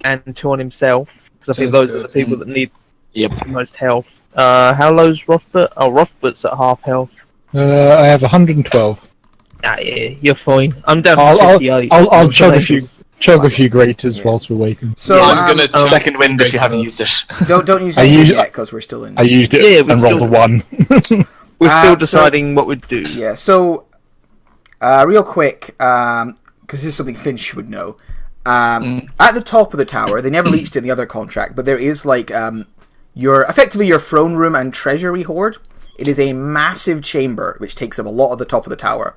and 2 on himself. Because I think those are the people that need the most health. How low's Rothbert? Oh, Rothbert's at half health. I have 112. Ah, yeah, you're fine. I'm down to 58. I'll chug a few graters whilst we're waiting. So I'm gonna second wind if you haven't used it. Don't use it yet because we're still in. I used it and rolled a 1. We're still deciding what we'd do. Yeah. So, real quick, because this is something Finch would know. At the top of the tower, they never leaked it in the other contract, but there is like effectively your throne room and treasury hoard. It is a massive chamber which takes up a lot of the top of the tower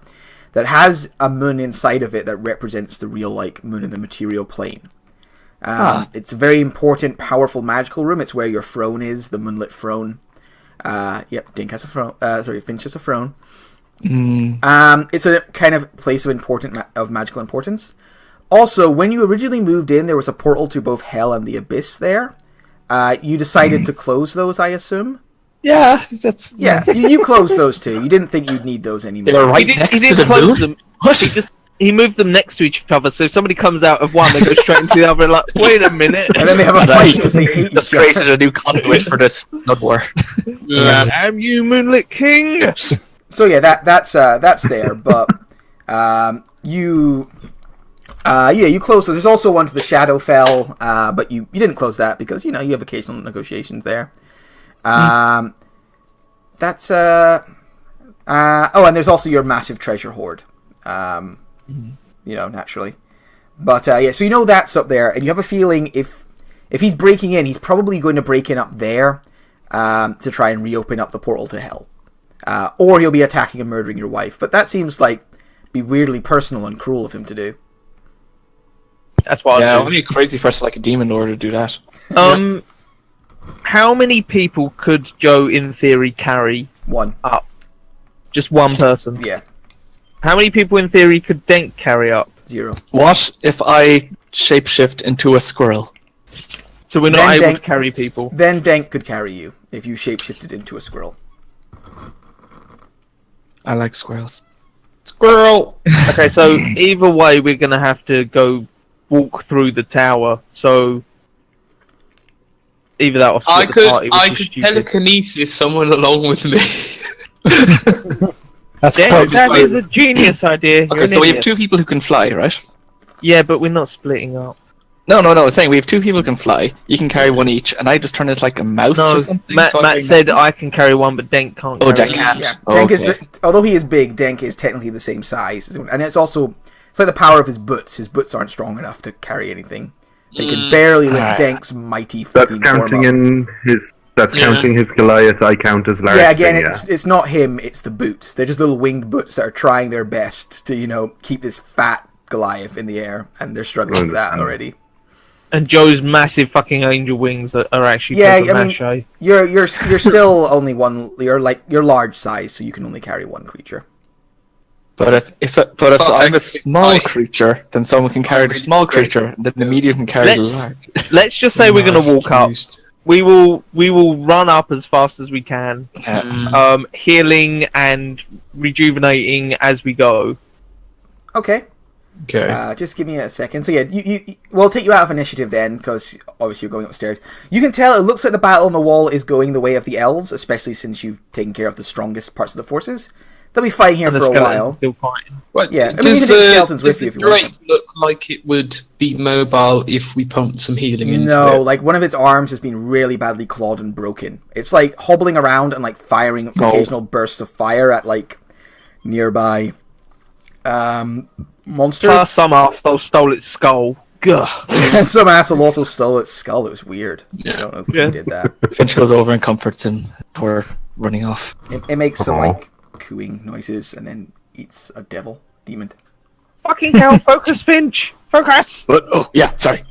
that has a moon inside of it that represents the real like moon in the material plane. It's a very important, powerful magical room. It's where your throne is, the moonlit throne. Yep, Dink has a throne. Finch has a throne. It's a kind of place of magical importance. Also, when you originally moved in, there was a portal to both Hell and the Abyss there. You decided to close those, I assume? Yeah, you closed those two. You didn't think you'd need those anymore. They were right next to the close them. He moved them next to each other, so if somebody comes out of one, they go straight into the other. Like, wait a minute, and then they have a fight because they hate just created a new conduit for this blood war. Am you Moonlit King? So yeah, that's there, but you closed those. There's also one to the Shadowfell, but you didn't close that because you have occasional negotiations there. That's and there's also your massive treasure hoard. Naturally. But so that's up there, and you have a feeling if he's breaking in, he's probably going to break in up there to try and reopen up the portal to Hell. Or he'll be attacking and murdering your wife. But that seems like be weirdly personal and cruel of him to do. That's why only a crazy person like a demon lord to do that. How many people could Joe, in theory, carry? One. Up? Just one person? Yeah. How many people, in theory, could Denk carry up? 0. What if I shapeshift into a squirrel? So we're not able to carry people? Then Denk could carry you, if you shapeshifted into a squirrel. I like squirrels. Squirrel! Okay, so either way, we're going to have to go walk through the tower, so... Either that or split the party, I could telekinesis someone along with me. That is a genius idea. Okay, so we have 2 people who can fly, right? Yeah, but we're not splitting up. No, I'm saying we have 2 people who can fly. You can carry one each, and I just turn it like a mouse or something. Matt said I can carry one, but Denk can't. Oh, Denk can't. Yeah, Denk is although he is big, Denk is technically the same size, and it's like the power of his boots. His boots aren't strong enough to carry anything. They can barely lift Denk's mighty fucking form up. That's counting his Goliath. I count as large. Yeah, again, it's not him. It's the boots. They're just little winged boots that are trying their best to keep this fat Goliath in the air, and they're struggling with that already. And Joe's massive fucking angel wings are actually mache. You're still only one. You're large size, so you can only carry one creature. But if I'm a small creature, then someone can carry the small creature, and then the medium can carry the large. Let's just say we're going to walk up. We will run up as fast as we can, healing and rejuvenating as we go. Okay. Just give me a second. So we'll take you out of initiative then, because obviously you're going upstairs. You can tell it looks like the battle on the wall is going the way of the elves, especially since you've taken care of the strongest parts of the forces. They'll be fighting here for a while. Still fighting. What, yeah, I mean, you can take skeletons with you if you want. Does the look like it would be mobile if we pumped some healing into it? No, like one of its arms has been really badly clawed and broken. It's like hobbling around and like firing occasional bursts of fire at like nearby monsters. Plus some arsehole stole its skull. Gah. And some asshole also stole its skull. It was weird. Yeah. I don't know who did that. Finch goes over and comforts him before running off. It makes some like cooing noises and then eats a demon. Fucking hell! Focus, Finch. Focus. Sorry.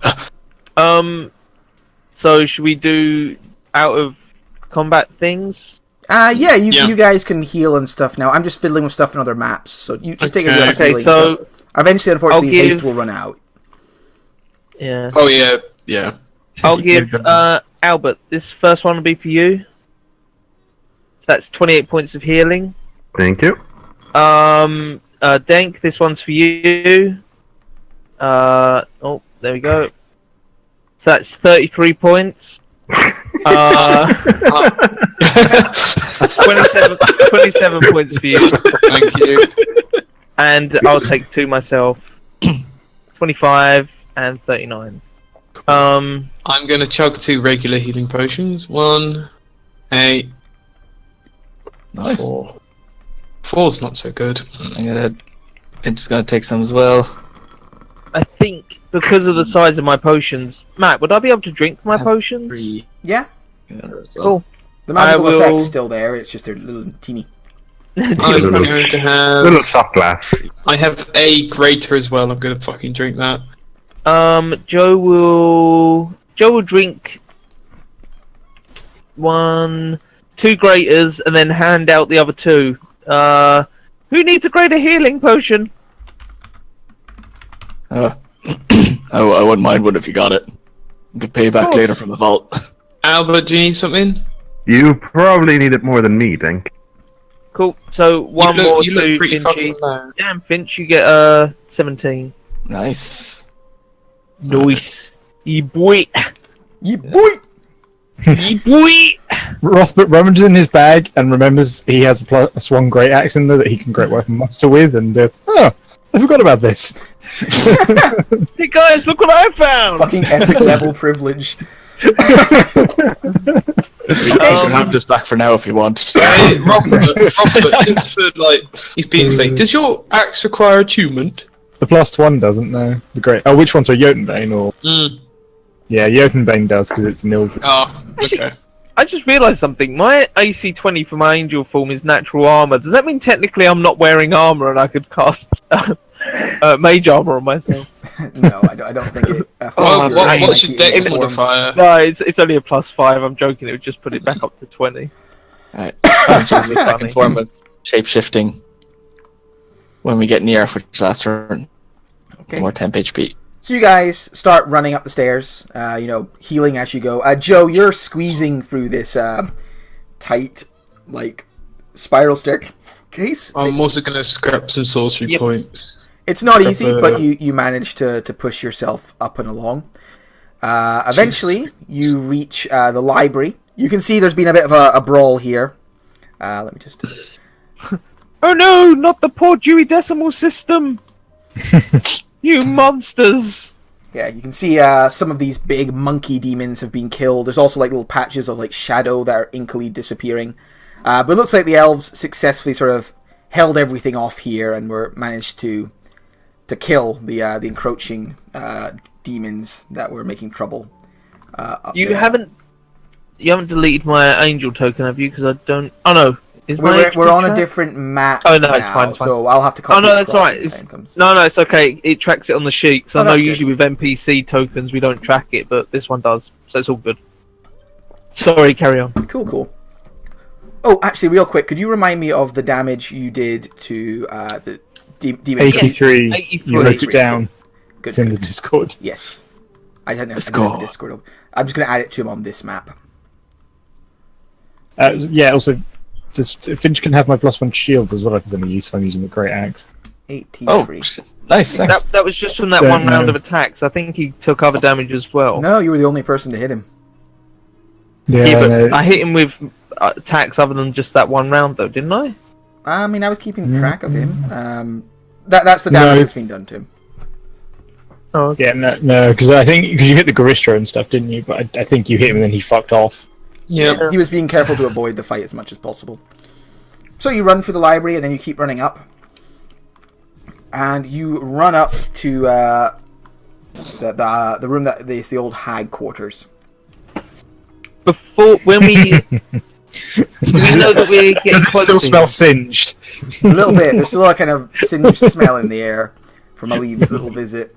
So should we do out of combat things? You guys can heal and stuff now. I'm just fiddling with stuff in other maps, so you just take a Okay, so eventually, unfortunately, haste will run out. Yeah. Oh yeah. I'll give Albert. This first one will be for you. So that's 28 points of healing. Thank you. Denk, this one's for you. There we go. So that's 33 points. 27 points for you. Thank you. And I'll take 2 myself. 25 and 39. I'm going to chug 2 regular healing potions. 1, 8, Nice. 4. 4's not so good. Pimp's gonna take some as well. I think because of the size of my potions, Matt, would I be able to drink my potions? 3. Yeah. Cool. The magical I will- effect's still there. It's just they're little teeny. I'm going to have... Little shot glass. I have a greater as well. I'm going to fucking drink that. Joe will drink 1, 2 graters and then hand out the other 2. Who needs a greater healing potion? I wouldn't mind one if you got it. You could pay back later from the vault. Albert, do you need something? You probably need it more than me, Dink. Cool. So one you more look to pretty Finchy. fucking low. Damn, Finch, you get 17. Nice. Nice. Ye boy. Ye boy! Ye boy. Rothbert rummaged in his bag and remembers he has a +1 great axe in there that he can great weapon master with, and goes, "Oh, I forgot about this." Hey guys, look what I found! Fucking epic level privilege. You can have this back for now if you want. Robert, since he's being safe, does your axe require attunement? The +1 doesn't, no. The great. Oh, which one's a Jotunbane or? Yeah, Jotunbane does because it's Mildred. Oh, okay. I just realised something. My AC 20 for my angel form is natural armour. Does that mean technically I'm not wearing armour and I could cast mage armour on myself? No, I don't think it. What's your dex modifier? No, it's only a +5. I'm joking. It would just put it back up to 20. Alright. I can form with shape-shifting when we get near, which is last turn. Okay. More temp HP. So you guys start running up the stairs, healing as you go. Joe, you're squeezing through this tight, spiral staircase. I'm also going to scrap some sorcery points. It's not easy, but you manage to push yourself up and along. Eventually, you reach the library. You can see there's been a bit of a brawl here. Let me just... Oh no, not the poor Dewey Decimal System! You monsters! Yeah, you can see some of these big monkey demons have been killed. There's also little patches of shadow that are inkily disappearing. But it looks like the elves successfully sort of held everything off here and were managed to kill the encroaching demons that were making trouble. You haven't deleted my angel token, have you? Because I don't. Oh no. We're on a different map. Oh no, now, it's fine. So I'll have to. Oh no, that's alright. No, it's okay. It tracks it on the sheet. Because I know that's usually with NPC tokens we don't track it, but this one does, so it's all good. Sorry, carry on. Cool. Oh, actually, real quick, could you remind me of the damage you did to the demon? 83. Yes, 83. You wrote it down. Good. It's in the Discord. Yes. I don't know. Let's I don't know go. the Discord. I'm just going to add it to him on this map. Yeah. Also, Finch can have my +1 shield as well. I'm going to use. I'm using the great axe. 83. Oh, nice. Thanks. That was just from that Don't one round know. of attacks. I think he took other damage as well. No, you were the only person to hit him. Yeah, but no. I hit him with attacks other than just that one round, though, didn't I? I mean, I was keeping track of him. That's the damage that's been done to him. Oh, okay. Yeah, no, because you hit the Garistro and stuff, didn't you? But I think you hit him and then he fucked off. Yeah. He was being careful to avoid the fight as much as possible. So you run through the library and then you keep running up. And you run up to the room that is the old hag quarters. When we do we know that we're getting Does it close still to smell him? singed? A little bit. There's still a kind of singed smell in the air from Alev's little visit.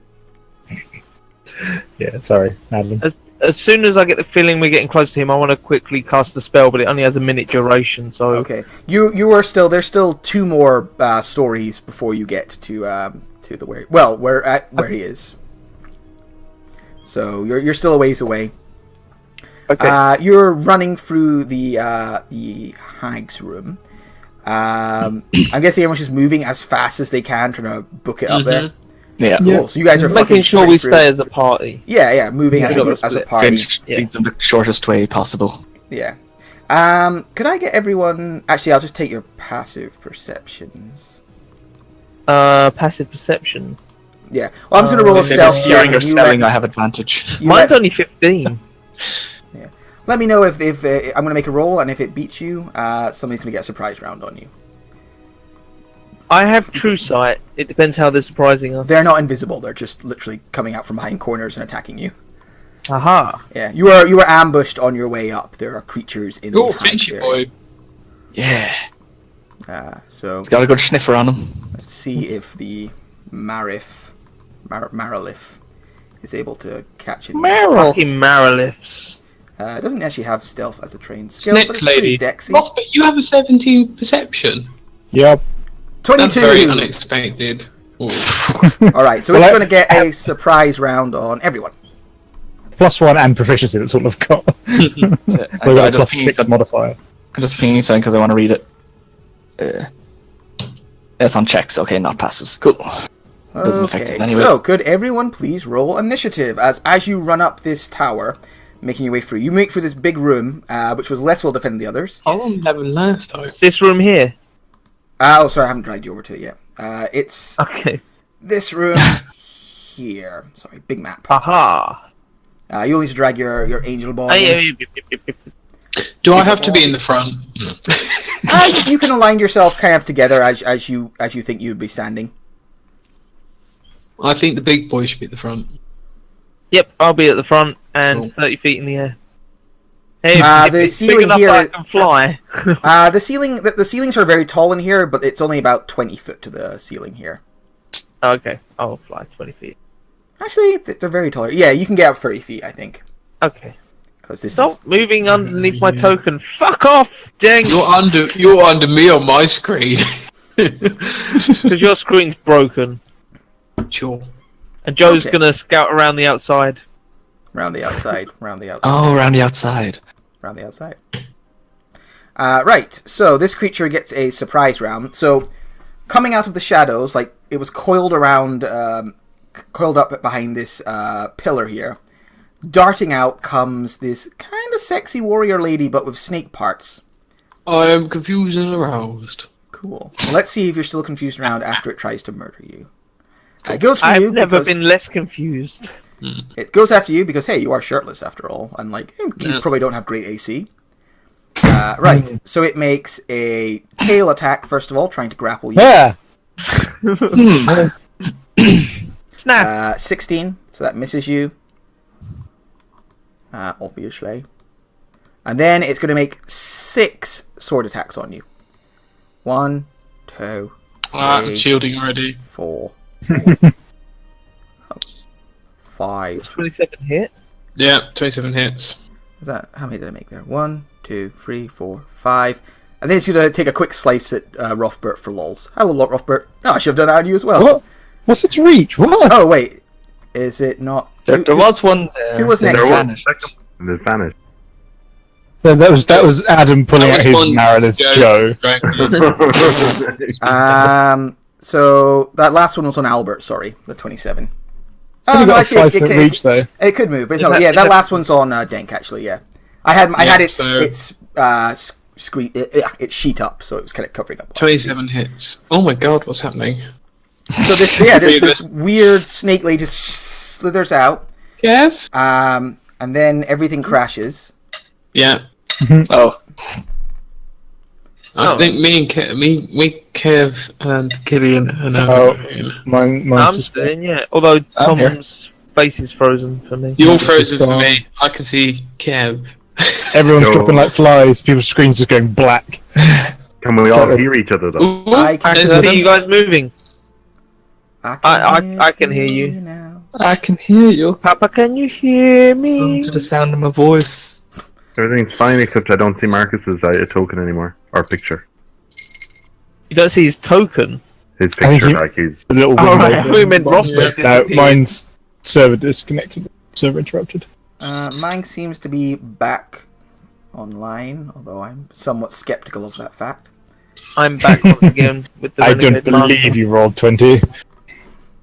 Yeah, sorry, Adam. As soon as I get the feeling we're getting close to him, I want to quickly cast the spell, but it only has a minute duration. So Okay, you are still. There's still 2 more stories before you get to the where he is. So you're still a ways away. okay. You're running through the hag's room. I'm guessing everyone's just moving as fast as they can, trying to book it up there. Yeah. Cool. So you guys are Making fucking sure we through. stay as a party. Yeah, moving as a party. Finch leads them the shortest way possible. Yeah. Could I get everyone... Actually, I'll just take your passive perceptions. Passive perception. Yeah. Well, I'm just going to roll a stealth check. Hearing or smelling, I have advantage. Mine's only 15. Yeah. Let me know if I'm going to make a roll, and if it beats you, somebody's going to get a surprise round on you. I have true sight. It depends how they're surprising us. They're not invisible. They're just literally coming out from behind corners and attacking you. Aha. Yeah. You were ambushed on your way up. There are creatures in the thank you, area. boy. Yeah. So He's got a good sniffer on him. let's see if the Marrrreef is able to catch it. Fucking Marrrreliths. It doesn't actually have stealth as a trained skill, but Snake it's pretty lady. dexy. Oh, but you have a 17 perception. Yep. 22! That's very unexpected. Alright, so it's going to get a surprise round on everyone. +1 and proficiency, that's all I've got. We've got a +6 modifier. I'm just pinging something because I want to read it. It's on checks, okay, not passives. Cool. Doesn't affect it anyway. So could everyone please roll initiative as you run up this tower, making your way through. You make through this big room, which was less well defended than the others. I won 11 last time. This room here. Oh, sorry, I haven't dragged you over to it yet. It's Okay. this room here. Sorry, big map. Aha. You'll need to drag your angel ball. Do I have to be in the front? You can align yourself kind of together as you think you'd be standing. I think the big boy should be at the front. Yep, I'll be at the front and Cool. 30 feet in the air. Hey, if the it's big ceiling enough here- I can fly. The ceilings are very tall in here, but it's only about 20 foot to the ceiling here. Okay, I'll fly 20 feet. Actually, they're very tall. Yeah, you can get up 30 feet, I think. Okay. Because this Stop is... moving underneath my token. Fuck off, dang. You're under me on my screen. Because your screen's broken. Sure. And Joe's Okay. gonna scout around the outside. Round the outside, round the outside. Oh, around the outside. Around the outside. Right, so this creature gets a surprise round. So, coming out of the shadows, like, it was coiled around, coiled up behind this pillar here. Darting out comes this kind of sexy warrior lady, but with snake parts. I am confused and aroused. Cool. Well, let's see if you're still confused around after it tries to murder you. It goes for I've you never because- been less confused. It goes after you because, hey, you are shirtless after all, and like you probably don't have great AC. Right, so it makes a tail attack first of all, trying to grapple you. Yeah. Snap. 16, so that misses you. Obviously. And then it's going to make 6 sword attacks on you. 1, 2, 3, I'm shielding already. 4, 5. 27 hit. Yeah, 27 hits. Is that how many did I make there? 1, 2, 3, 4, 5. And then it's going to take a quick slice at Rothbert for lols. Hello, Rothbert. Oh, I should have done that on you as well. What? What's its reach? What? Oh, wait. Is it not? There was one there. Who was next? There Then? was and it vanished. That was Adam pulling That out was his one narrative, Joe. So that last one was on Albert. Sorry, the 27. It's only got a actually, 5 foot reach though. It could move, but Is no, that- yeah, is that that- last one's on Denk actually. Yeah, I had its so- screen its sheet up, so it was kind of covering up. 27 hits. Oh my god, what's happening? So this weird snake lady just slithers out, Kev? and then everything crashes. Yeah. Oh. I think me, Kev, and Killian and Oh. Owen. Mine's I'm just still in, yeah. Although I'm here. Tom's face is frozen for me. You're Just frozen for gone. me. I can see Kev. everyone's No. dropping like flies. People's screens just going black. Can we all hear each other though? Ooh, I I can can see you guys moving. I can hear you. now. I can hear you. Papa, can you hear me? To the sound of my voice. Everything's fine except I don't see Marcus's token anymore or picture. You don't see his token. His I think picture, he- like he's. A little Oh, window right. thing. We meant Rothbard No, disappeared. mine's server disconnected. Server interrupted. Mine seems to be back online, although I'm somewhat skeptical of that fact. I'm back once again with the I don't Renegade believe Master. you rolled 20.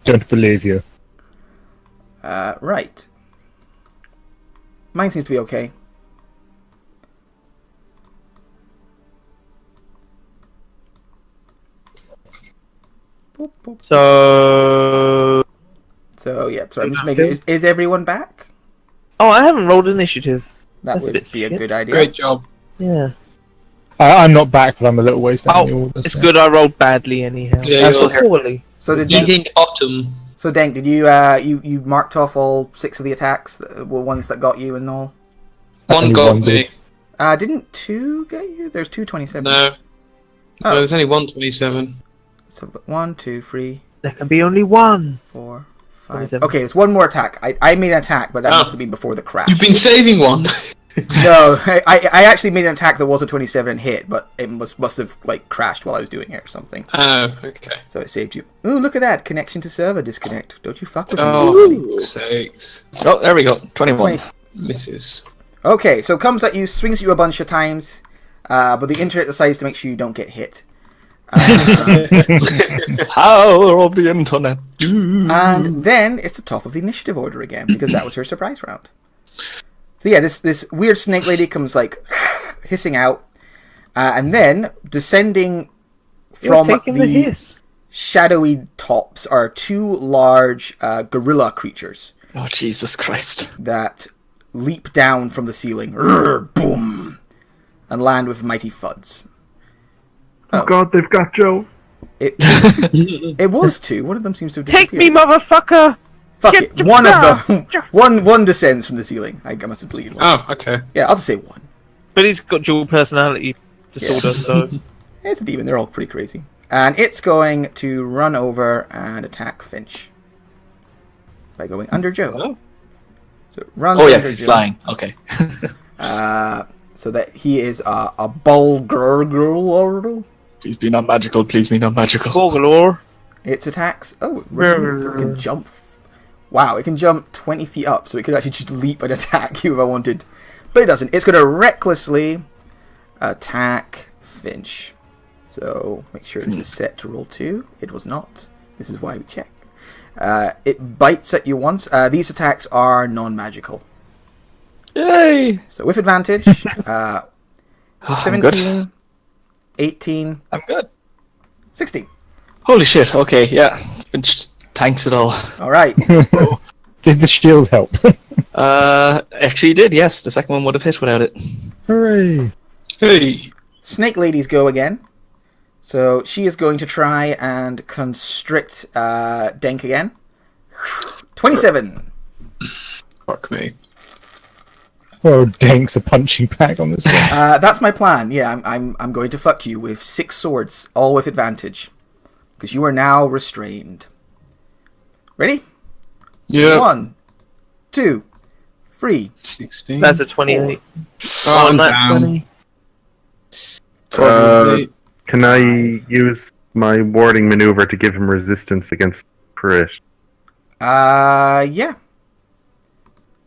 don't believe you. Right. Mine seems to be okay. Boop, boop. So yeah. So I'm just making. Is everyone back? Oh, I haven't rolled initiative. That That's a would bit be a shit. good idea. Great job. Yeah. I'm not back, but I'm a little ways down the order. It's so. good I rolled badly anyhow. Yeah, I'm still you're here. Poorly. So did you Denk, think bottom. so Denk, did you marked off all 6 of the attacks, the ones that got you and all? One Only got one me. did. Didn't 2 get you? There's 227. No. Oh. No, there's only 127. So 1, 2, 3, There can be only one. 4, 5. 27. Okay, there's one more attack. I made an attack, but that must have been before the crash. You've been saving one. No, I actually made an attack that was a 27 and hit, but it must have like crashed while I was doing it or something. Oh, okay. So it saved you. Ooh, look at that. Connection to server disconnect. Don't you fuck with me. Oh, sakes. Oh, there we go. 21. 20. Misses. Okay, so comes at you, swings at you a bunch of times, but the internet decides to make sure you don't get hit. Power of the internet. And then it's the top of the initiative order again, because that was her surprise round. So yeah, this weird snake lady comes like hissing out, and then descending from the hiss. shadowy tops are 2 large gorilla creatures Oh, Jesus Christ. that leap down from the ceiling, boom, and land with mighty thuds. Oh God, they've got Joe. It was 2. One of them seems to have disappeared. Take me, motherfucker! Fuck Get it. your One of gun. them. one descends from the ceiling. I must have deleted one. Oh, okay. Yeah, I'll just say 1. But he's got dual personality disorder, so... It's a demon. They're all pretty crazy. And it's going to run over and attack Finch by going under Joe. Oh. So it runs Oh, yeah, under he's Joe. flying. Okay. So that he is a bulgur. Please be not magical. Please be not magical. Borgalore. Its attacks. Oh, it can jump. Wow, it can jump 20 feet up, so it could actually just leap and attack you if I wanted. But it doesn't. It's going to recklessly attack Finch. So make sure this is set to roll 2. It was not. This is why we check. It bites at you once. These attacks are non-magical. Yay! So with advantage, I'm 17, good. 18, I'm good. 16. Holy shit. Okay, yeah. Finch tanks it all. All right. Did the shield help? Actually did, yes. The second one would have hit without it. Hooray! Hey. Snake ladies go again. So she is going to try and constrict Denk again. 27. Fuck me. Oh, Dank's the punching bag on this one. That's my plan. Yeah, I'm going to fuck you with 6 swords, all with advantage, because you are now restrained. Ready? Yeah. 1, 2, 3. 16. That's a 28. Oh, that's damn. 20. Probably. Can I use my warding maneuver to give him resistance against crit? Yeah.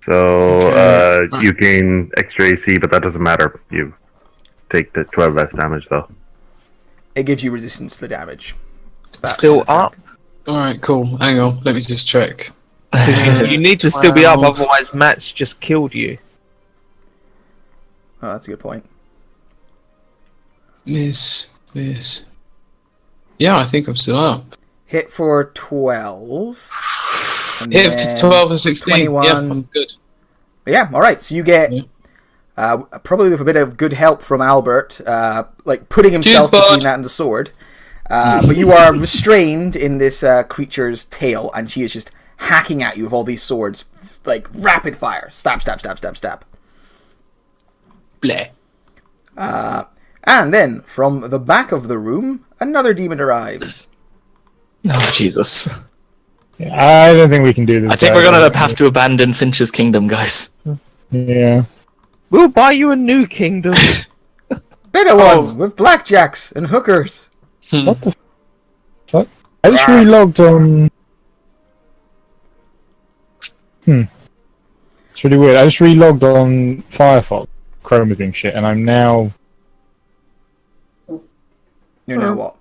So Okay. you gain extra AC, but that doesn't matter. You take the 12 less damage, though. It gives you resistance to the damage. That Still kind of up? attack. Alright, cool. Hang on. Let me just check. You need to still be up, 12. otherwise Matt's just killed you. Oh, that's a good point. Miss. Yeah, I think I'm still up. Hit for 12. And Hit then 12 and 16. 21. Yeah, I'm good. Yeah, alright, so you get, Yeah. probably with a bit of good help from Albert, like putting himself Dude, between bud. that and the sword. But you are restrained in this creature's tail, and she is just hacking at you with all these swords, like rapid fire. Stab, stab, stab, stab, stab. Bleh. And then, from the back of the room, another demon arrives. Oh, Jesus. Yeah, I don't think we can do this. I think we're gonna have to abandon Finch's kingdom, guys. Yeah. We'll buy you a new kingdom. Better one, with blackjacks and hookers. What the fuck? I just relogged on. It's really weird. I just relogged on Firefox. Chrome has been shit, and I'm now. You know what?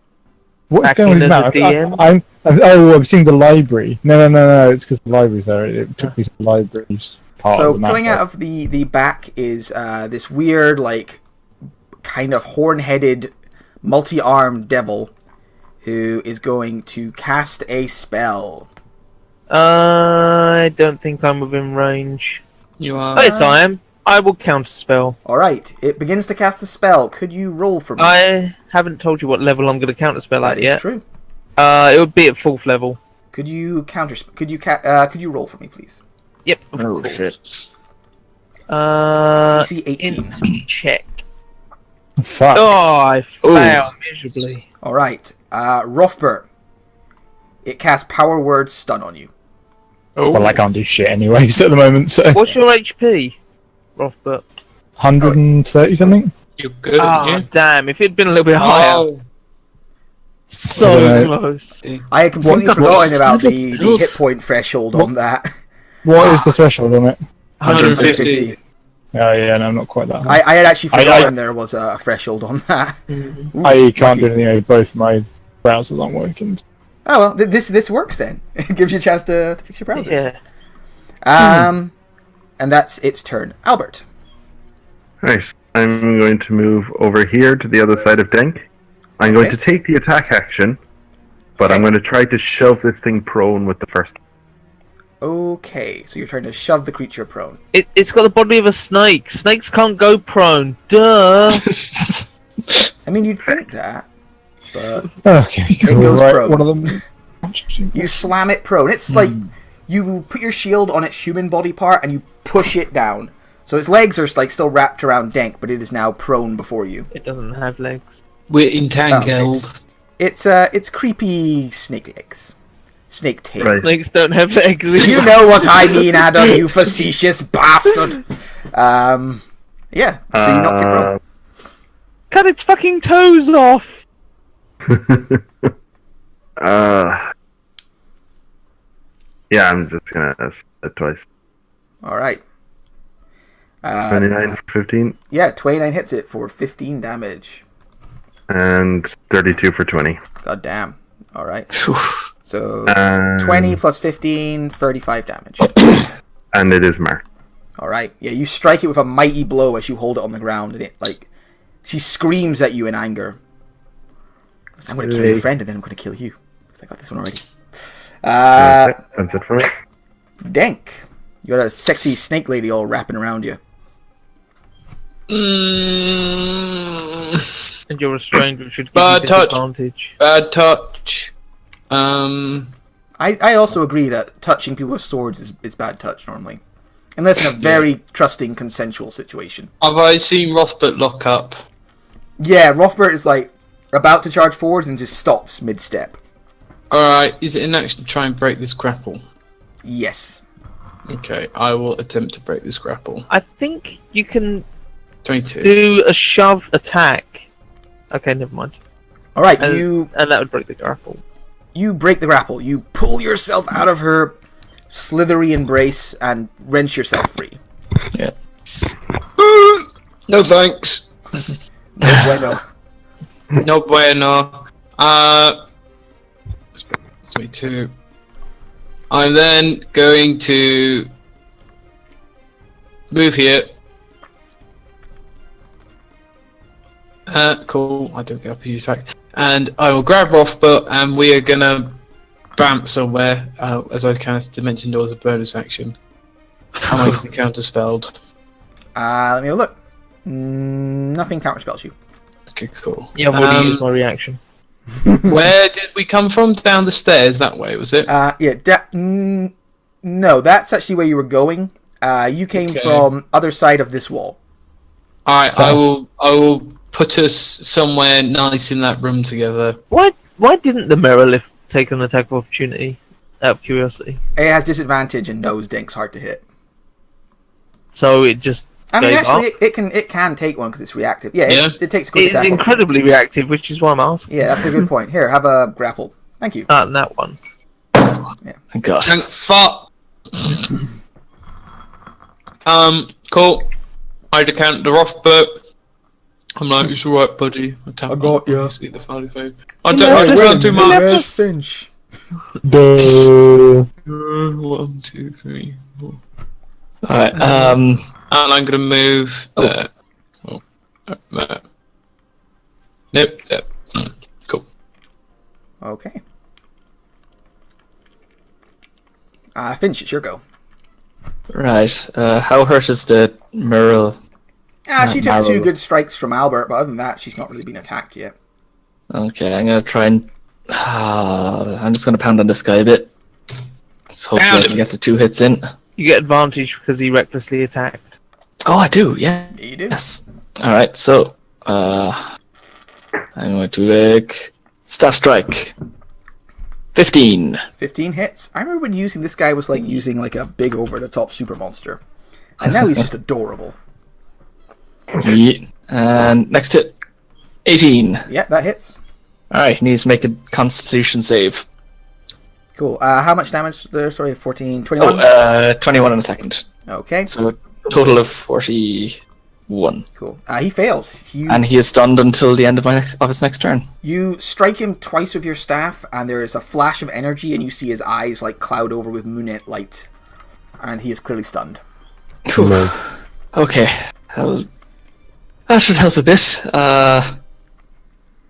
What is Back going on in with his as a mouth? DM? I'm seeing the library. No. It's because the library's there. It took me to the library's part So of the map. coming out of the back is this weird, like, kind of horn-headed, multi-armed devil who is going to cast a spell. I don't think I'm within range. You are. Oh, yes, I am. I will counterspell. Alright, it begins to cast a spell. Could you roll for me? I haven't told you what level I'm going to counterspell That at is yet. true. It would be at 4th level. Could you could you roll for me, please? Yep. Of Oh course. shit. DC 18. Check. Fuck. Oh, I failed miserably. Alright, Rothbert. It casts Power Word Stun on you. Oh. Well, I can't do shit anyways at the moment, so... What's your HP, Rothbert? 130 something? You're good, Ah, aren't you? damn. If it'd been a little bit higher. Oh. So I don't know. close. I had completely What- forgotten about what the spells? hit point threshold on that. What is the threshold on it? 150. Oh yeah, no, I'm not quite that high. I had actually I- forgotten there was a threshold on that. I can't do anything over both my browsers aren't working. Oh well, this works then. It gives you a chance to fix your browsers. Yeah. And that's its turn. Albert. Nice. I'm going to move over here to the other side of Denk. I'm going Okay. to take the attack action, but I'm going to try to shove this thing prone with the first. Okay, so you're trying to shove the creature prone. It's got the body of a snake. Snakes can't go prone. Duh. I mean, you'd think that, but Okay, cool. goes Right, prone. one of them. you slam it prone. It's like you put your shield on its human body part and you push it down. So its legs are like still wrapped around Denk, but it is now prone before you. It doesn't have legs. We're entangled. It's creepy snake legs, snake tail. Right. Snakes don't have legs. You know what I mean, Adam, you facetious bastard. Yeah, so you knock it prone. Cut its fucking toes off. Yeah, I'm just gonna split twice. Alright. 29 for 15 Yeah, 29 hits it for 15 damage. and 32 for 20. God damn. Alright. Phew. So, And, 20 plus 15, 35 damage. and it is marked. Alright. Yeah, you strike it with a mighty blow as you hold it on the ground, and it, like, she screams at you in anger. Goes, I'm going to kill your friend, and then I'm going to kill you. I got this one already. Okay, that's it for me. Denk. You got a sexy snake lady all wrapping around you. And you're restrained, which should give Bad you touch. disadvantage. Bad touch. I also agree that touching people with swords is bad touch normally. Unless in a very trusting, consensual situation. Have I seen Rothbert lock up? Yeah, Rothbert is like about to charge forwards and just stops mid-step. Alright, is it in action to try and break this grapple? Yes. Okay, I will attempt to break this grapple. I think you can 22. do a shove attack. Okay, never mind. Alright, And that would break the grapple. you break the grapple. You pull yourself out of her slithery embrace and wrench yourself free. Yeah. No thanks. No bueno. No bueno. 22. I'm then going to move here. Cool. I don't get up a attack. And I will grab Rothbert, and we are gonna bamp somewhere. As I cast Dimension Door as a bonus action. And I can counterspelled. Let me have a look. Nothing counterspells you. Okay, cool. Yeah, I've already used my reaction. Where did we come from? Down the stairs that way, was it? No, that's actually where you were going. You came Okay. from other side of this wall. Alright, I will put us somewhere nice in that room together. Why didn't the mirror lift take an attack of opportunity? Out of curiosity. It has disadvantage and knows Dink's hard to hit. So it just I mean, gave actually, up? it can take one because it's reactive. Yeah, Yeah. It takes a good It's attack. incredibly reactive, which is why I'm asking. Yeah, that's a good point. Here, have a grapple. Thank you. That one. Thank God. Thank fuck. Cool. I decant the Rothbert. I'm like, it's alright, buddy. I got ya. See the funny face. I don't do my Where's Finch? Duh. 1, 2, 3, 4. Alright, And I'm gonna move there. Oh, there. Nope, there. Cool. Okay. Finch, it's your go. right. How hurt is the Merle? She took Marrow. 2 good strikes from Albert, but other than that, she's not really been attacked yet. Okay, I'm gonna try and. I'm just gonna pound on this guy a bit. So hopefully I can get the 2 hits in. You get advantage because he recklessly attacked. Oh, I do, yeah. Yeah, you do. Yes. Alright, so. I'm going to make. Staff Strike. 15. 15 hits. I remember when using this guy was like using like a big over-the-top super monster. And now he's just adorable. Yeah. And next hit. 18. Yeah, that hits. Alright, he needs to make a Constitution save. Cool. How much damage there? Sorry, 14, 21? 21 in a second. Okay, So a total of 41. cool. He fails. And he is stunned until the end of his next turn. You strike him twice with your staff, and there is a flash of energy, and you see his eyes like cloud over with moonlit light. And he is clearly stunned. Cool. Okay. That should help a bit. I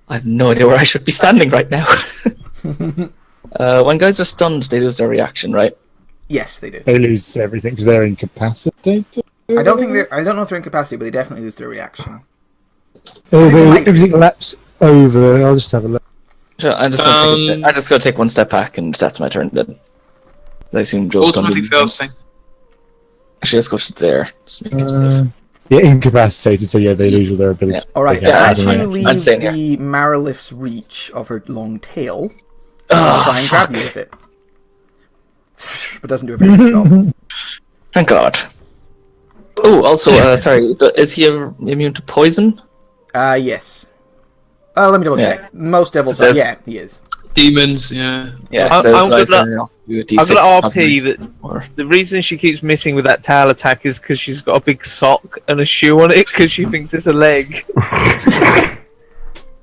have no idea where I should be standing right now. When guys are stunned, they lose their reaction, right? Yes, they do. They lose everything because they're incapacitated. I don't know if they're incapacitated, but they definitely lose their reaction. Everything laps over. I'll just have a look. Sure, I'm just gonna take one step back, and that's my turn then. I assume Joel's gonna be. Actually, let's go to there. Just make him safe. Yeah, incapacitated, so yeah, they lose all their abilities. All right, Yeah, as you leave I'm staying here. the Mariliff's reach of her long tail, try and grab you with it. But doesn't do a very good job. Thank God. Oh, also, sorry, is he immune to poison? Yes. Let me double check. Most devils are. Yeah, he is. demons, yeah. Yeah, I'm gonna D6 RP that the reason she keeps missing with that tail attack is because she's got a big sock and a shoe on it because she thinks it's a leg.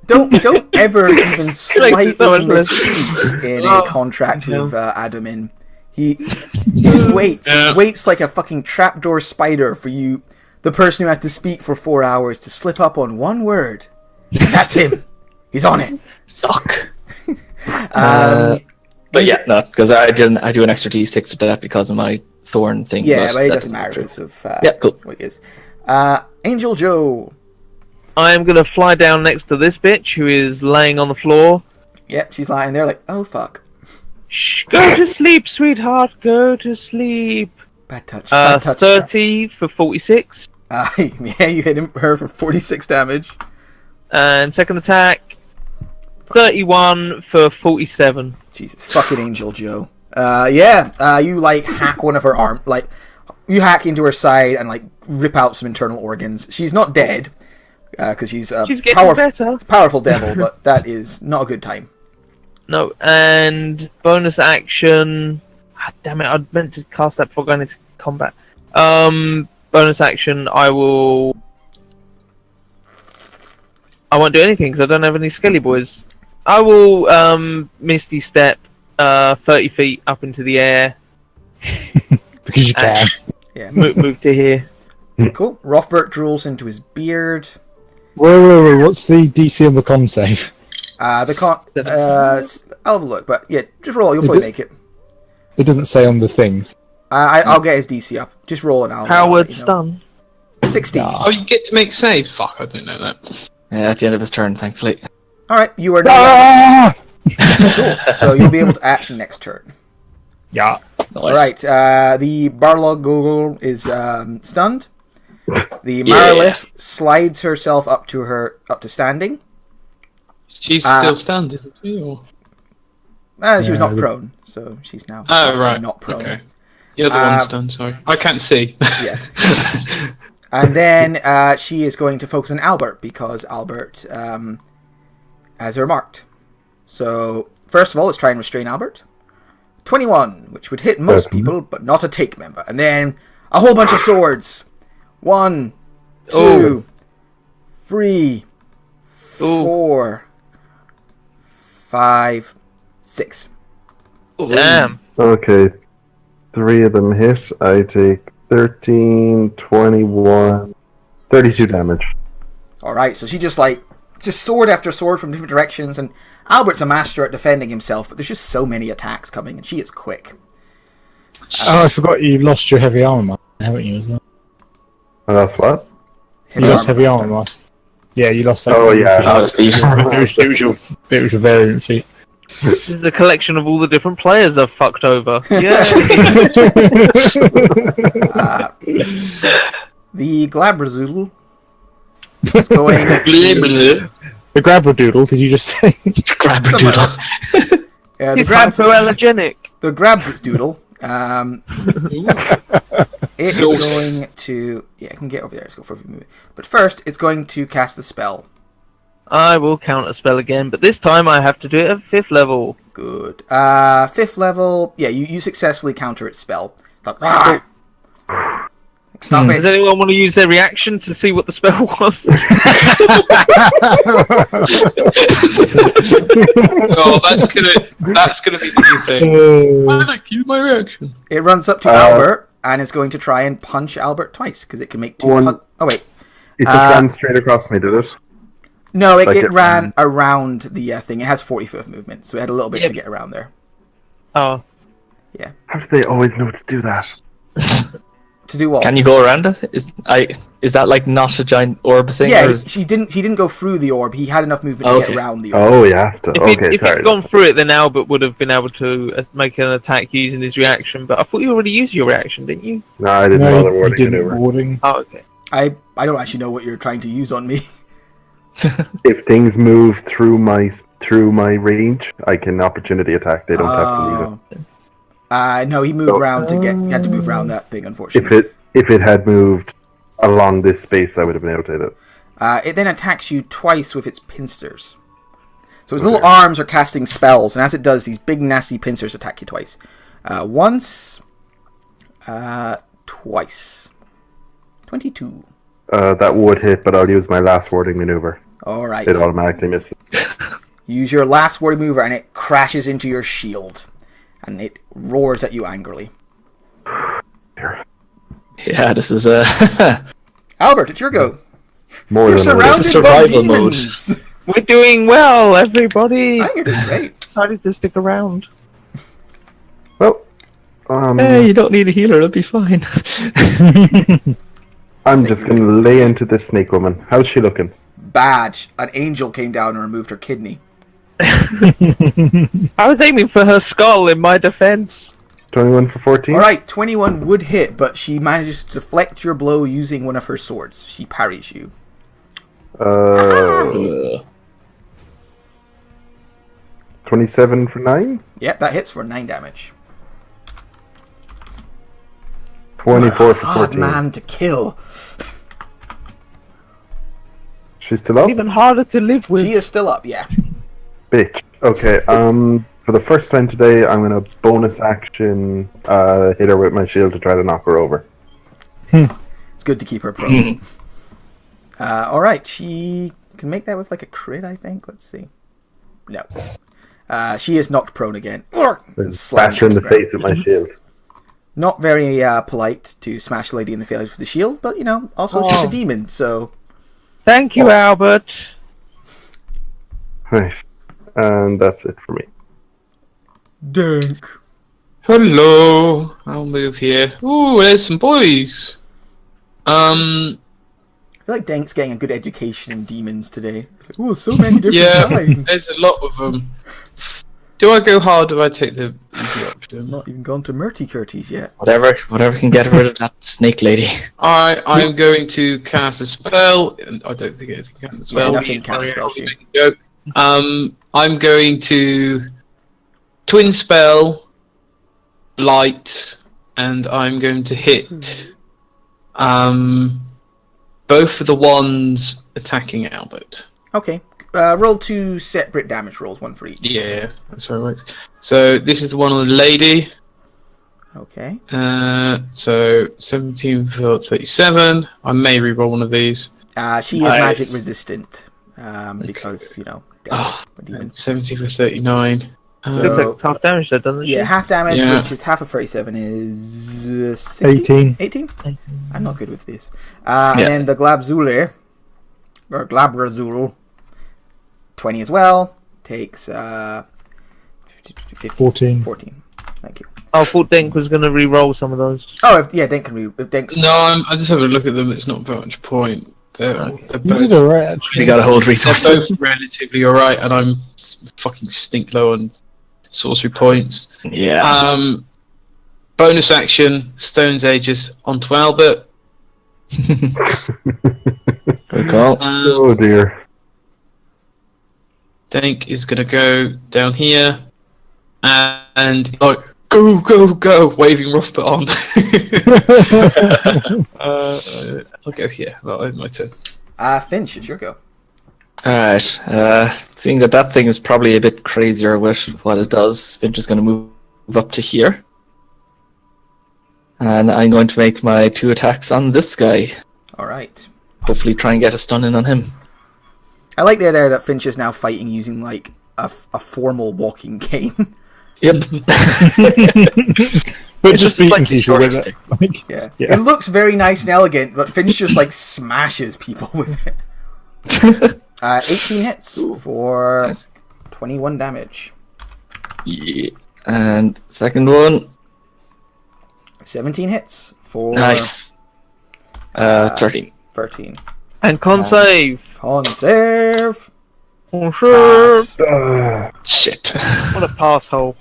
Don't ever even slightly misspeak in a contract with Adam in. He just waits like a fucking trapdoor spider for you, the person who has to speak for 4 hours, to slip up on one word. That's him. He's on it. Suck. But yeah, no, because I do an extra D6 with that because of my thorn thing. Yeah, but it doesn't matter because of cool. what it is. Angel Joe. I am gonna fly down next to this bitch who is laying on the floor. Yep, she's lying there like, oh fuck. Shh, go to sleep, sweetheart. Go to sleep. Bad touch. Bad touch. 30 for 46. Yeah, you hit her for 46 damage. And second attack, 31 for 47. Jesus, fucking Angel Joe. You like hack one of her arm, like you hack into her side and like rip out some internal organs. She's not dead because she's getting better. Powerful devil, but that is not a good time. No, and bonus action. Ah, damn it! I meant to cast that before going into combat. Bonus action. I won't do anything because I don't have any skelly boys. I will Misty Step 30 feet up into the air. Because you can. Yeah. Move to here. Cool. Rothbert drools into his beard. Whoa, what's the DC on the con save? I'll have a look, but yeah, just roll. You'll probably make it. It doesn't say on the things. I'll get his DC up. Just roll it now. Howard stun. 16. Oh, you get to make saves? Fuck, I didn't know that. Yeah, at the end of his turn, thankfully. Alright, you are now. Cool. So you'll be able to act next turn. Yeah. Nice. Alright, the Barlog Google is stunned. The Marilith slides herself up to standing. She's still standing, isn't she? Or... she was not prone, so she's now not prone. Okay. You're the one stunned, sorry. I can't see. Yeah. And then she is going to focus on Albert, because Albert has her marked. So, first of all, let's try and restrain Albert. 21, which would hit most people, but not a take member. And then a whole bunch of swords. 1, 2, 3, 4, 5, 6. Damn. Okay. 3 of them hit. I take 13, 21, 32 damage. Alright, so she just sword after sword from different directions, and Albert's a master at defending himself, but there's just so many attacks coming, and she is quick. Oh, I forgot you lost your heavy armor, haven't you, as well? And that's what? You lost heavy armor last. Yeah, you lost that. Oh, yeah. It was your variant feat. This is a collection of all the different players I've fucked over. Yeah. The Glabrazoodle is going to... The Grabradoodle, did you just say? Grabradoodle. He's hypoallergenic. The grabs its doodle. It is going to... Yeah, I can get over there. Let's go for a movement. But first, it's going to cast a spell. I will counter spell again, but this time I have to do it at 5th level. Good. 5th level... Yeah, you successfully counter its spell. It's like, stop it. Does anyone want to use their reaction to see what the spell was? Oh, that's gonna be the new thing. I like you, my reaction. It runs up to Albert, and is going to try and punch Albert twice, because it can make 2 One. Oh, wait. It just ran straight across me, did it? No, it ran around the thing. It has 40 foot of movement, so it had a little bit to get around there. Oh. Yeah. How do they always know to do that? To do what? Can you go around it? Is that like not a giant orb thing? Yeah, or is... she didn't go through the orb. He had enough movement to get around the orb. Oh, yeah. If he'd gone through it, then Albert would have been able to make an attack using his reaction. But I thought you already used your reaction, didn't you? No, I didn't know the warding. Oh, okay. I don't actually know what you're trying to use on me. If things move through my range, I can opportunity attack. They don't have to leave it. No, he moved around he had to move around that thing, unfortunately. If it had moved along this space, I would have been able to hit it. It then attacks you twice with its pincers. So its little arms are casting spells, and as it does, these big nasty pincers attack you twice. Once, twice. 22. That would hit, but I'll use my last warding maneuver. Alright. It automatically misses. Use your last warding maneuver, and it crashes into your shield. And it roars at you angrily. Yeah, this is Albert, it's your go. You're surrounded by demons. We're doing well, everybody. I think you're doing great. Decided to stick around. Well, hey, you don't need a healer. It'll be fine. I'm just gonna lay into this snake woman. How's she looking? Bad. An angel came down and removed her kidney. I was aiming for her skull in my defense. 21 for 14? Alright, 21 would hit, but she manages to deflect your blow using one of her swords. She parries you. 27 for 9? Yep, that hits for 9 damage. 24 for 14. Hard man to kill. She's still up? Even harder to live with. She is still up, yeah. Bitch. Okay, for the first time today, I'm gonna bonus action hit her with my shield to try to knock her over. It's good to keep her prone. Alright, she can make that with like a crit, I think. Let's see. No. She is knocked prone again. Smash her in the face with my shield. Not very polite to smash a lady in the face with the shield, but, you know, also she's a demon, so... Thank you, Albert. Nice. And that's it for me. Dunk. Hello. I'll move here. Ooh, there's some boys. I feel like Dank's getting a good education in demons today. Like, oh, so many different kinds. There's a lot of them. Do I go hard or do I take the easy option? Not even gone to Murty Curties yet. Whatever can get rid of that snake lady. I'm going to cast a spell. I don't think anything can spell. Yeah, nothing can spell you. I'm going to twin spell light, and I'm going to hit both of the ones attacking Albert. Okay. Roll 2 separate damage rolls, one for each. Yeah, that's how it works. So this is the one on the lady. Okay. So 17 for 37. I may reroll one of these. She is magic resistant because demons. 70 for 39. So, half damage though, doesn't it? Yeah, half damage, Yeah. which is half of 37 is 16? 18? I'm not good with this. And then the Glabzule, or Glabrazul, 20 as well, takes 15, 14. Thank you. I thought Denk was going to re-roll some of those. Oh, Denk can if Denk's... No, I just have a look at them. It's not very much point. They're You did both, alright, actually. You gotta hold they're resources. both relatively alright, and I'm fucking stink low on sorcery points. Yeah. Bonus action, Stone's Aegis onto Albert. Good call. Oh dear. Dank is gonna go down here, and like go, waving Rothbert on. I'll go here. Well, my turn. Finch, it's your go. Alright, seeing that thing is probably a bit crazier with what it does, Finch is going to move up to here. And I'm going to make my 2 attacks on this guy. Alright. Hopefully try and get a stun in on him. I like the idea that Finch is now fighting using, like, a formal walking cane. Yep. But It's just just like beating people with it. Like, Yeah. Yeah. It looks very nice and elegant, but Finch just, like, smashes people with it. 18 hits for Nice. 21 damage. Yeah. And second one. 17 hits for Nice. 13. 13. And con save. Con save. Oh, sure. Pass. Shit. What a pass hole.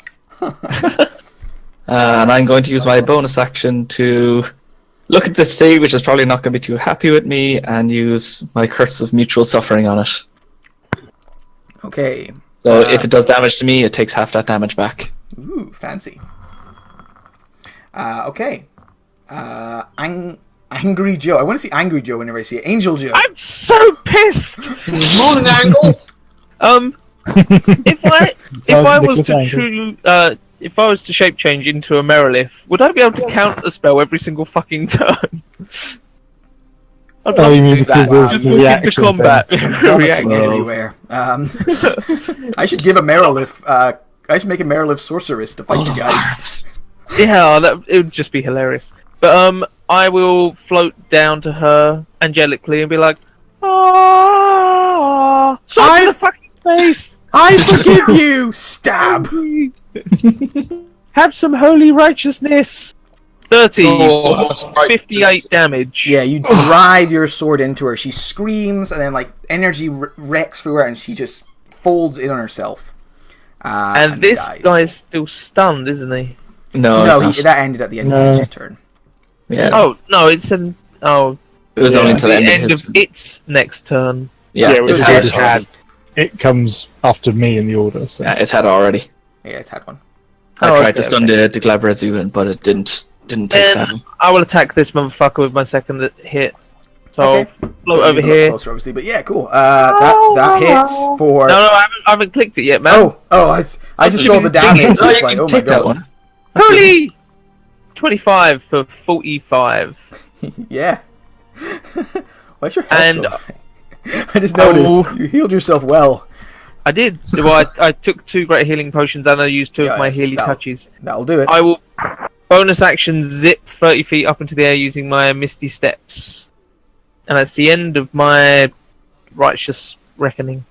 And I'm going to use my bonus action to look at this sea, which is probably not going to be too happy with me, and use my Curse of Mutual Suffering on it. Okay. So if it does damage to me, it takes half that damage back. Ooh, fancy. Okay. Angry Joe. I want to see Angry Joe whenever I see it. Angel Joe. I'm so pissed. Morning, Angle. If I was Nicholas to Angle. if I was to shape change into a Merilith, would I be able to counter the spell every single fucking turn? I'd love you to mean do because that. of Just the look into reaction combat. Vomiting Reaction. everywhere. I should give a Merilith. I should make a Merilith sorceress to fight All you those guys. arms. Yeah, it would just be hilarious. But I will float down to her angelically and be like, "Ah, stop in the fucking face! I forgive you. Stab. Have some holy righteousness." 30, Oh, that's right. 58 damage. Yeah, you drive your sword into her. She screams, and then like energy wrecks through her, and she just folds in on herself. And this dies. guy's still stunned, isn't he? No, No, it's not. that ended at the end No. of Finch's turn. Yeah. Oh no, it's an It was Yeah. only until the the end his... of its next turn. Yeah, Yeah, it was it's already had. had. It comes after me in the order, so. Yeah, it's had already. Yeah, it's had one. I Oh, tried okay, to stun okay. the Glabrazoo, but it didn't take Then 7. I will attack this motherfucker with my second hit. So Okay. I'll float over You're a little here. closer, obviously, but yeah, cool. That hits for. No, I haven't clicked it yet, man. I just saw the damage. No, It's you like, can oh my take that god. one. Holy! 25 for 45. Yeah. Why's your health And so high? I just noticed Oh. you healed yourself well. I did. Well, I took 2 great healing potions and I used 2 of my Yes, healing that'll- touches. That'll do it. I will bonus action zip 30 feet up into the air using my Misty Steps. And that's the end of my righteous reckoning.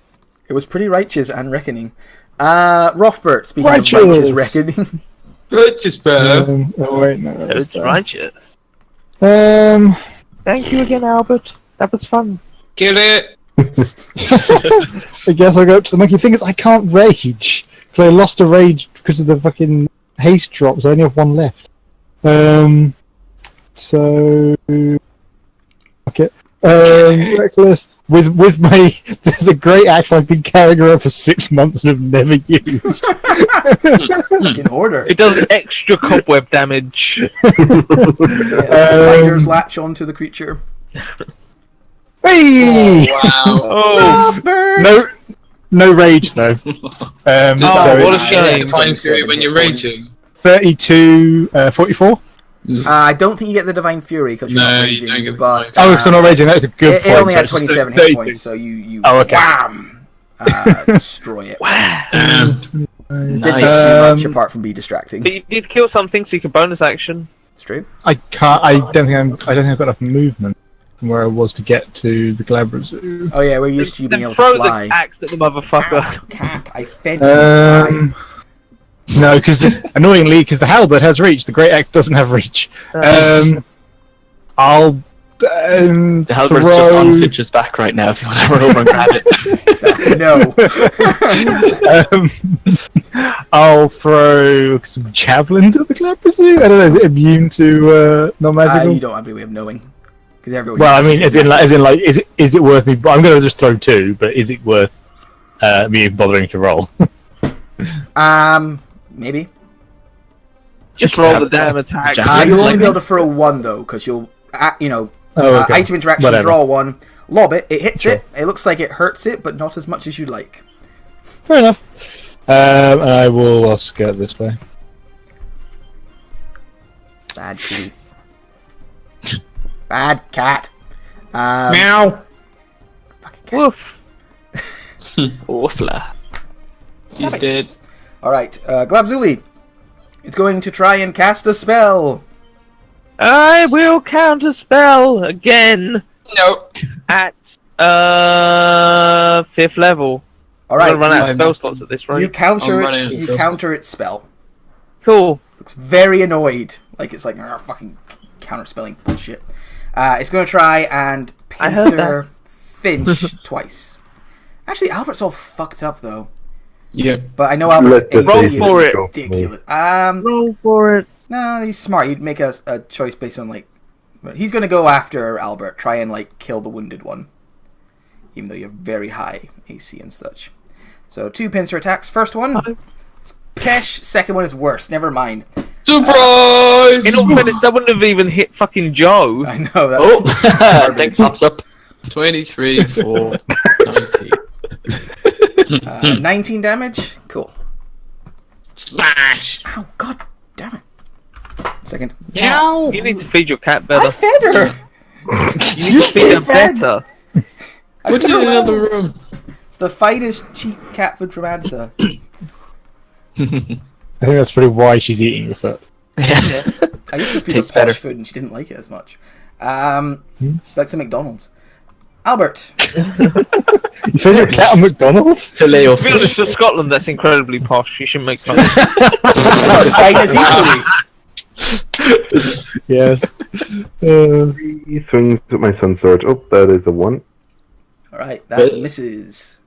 It was pretty righteous and reckoning. Rothbert, speaking Righteous. of righteous reckoning. Good, just better. Oh wait, no. That was It's righteous. that. Thank you again, Albert. That was fun. Kill it. I guess I'll go up to the monkey. The thing is, I can't rage because I lost a rage because of the fucking haste drops. I only have 1 left. So okay. Reckless with my the great axe I've been carrying around for 6 months and have never used. In order. It does extra cobweb damage. Yeah, spiders latch onto the creature. Hey! Wow. Oh, Rothbert! No rage though. Oh, so what a it's shame. Time period when you're raging. 32, 44. I don't think you get the Divine Fury because you're not you don't raging. get the But, Divine because I'm not raging. That's a good it point. only so had it's just 27 hit 32. points, so you Oh, okay. wham! Destroy it. Didn't Nice. do much apart from be distracting. But you did kill something, so you can bonus action. It's true. I can't. I don't think I've got enough movement from where I was to get to the Glabra Zoo. Oh yeah, we're used to you being Then able throw to fly. the axe at the motherfucker. Ow, cat, I fed you. No, because annoyingly, because the halberd has reach, the great axe doesn't have reach. I'll. The halberd's just on Finch's back right now. If you want to run over and grab it. No. I'll throw some javelins at the Glabra Zoo. I don't know. Is it immune to non-magical? You don't have any way of knowing. Everyone Well, I mean, as in, is it worth me? I'm going to just throw 2, but is it worth me bothering to roll? Maybe. Just roll the damn attack. You'll only be able to throw 1 though, because you'll, item interaction, Whatever. draw 1, lob it. It hits Sure. it. It looks like it hurts it, but not as much as you'd like. Fair enough. And I will skirt this way. Bad kitty. Bad cat. Meow. Fucking cat. Woof. Woofla. He's dead. Alright, Glabzuli. It's going to try and cast a spell. I will counter spell again No. at 5th level. I'm Alright, gonna run out of I'm- spell slots at this rate. you counter I'm running it. it. You counter its spell. Cool. Looks very annoyed. Like it's like fucking counterspelling bullshit. It's going to try and I heard pincer Finch twice. Actually, Albert's all fucked up though. Yeah. But I know Albert's Let the Roll AC for is it. ridiculous. Roll for it. No, he's smart. You'd make a choice based on like. He's going to go after Albert. Try and like kill the wounded one. Even though you have very high AC and such. So 2 pincer attacks. First one, it's Pesh. Second one is worse. Never mind. Surprise! In all fairness, that wouldn't have even hit fucking Joe. I know that. Oh, thing pops up. 23, 4, 19. 19 damage. Cool. Smash! Ow, god damn it. Second. Meow! You need to feed your cat I better. fed her. You need to feed her better. I Put fed it her in well. another room. It's the finest cheap cat food from Asda. I think that's probably why she's eating your foot. Yeah. I used to feed her Tastes better. Pesh food and she didn't like it as much. She likes a McDonald's. Albert. You fed your cat on McDonald's? Filet To be honest, for Scotland, that's incredibly posh. You shouldn't make fun. Finest eatery. Yes. 3 swings with my sun sword. Oh, that is a 1. Alright, that misses.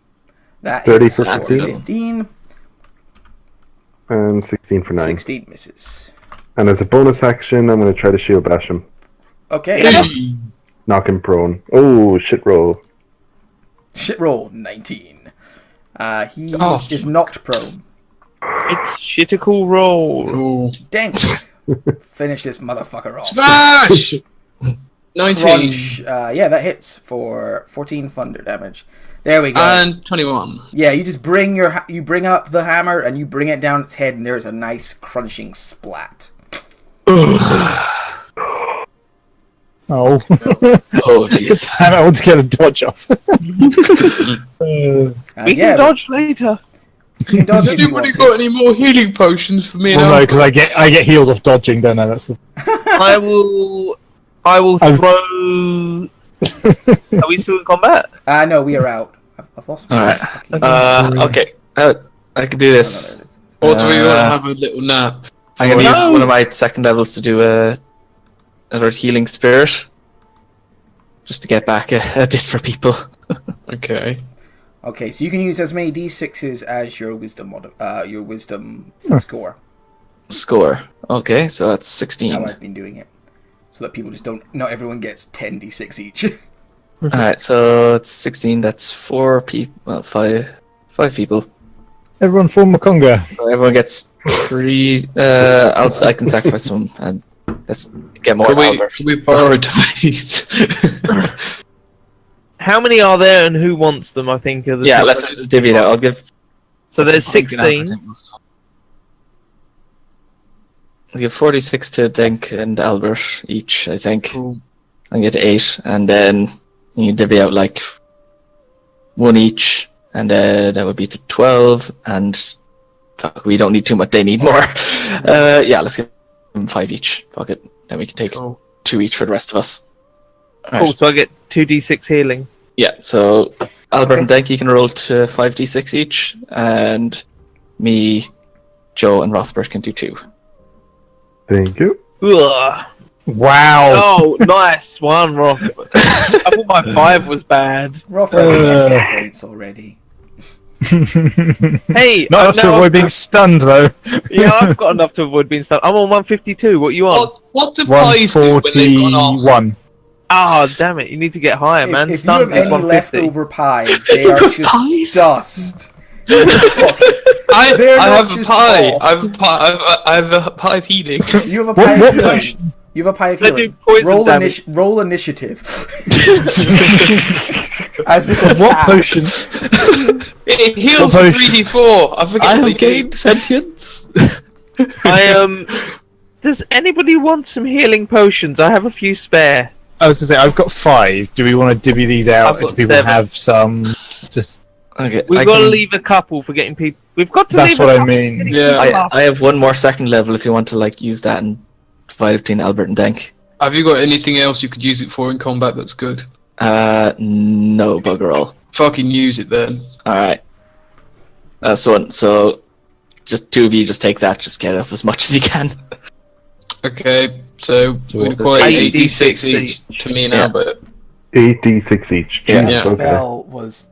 That 30 is for for 15. 15. And 16 for 9. 16 misses. And as a bonus action, I'm going to try to shield bash him. Okay. Hey. Knock him prone. Oh, shit roll. Shit roll, 19. He Oh. is knocked prone. It's shitical roll. Ooh. Dang. Finish this motherfucker off. Smash! 19. Crunch. Yeah, that hits for 14 thunder damage. There we go. And 21. Yeah, you just bring you bring up the hammer and you bring it down its head, and there's a nice crunching splat. Oh. Oh, jeez. I want to get a dodge off. We Yeah, can dodge later. you can dodge Has if you anybody want got to. any more healing potions for me Well, no, now? because I get heals off dodging, don't I? That's the. I will throw. Are we still in combat? No, we are out. I've lost my. Alright. fucking- Okay. I can do this. Or do we want to have a little nap? I'm gonna No. use one of my second levels to do another healing spirit, just to get back a bit for people. Okay. Okay, so you can use as many d6s as your wisdom score. Score. Okay, so that's How 16. I've been doing it, so that people just don't. Not everyone gets 10 d6 each. Alright, so it's 16. That's 4 people. Well, 5 people. Everyone form a conga. So everyone gets 3. I can sacrifice some and let's get more. Can Albert. we prioritize? How many are there, and who wants them? I think are the Yeah, two let's questions. just divvy it out. I'll give. So there's I'll give Albert 16. most. I'll give 46 to Denk and Albert each, I think. Cool. I get 8, and then you divvy out like 1 each, and that would be to 12, and fuck, we don't need too much, they need more. Yeah, let's give them 5 each. Fuck it. Then we can take 2 each for the rest of us. Cool, Right. so I get 2d6 healing. Yeah, so Albert and Denk, you can roll to 5d6 each, and me, Joe, and Rothbert can do 2. Thank you. Ugh. Wow. Oh, nice one, Roth. I thought my 5 was bad. Rough points already. Hey, Not enough to avoid being stunned, though. Yeah, I've got enough to avoid being stunned. I'm on 152. What are you on? What do pies do when they've gone off? 141. Ah, damn it! You need to get higher, man. If you Stunned have is any 150. leftover pies, they are just Pies? dust. I They're not have a just pie. off. I have a pie. I have a pie of healing. You have a pie of What healing. potion? You have a pie of They do healing. poison damage. Roll initiative. As it attacks. What potion? It heals What for potion? 3d4. I forget I what have they gained sentience. Does anybody want some healing potions? I have a few spare. I was to say, I've got 5. Do we want to divvy these out? I've got Do people 7. have some? Just Okay, We've I got to can- leave a couple for getting people. We've got to that's leave what a I couple mean. for getting Yeah. people up. I have 1 more second level if you want to like use that and divide it between Albert and Denk. Have you got anything else you could use it for in combat that's good? No, bugger all. Fucking use it then. Alright. So just 2 of you just take that, just get up as much as you can. Okay, so So we're what- call it 8d6 8d6 each to me and Yeah. Albert. 8d6 each. Yeah. That Jeez, okay. spell was.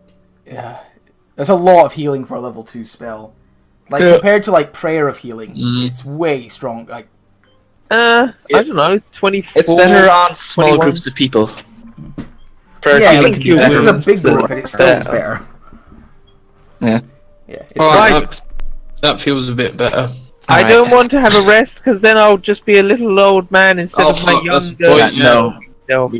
There's a lot of healing for a level 2 spell. Like, Yeah. compared to, like, Prayer of Healing, it's way strong. Like, I don't know, 24. It's better on small 21. groups of people. Prayer yeah, healing thank can you. be this better. is a big So- group, and it's still better. Yeah. Yeah, it's Alright, that feels a bit better. I Alright. don't want to have a rest because then I'll just be a little old man instead Oh, of my fuck, that's the younger point, yeah. No. self.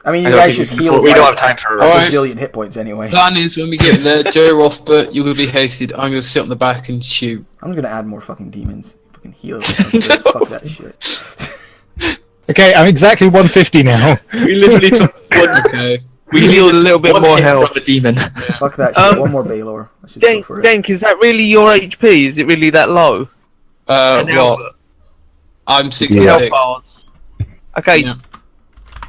I mean, I you don't guys think just we, healed we don't like have time for a Alright. bazillion hit points anyway. Plan is when we get there, Joe Rothbert, you're gonna be hasted. I'm gonna sit on the back and shoot. I'm gonna add more fucking demons. Fucking heal. Fuck that shit. Okay, I'm exactly 150 now. We literally took one. Okay. We healed a little bit one more hit health. from a demon. Fuck that shit. One more Baylor. Let's just go for it. Denk, is that really your HP? Is it really that low? And What? Albert? I'm Yeah. 66. Health bars. Okay, Yeah.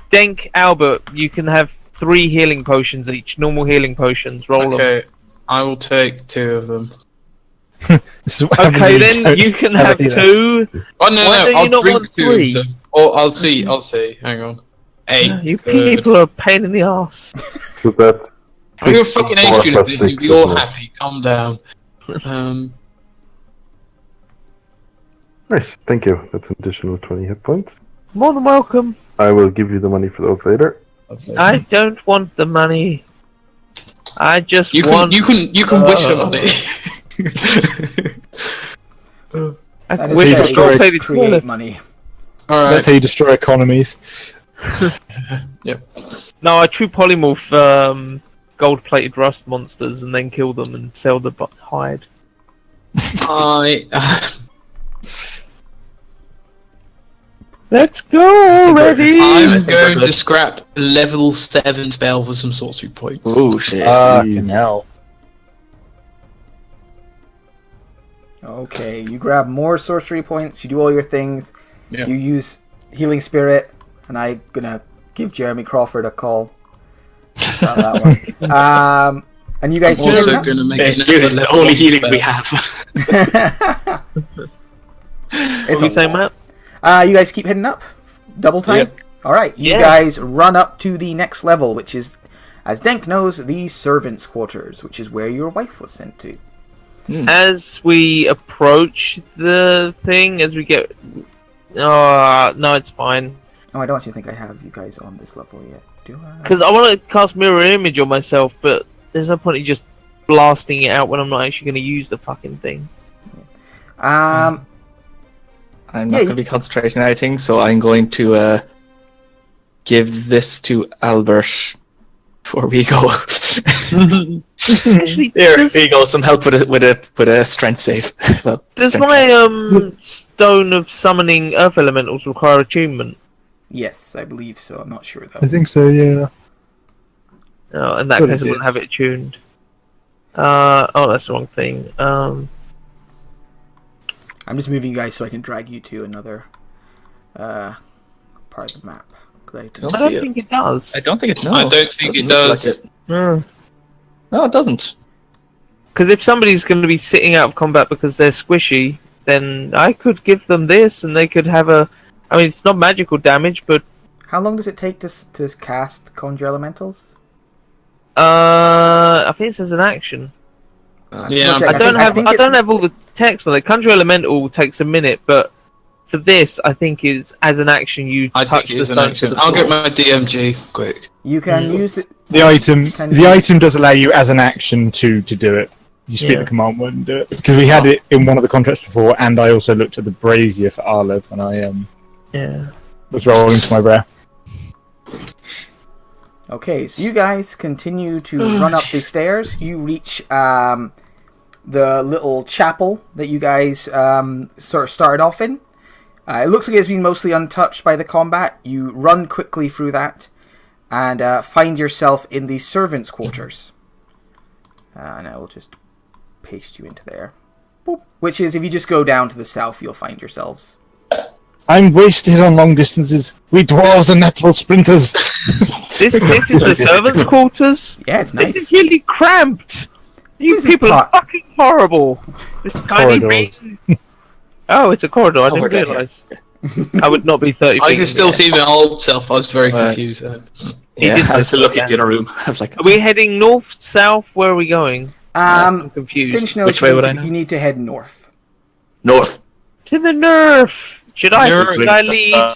Denk, Albert, you can have 3 healing potions each. Normal healing potions. Roll them. Okay, I will take 2 of them. This is what Okay, happens then when don't you can have have a healer. 2. Oh no, Why don't I'll you not drink want 2 3? of them. Or I'll see. Hang on. 8. You Good. people are a pain in the ass. So that's. I'm your fucking 64 age unit. plus You'll 6, be all isn't it? happy. Calm down. Nice, thank you. That's an additional 20 hit points. More than welcome. I will give you the money for those later. I don't want the money. I just You want. can wish on it. I That is wish how I you could play this create toilet. money. All That's right. how you destroy economies. No, I true polymorph gold-plated rust monsters and then kill them and sell the hide. Let's go already. I'm going to scrap level 7 spell for some sorcery points. Oh shit. Fucking hell. Okay, you grab more sorcery points, you do all your things, Yeah. you use Healing Spirit, and I'm gonna give Jeremy Crawford a call. About that one. And you guys I'm keep also hitting going to make Dude, it this is the only healing we have. up? What are you saying, Matt? You guys keep hitting up? Double time? Yep. Alright, you Yeah. guys run up to the next level, which is, as Denk knows, the servants' quarters, which is where your wife was sent to. As we approach the thing, as we get... no, it's fine. Oh, I don't actually think I have you guys on this level yet. Do I? Because I want to cast Mirror Image on myself, but there's no point in just blasting it out when I'm not actually going to use the fucking thing. Um, I'm Yeah, not going to be concentrating on anything, so I'm going to give this to Albert before we go. Actually, There you go. Some help with a strength save. Well, does strength my Stone of Summoning Earth Elementals require attunement? Yes, I believe so. I'm not sure though. I think so. Yeah. No, in that Thought it case, I did. wouldn't have it tuned. Oh, that's the wrong thing. I'm just moving you guys so I can drag you to another part of the map. I don't think it does. I don't think it's I don't think it does. No. No, it doesn't. Because if somebody's going to be sitting out of combat because they're squishy, then I could give them this, and they could have a. I mean, it's not magical damage, but How long does it take to cast Conjure Elementals? I think it says an action. Yeah, I don't have all the text on it. Conjure Elemental takes a minute, but for this, I think is as an action you I touch think the it's an stone to action. the I'll floor. get my DMG quick. You can use it. The item. Can The you- item does allow you as an action to do it. You speak Yeah. the command word and do it, because we had it in one of the contracts before, and I also looked at the brazier for Arlev when I Yeah. was rolling to my brow. Okay, so you guys continue to run up the stairs. You reach the little chapel that you guys sort of started off in. It looks like it's been mostly untouched by the combat. You run quickly through that and find yourself in the servants' quarters. And I will just paste you into there. Boop. Which is, if you just go down to the south, you'll find yourselves. I'm wasted on long distances. We dwarves are natural sprinters. This is the servants' quarters. Yeah, it's This nice. is really cramped. You This is people are part- fucking horrible. This tiny Corridors. ring. Oh, it's a corridor. I we're didn't down realise. I would not be 30 I feet can in still the see my old self. I was very Right. confused then. Yeah, did I was this looking again. at the other room. I was like, Are we heading north, south? Where are we going? I'm confused. Finch knows Which way would I know? you need to head north. north. To the nerf. Should I lead?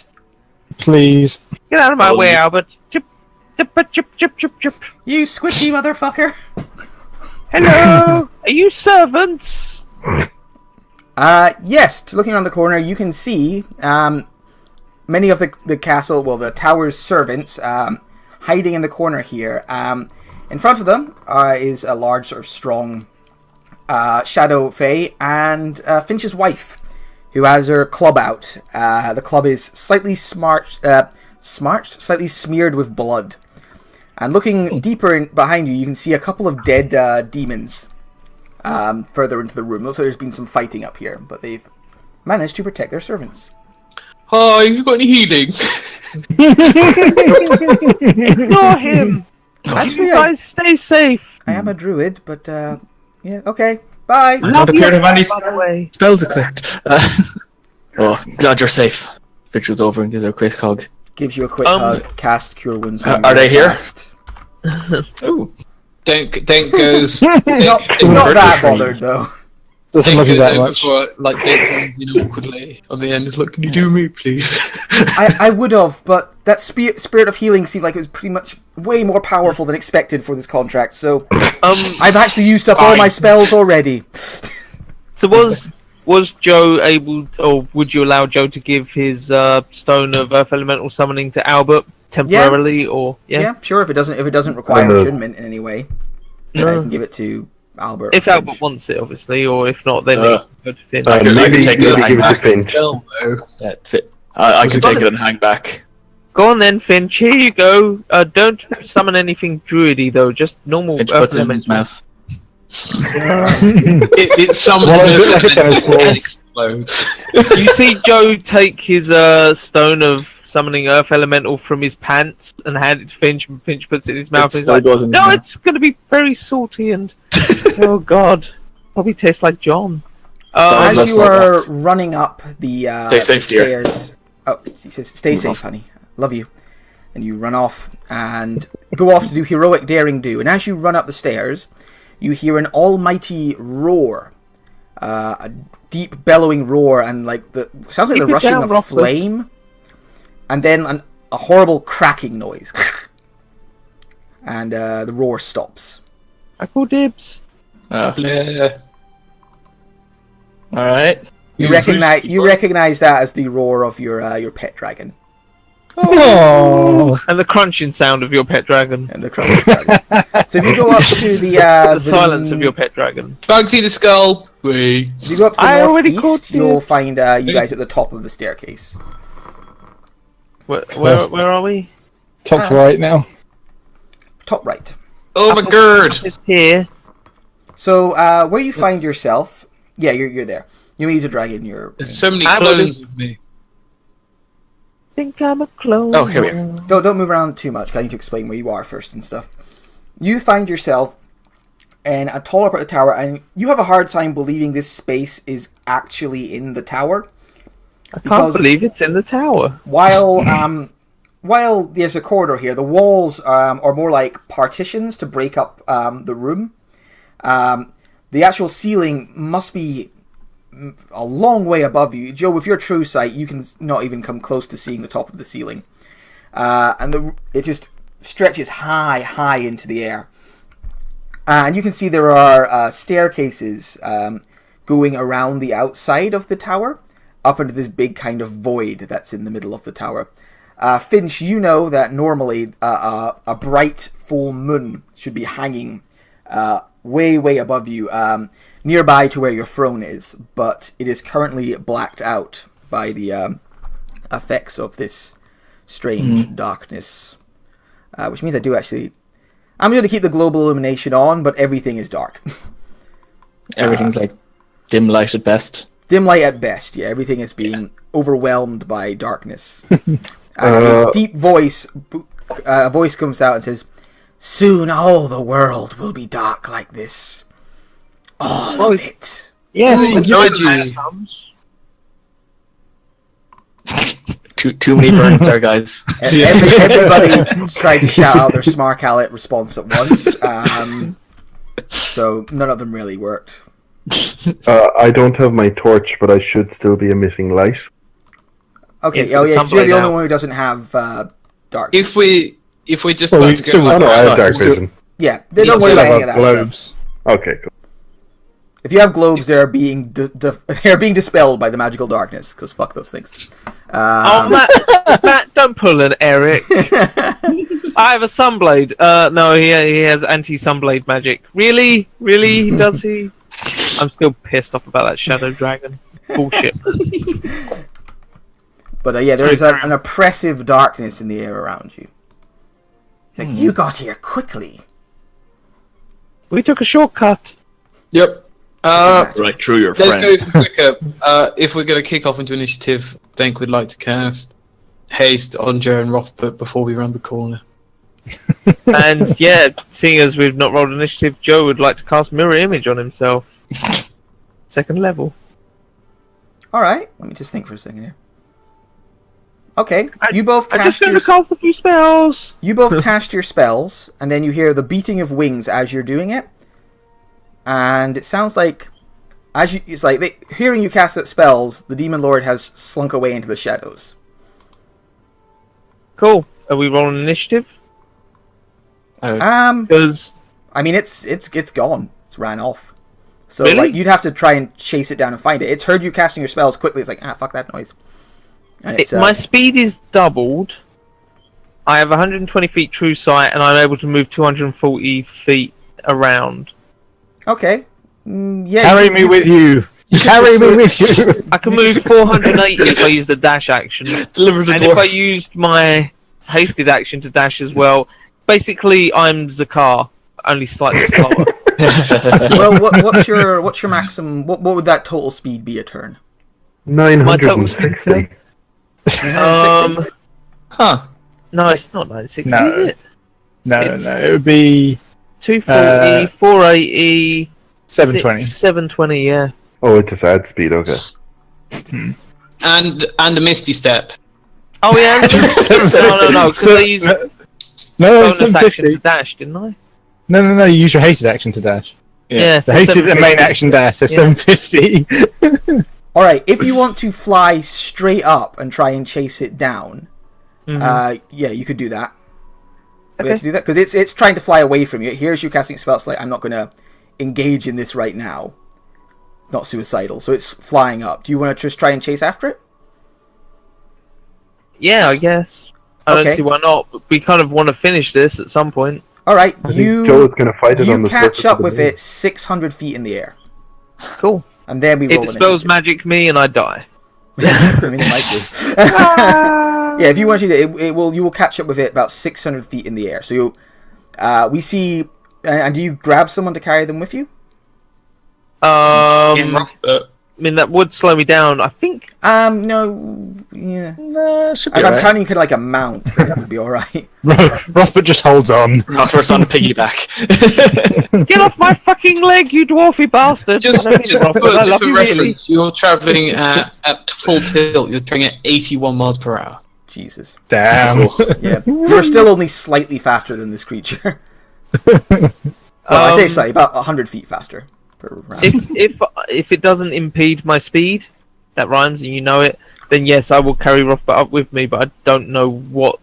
Please. Get out of my Oh, way, you- Albert. Chip, chip, chip, chip, chip, chip. You squishy motherfucker! Hello. Are you servants? Yes, looking around the corner, you can see many of the castle, well, the tower's servants hiding in the corner here. In front of them is a large, sort of strong Shadow Fae and Finch's wife, who has her club out. The club is slightly slightly smeared with blood. And looking deeper behind you, you can see a couple of dead demons further into the room. Looks like there's been some fighting up here, but they've managed to protect their servants. Hi, have you got any healing? Ignore him. Actually, You guys stay safe. I am a druid, but yeah, okay, bye. I don't appear to have any By the way. spells equipped. Oh, glad you're safe. Picture's over and gives her a quick hug. Gives you a quick hug. Cast Cure Wounds. Are on you they here? fast. Ooh. Denk goes. Not that Tree. bothered though. Doesn't love you that much. Before, like, Denk comes, awkwardly on the end. Is like, can you do me, please? I would have, but that spirit of healing seemed like it was pretty much way more powerful than expected for this contract. So I've actually used up all my spells already. So was Joe able, or would you allow Joe to give his Stone of Earth Elemental Summoning to Albert temporarily, or Yeah, sure. If it doesn't require attunement in any way, I can give it to Albert. If or Albert Finch. wants it, obviously, or if not, then Uh, go to Finn. I could Maybe take give it and it hang to back. Finch. Hell no. That fit. I can take it and hang back. Go on then, Finch. Here you go. Don't summon anything druidy though. Just normal Finch Earth puts it in his Elementals. mouth. It summons Swallows it it like a tennis ball. and explodes. You see Joe take his Stone of Summoning Earth Elemental from his pants and hand it to Finch, and Finch puts it in his mouth. And he's like, goes in his "No, mouth. it's going to be very salty and oh god, probably tastes like John." Sounds As you like are that. running up the Stay safe, dear. stairs, he says, "Stay safe, honey. Love you." And you run off and go off to do heroic daring do. And as you run up the stairs, you hear an almighty roar, a deep bellowing roar, and like sounds like Keep the it rushing down, of Rothman. flame, and then a horrible cracking noise, and the roar stops. I call dibs. Yeah. Alright. You recognize that as the roar of your pet dragon. Oh. And the crunching sound of your pet dragon. And the crunch sound. So if you go up to the The silence of your pet dragon. Bugsy the Skull. Wee. If you go up to the I already called northeast, you. you'll find you guys at the top of the staircase. Where are we? Top right now. Top right. Oh my god. It's here. So where you find yourself, yeah, you're there. You meet a dragon. There's so many I clones of me. Think I'm a clone. Oh, here we are. Don't move around too much. 'Cause I need to explain where you are first and stuff. You find yourself in a taller part of the tower, and you have a hard time believing this space is actually in the tower. I can't believe it's in the tower. While there's a corridor here, the walls are more like partitions to break up the room. The actual ceiling must be a long way above you. Joe, with your true sight, you can not even come close to seeing the top of the ceiling. And it just stretches high into the air. And you can see there are staircases going around the outside of the tower, up into this big kind of void that's in the middle of the tower. Finch, you know that normally a bright full moon should be hanging way above you, nearby to where your throne is, but it is currently blacked out by the effects of this strange darkness. Which means I'm going to keep the global illumination on, but everything is dark. Everything's like dim light at best. Dim light at best, yeah. Everything is being overwhelmed by darkness. A deep voice comes out and says, "Soon all the world will be dark like this. All of it." Yes, enjoyed you. Too many burns there, guys. Everybody tried to shout out their Smart Aleck response at once, so none of them really worked. I don't have my torch, but I should still be emitting light. Okay, Yes, oh yeah, it's you're the sunblade only now. one who doesn't have dark. If we just Well, start we to still- go Oh no, I have Right, dark still- vision. Yeah, they don't We worry still about any have of our that stuff. globes. Okay, cool. If you have globes, they are being they are being dispelled by the magical darkness. Because fuck those things. Oh, Matt, don't pull an Eric. I have a sunblade. No, he has anti-sunblade magic. Really? Does he? I'm still pissed off about that shadow dragon. Bullshit. But yeah, there is an oppressive darkness in the air around you. It's like, you got here quickly. We took a shortcut. Yep. Right through your Let's friend. go to quicker. If we're going to kick off into initiative, I think we'd like to cast Haste on Jer and Rothbert before we round the corner. And yeah, seeing as we've not rolled initiative, Joe would like to cast Mirror Image on himself. Second level. Alright, let me just think for a second here. Okay, you both I'm just cast going your to cast a few spells. You both cast your spells, and then you hear the beating of wings as you're doing it. And it sounds like, hearing you cast that spells, the Demon Lord has slunk away into the shadows. Cool. Are we rolling initiative? Because I mean, it's gone. It's ran off. So Really? like, you'd have to try and chase it down and find it. It's heard you casting your spells quickly. It's like, fuck that noise. And it's my speed is doubled. I have 120 feet true sight, and I'm able to move 240 feet around. okay. Yeah. Carry me with you. Carry me with you. I can move 480 if I use the dash action. Deliver the And dwarf. if I used my hasted action to dash as well, basically I'm Zakar, only slightly slower. Well, what's your maximum? What would that total speed be a turn? 960. Huh. No, it's not 960, No. is it? No, It's- it would be 240, 480, 720. 720, yeah. Oh, it just adds speed. Okay. And a Misty Step. Oh yeah, no, because I used No, bonus action to 750. dash, didn't I? No, you use your hasted action to dash. Yeah, The hasted and main action dash, so 750. Alright, if you want to fly straight up and try and chase it down, yeah, you could do that. We have to do that because it's trying to fly away from you. It hears you casting spells. Like, I'm not going to engage in this right now. It's not suicidal, so it's flying up. Do you want to just try and chase after it? Yeah, I guess. I don't Okay. see why not. But we kind of want to finish this at some point. All right, I think Joe is going to fight it on the surface catch up of the with moon. it 600 feet in the air, Cool. and then we It roll spells initiative. magic me and I die. I mean, it might do. Yeah, if you want to, you will catch up with it about 600 feet in the air. So we see. And do you grab someone to carry them with you? I mean, that would slow me down. I think. No, yeah. No, should be I'm alright. counting you could like a mount. That would be all right. Rothbard just holds on. Rothbard's on a piggyback. Get off my fucking leg, you dwarfy bastard! Just, I don't mean just Rothbard, for, I love for you really. reference, you're travelling at full tilt. You're travelling at 81 miles per hour. Jesus. Damn. Yeah, you're still only slightly faster than this creature. Well, I say slightly, about 100 feet faster per round. If it doesn't impede my speed, that rhymes and you know it, then yes, I will carry Rothbard up with me. But I don't know what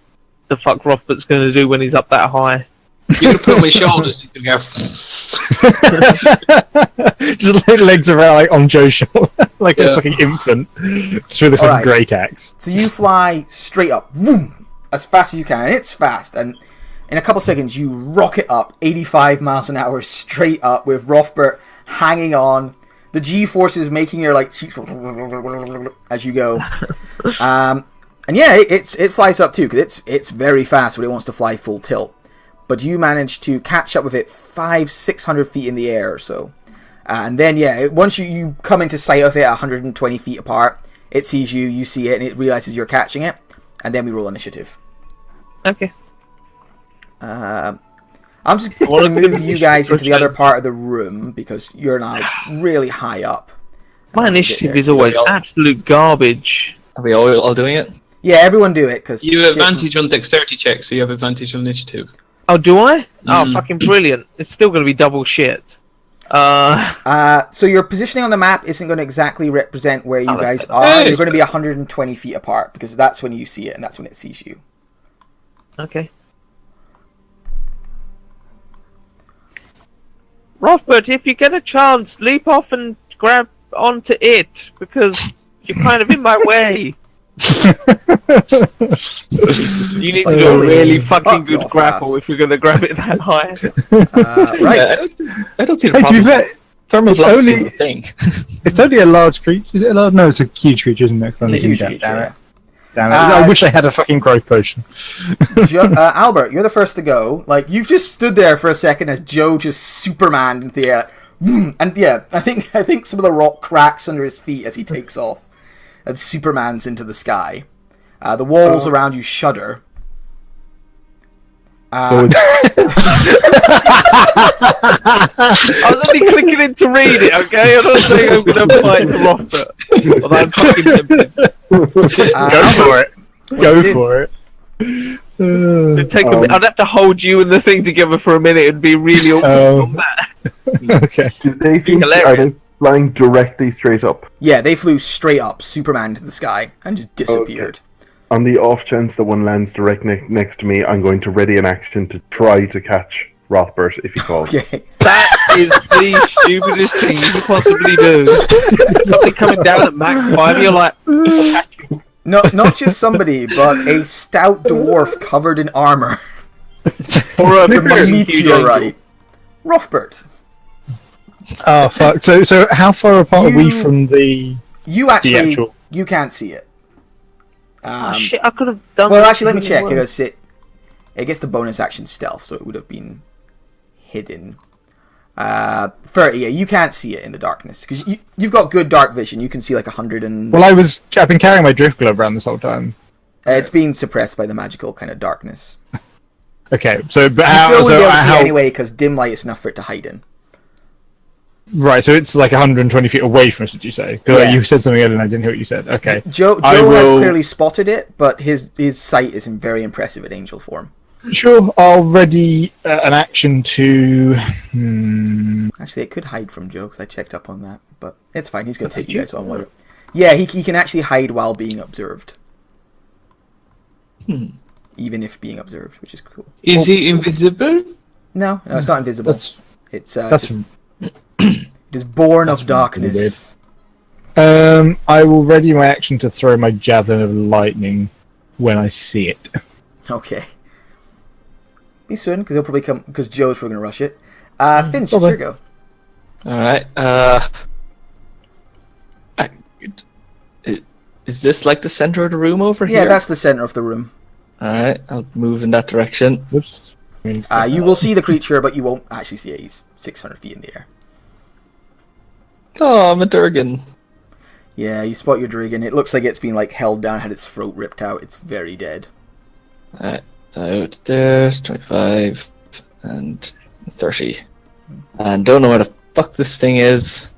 the fuck Rothbard's going to do when he's up that high. You can put on my shoulders. You can go. Just like legs around like on Joe's shoulder, like a Yeah. fucking infant, just with a fucking Alright. great axe. So you fly straight up, boom, as fast as you can. And it's fast, and in a couple seconds you rocket up 85 miles an hour straight up with Rothbard hanging on. The G-forces making your like cheeks as you go. And yeah, it flies up too because it's very fast when it wants to fly full tilt. But you manage to catch up with it 500-600 feet in the air or so. And then, yeah, once you come into sight of it 120 feet apart, it sees you, you see it, and it realizes you're catching it. And then we roll initiative. Okay. I'm just going to move you guys into the other part of the room because you're now really high up. My initiative is always absolute garbage. Are we all doing it? Yeah, everyone do it because You have advantage on dexterity checks, so you have advantage on initiative. Oh, do I? Oh, fucking brilliant. It's still going to be double shit. So your positioning on the map isn't going to exactly represent where you guys are. Hey! You're going to be 120 feet apart because that's when you see it and that's when it sees you. Okay. Rothbard, if you get a chance, leap off and grab onto it, because you're kind of in my way. You need to do a really fucking good you're grapple fast. if you're going to grab it that high. Right. Yeah, I don't see the Hey, to be problem. fair, Thermal it's velocity only- is a thing. it's only a large creature. Is it a large? No, it's a huge creature, isn't it? 'Cause I'm It's a huge thinking, creature, damn yeah. it. Damn it. I wish I had a fucking growth potion. Albert, you're the first to go. Like, you've just stood there for a second as Joe just Supermaned into the air. And yeah, I think some of the rock cracks under his feet as he takes off and Supermans into the sky. The walls around you shudder. So it's, I was only clicking in to read it, okay? I'm not saying I'm going to fight to Rothbard. Although I'm fucking tempted. Go for it. Go for it. It'd take a minute. I'd have to hold you and the thing together for a minute. It'd be really awkward. Okay. do they seem are Hilarious. they flying directly straight up? Yeah, they flew straight up, Superman into the sky, and just disappeared. On the off chance that one lands direct next to me, I'm going to ready an action to try to catch Rothbard if he falls. Okay. That is the stupidest thing you could possibly do. Something coming down at Mach 5, you're like, No, not just somebody, but a stout dwarf covered in armor. or a From a fucking huge meteorite. Rothbard. Oh fuck. So how far apart are we You- from the You actually, actual- you can't see it. Oh, shit, I could have done Well, that actually, let me really check. well. Because it gets the bonus action stealth, so it would have been hidden. 30, yeah, you can't see it in the darkness. Because you've got good dark vision. You can see like 100 and... Well, I've been carrying my drift glove around this whole time. it's being suppressed by the magical kind of darkness. Okay, so but You how? still So wouldn't be able to see how? it anyway, because dim light is enough for it to hide in. Right, so it's like 120 feet away from us. Did you say? Because Yeah. you said something earlier and I didn't hear what you said. Okay. Joe I has will- clearly spotted it, but his sight is very impressive at angel form. Sure, I'll ready an action to. Actually, it could hide from Joe, because I checked up on that. But it's fine, he's going to take you guys on. Yeah, he can actually hide while being observed. Even if being observed, which is cool. Is he invisible? No, it's not invisible. That's It's that's. it is born of really darkness. I will ready my action to throw my javelin of lightning when I see it. Okay. Be soon, because he'll probably come, because Joe's probably going to rush it. Finch, it's probably. your go. Alright, is this like the center of the room over here? Yeah, that's the center of the room. Alright, I'll move in that direction. Whoops. I mean, You will see the creature, but you won't actually see it. He's 600 feet in the air. Oh, I'm a Durgan. Yeah, you spot your Dragon. It looks like it's been like held down, had its throat ripped out. It's very dead. Alright, so there's 25 and 30. And don't know where the fuck this thing is.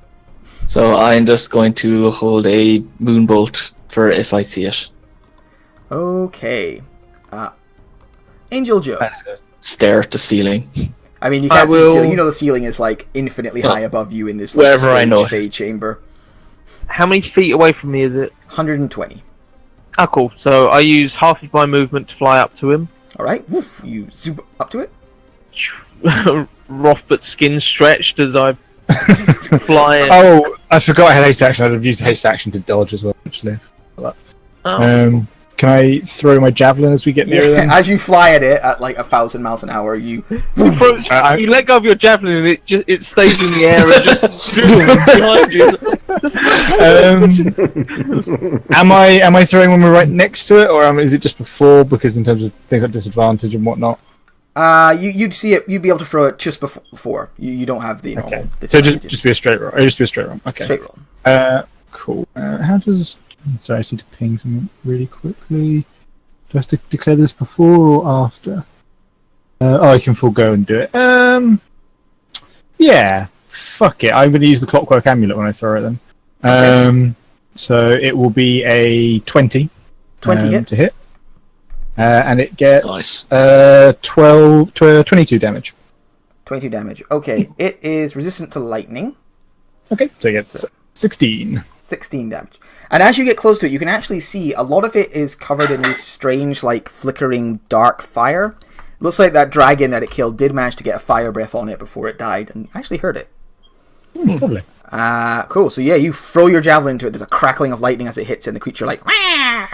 So I'm just going to hold a moonbolt for if I see it. Okay. Angel Joe. I just stare at the ceiling. I mean, you can't see the will- ceiling. You know the ceiling is like infinitely high above you in this like, Wherever I strange know it. fade chamber. How many feet away from me is it? 120. Oh, cool. So I use half of my movement to fly up to him. All right. Woof. You zoom up to it. Rough but skin stretched as I fly. Oh, I forgot I had haste action. I'd have used haste action to dodge as well, actually. Oh. Can I throw my javelin as we get near them? As you fly at it at like 1,000 miles an hour, you. You let go of your javelin and it stays in the air and just behind you. Am I throwing when we're right next to it, or is it just before? Because in terms of things like disadvantage and whatnot. You'd see it. You'd be able to throw it just before. You don't have the normal. Okay. So disadvantages. just be a straight roll. Just be a straight roll. Okay. Straight roll. Cool. How does? Sorry, I just need to ping something really quickly. Do I have to declare this before or after? I can forego and do it. Yeah. Fuck it. I'm going to use the Clockwork Amulet when I throw at them. Okay. So it will be a 20. 20 hits. To hit. And it gets Nice. 22 damage. 20 damage. Okay, it is resistant to lightning. Okay, so it gets 16. 16 damage. And as you get close to it, you can actually see a lot of it is covered in this strange, like, flickering dark fire. Looks like that dragon that it killed did manage to get a fire breath on it before it died and actually hurt it. Lovely. Cool. So yeah, you throw your javelin into it. There's a crackling of lightning as it hits, and the creature like, wah!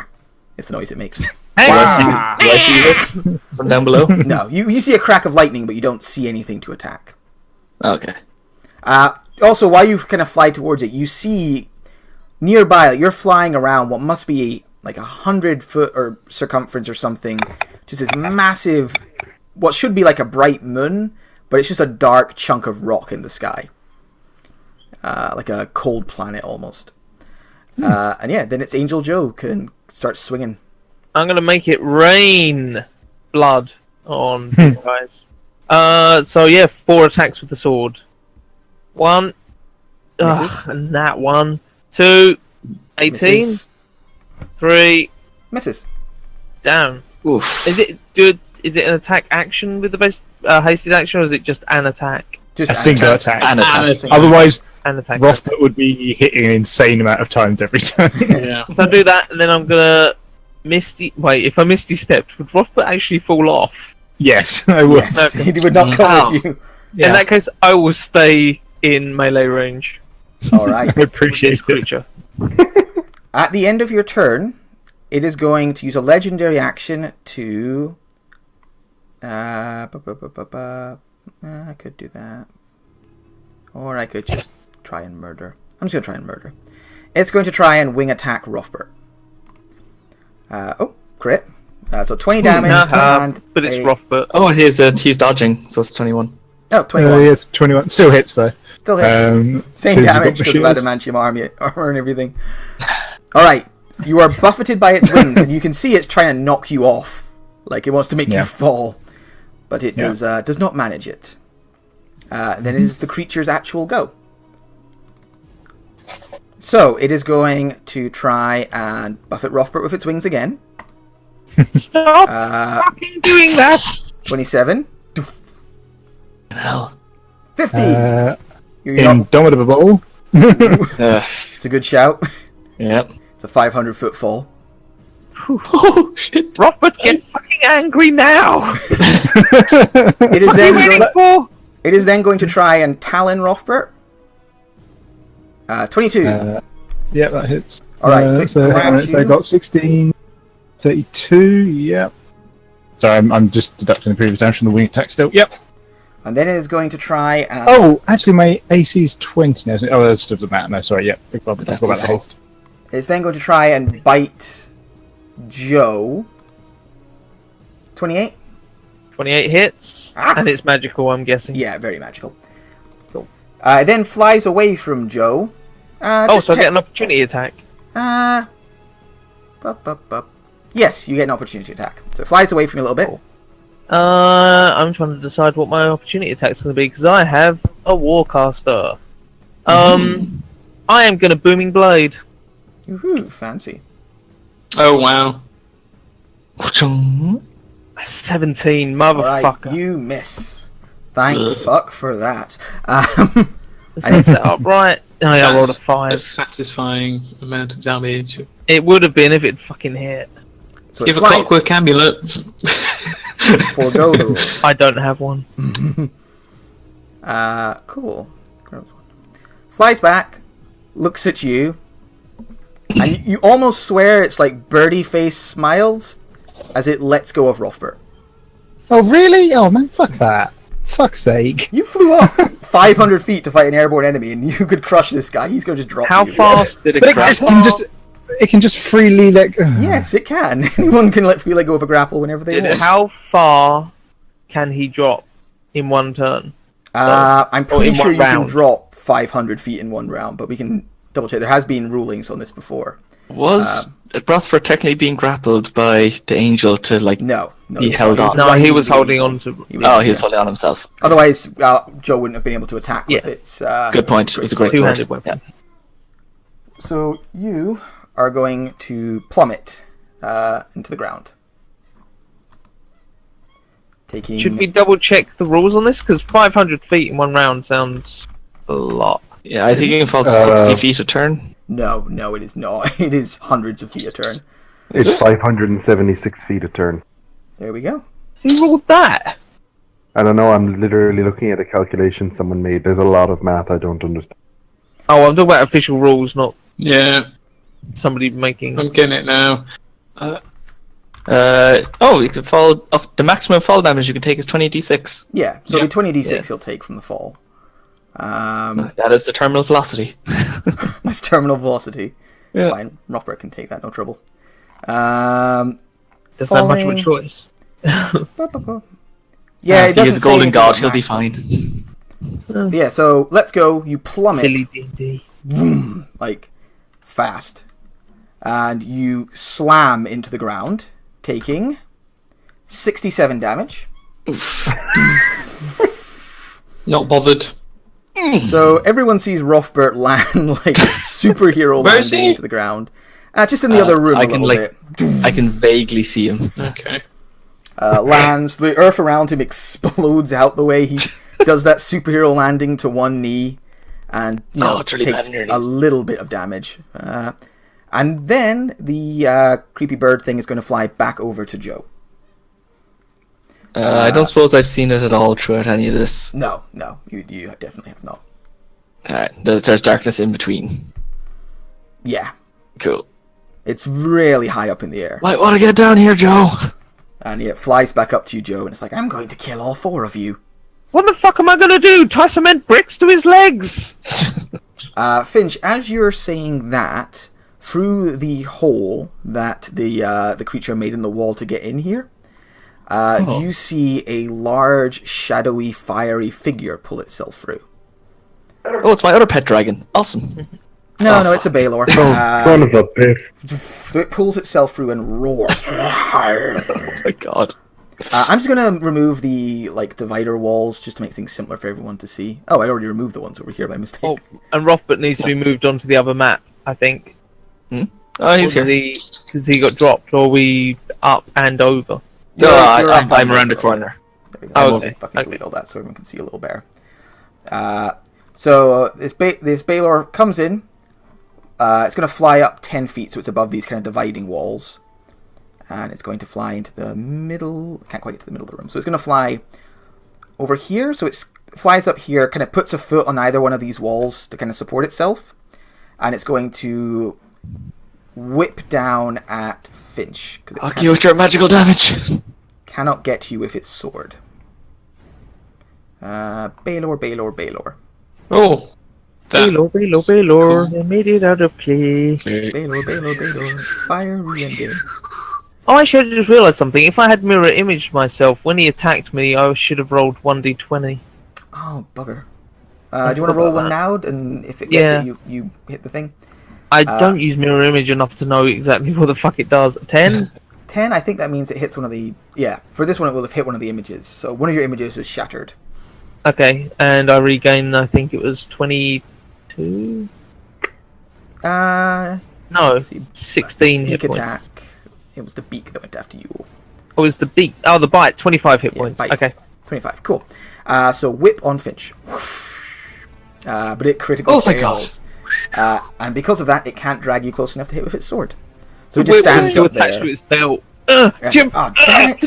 It's the noise it makes. Do I see this from down below? No, you see a crack of lightning, but you don't see anything to attack. Okay. Also, while you kind of fly towards it, you see nearby, like, you're flying around what must be like 100-foot or circumference or something, just this massive, what should be like a bright moon, but it's just a dark chunk of rock in the sky. Like a cold planet almost. And yeah, then it's Angel Joe can start swinging. I'm gonna make it rain blood on these guys. So yeah, 4 attacks with the sword. 1. Misses. And that 1. 2. 18. Misses. 3. Misses. Down. Oof. Is it good? Is it an attack action with the best hasted action, or is it just an attack? Just A single attack. And attack. Otherwise, An attack. Rothbert would be hitting an insane amount of times every time. Yeah. So I do that, and then I'm gonna misty. Wait, if I misty stepped, would Rothbert actually fall off? Yes, I would. Yes, Okay. he would not come Ow. with you. In that case, I will stay in melee range All right. I with appreciate this it. creature. At the end of your turn, it is going to use a legendary action to. I could do that. Or I could just try and murder. I'm just going to try and murder. It's going to try and wing attack Rothbert. Crit. So 20 damage. And but it's a- Rothbert. Oh, he's dodging, so it's 21. Oh, 21. Yes, 21. Still hits though. Still hits. Same 'cause you've damage got because of shields. adamantium armor and everything. Alright. You are buffeted by its wings, and you can see it's trying to knock you off. Like it wants to make Yeah. you fall. But it Yeah. does not manage it. Then it is the creature's actual go. So, it is going to try and buffet Rothbert with its wings again. Stop fucking doing that! 27. Hell. 15. You're not, Indomitable. it's a good shout. Yep. It's a 500-foot fall. Oh, shit. Rothbert, get fucking angry now! It is What are you then waiting going, for? it is then going to try and Talon Rothbert. 22. Yeah, that hits. Alright, so so hang on a minute, so I got 16, 32, yep. Sorry, I'm just deducting the previous damage from the wing attack still. Yep. And then it is going to try and... Oh, actually, my AC is 20 now. Oh, that's still the matter. No, sorry, yep. Big problem. That's about the haste. It's then going to try and bite Joe. 28? 28 hits, and it's magical, I'm guessing. Yeah, very magical. Cool. It then flies away from Joe. So I get an opportunity attack. Yes, you get an opportunity attack. So it flies away from you a little bit. Cool. I'm trying to decide what my opportunity attack's going to be, because I have a Warcaster. I am going to Booming Blade. Woohoo, fancy. Oh, wow. 17, Alright, motherfucker. you miss. Thank fuck for that. Is that set up right? Oh yeah, I rolled a 5. A satisfying amount of damage. It would have been if it fucking hit. So Give a clockwork amulet. Forgo the roll. I don't have one. Cool. Flies back, looks at you, and you almost swear it's like birdie face smiles as it lets go of Rothbert. Oh, really? Oh, man, fuck that. Fuck's sake. You flew up 500 feet to fight an airborne enemy, and you could crush this guy. He's going to just drop How you. fast did it But grapple? it can just freely let go. Yes, it can. Anyone can let go of a grapple whenever they want. How far can he drop in one turn? I'm pretty in sure one you can round. drop 500 feet in one round, but we can double check. There has been rulings on this before. Was Rothbard technically being grappled by the angel to like No. be held on? No, he was holding on to... He was holding on himself. Otherwise, Joe wouldn't have been able to attack with its... Good point. It was a great two-handed sword. weapon. Yeah. So you are going to plummet into the ground. Taking... Should we double check the rules on this? Because 500 feet in one round sounds a lot. Yeah, I think you can fall 60 feet a turn. No, it is not. It is hundreds of feet a turn. It's 576 feet a turn. There we go. Who ruled that? I don't know, I'm literally looking at a calculation someone made. There's a lot of math I don't understand. Oh, I'm talking about official rules, not Yeah, somebody making... I'm getting it now. You can fall up. The maximum fall damage you can take is 20d6. Yeah, so Yeah. it'll be 20d6 Yeah. he'll take from the fall. That is the terminal velocity. Nice terminal velocity. It's Yeah. fine. Rothbard can take that, no trouble. Doesn't have much of a falling- choice. Yeah, it He is doesn't a say golden anything god. about He'll be maximum. fine. Yeah, so let's go. You plummet Silly D&D. vroom, like fast, and you slam into the ground, taking 67 damage. Not bothered. So everyone sees Rothbert land like superhero Where is landing he? into the ground. Just in the other room I a can little bit. I can vaguely see him. Okay. Lands. The earth around him explodes out the way. He does that superhero landing to one knee, and It's really takes bad in your a knees. little bit of damage. And then the creepy bird thing is going to fly back over to Joe. I don't suppose I've seen it at all throughout any of this. No, you definitely have not. Alright, there's darkness in between. Yeah, Cool. it's really high up in the air. Might want to get down here, Joe. And it flies back up to you, Joe, and it's like, I'm going to kill all 4 of you. What the fuck am I gonna do? Tie cement bricks to his legs? Finch, as you're saying that, through the hole that the creature made in the wall to get in here, you see a large, shadowy, fiery figure pull itself through. Oh, it's my other pet dragon. Awesome. No, it's a Baylor. Oh, son of a bitch. So it pulls itself through and roars. Oh my god. I'm just gonna remove the divider walls just to make things simpler for everyone to see. Oh, I already removed the ones over here by mistake. Oh, and Rothbert needs to be moved onto the other map, I think. Oh, he's here. Because he got dropped, or we up and over. No, You're up I'm on around the corner. There we go. Oh, I'll okay. fucking delete all that so everyone can see a little bear. So this Baylor comes in. It's going to fly up 10 feet, so it's above these kind of dividing walls. And it's going to fly into the middle. Can't quite get to the middle of the room. So it's going to fly over here. So it flies up here, kind of puts a foot on either one of these walls to kind of support itself. And it's going to whip down at Finch. 'cause it I'll give you your magical damage. cannot get to you with its sword. Baylor. Oh. That. Baylor. They made it out of clay. Baylor. It's fiery and gay. Oh, I should have just realised something. If I had mirror imaged myself, when he attacked me, I should have rolled 1d20. Oh, bugger. Do you want to roll one now? And if it gets it, you hit the thing? I don't use mirror image enough to know exactly what the fuck it does. 10? 10, I think that means it hits one of the... Yeah, for this one it will have hit one of the images. So one of your images is shattered. Okay, and I regain, I think it was 22? No, 16 hit Beak points. attack. It was the beak that went after you. Oh, it was the beak. Oh, the bite. 25 hit points. Bite. Okay. 25, cool. So whip on Finch. But it critically fails. And because of that, it can't drag you close enough to hit with its sword. So it just stands up there. Attached to its belt. Jim! Oh, damn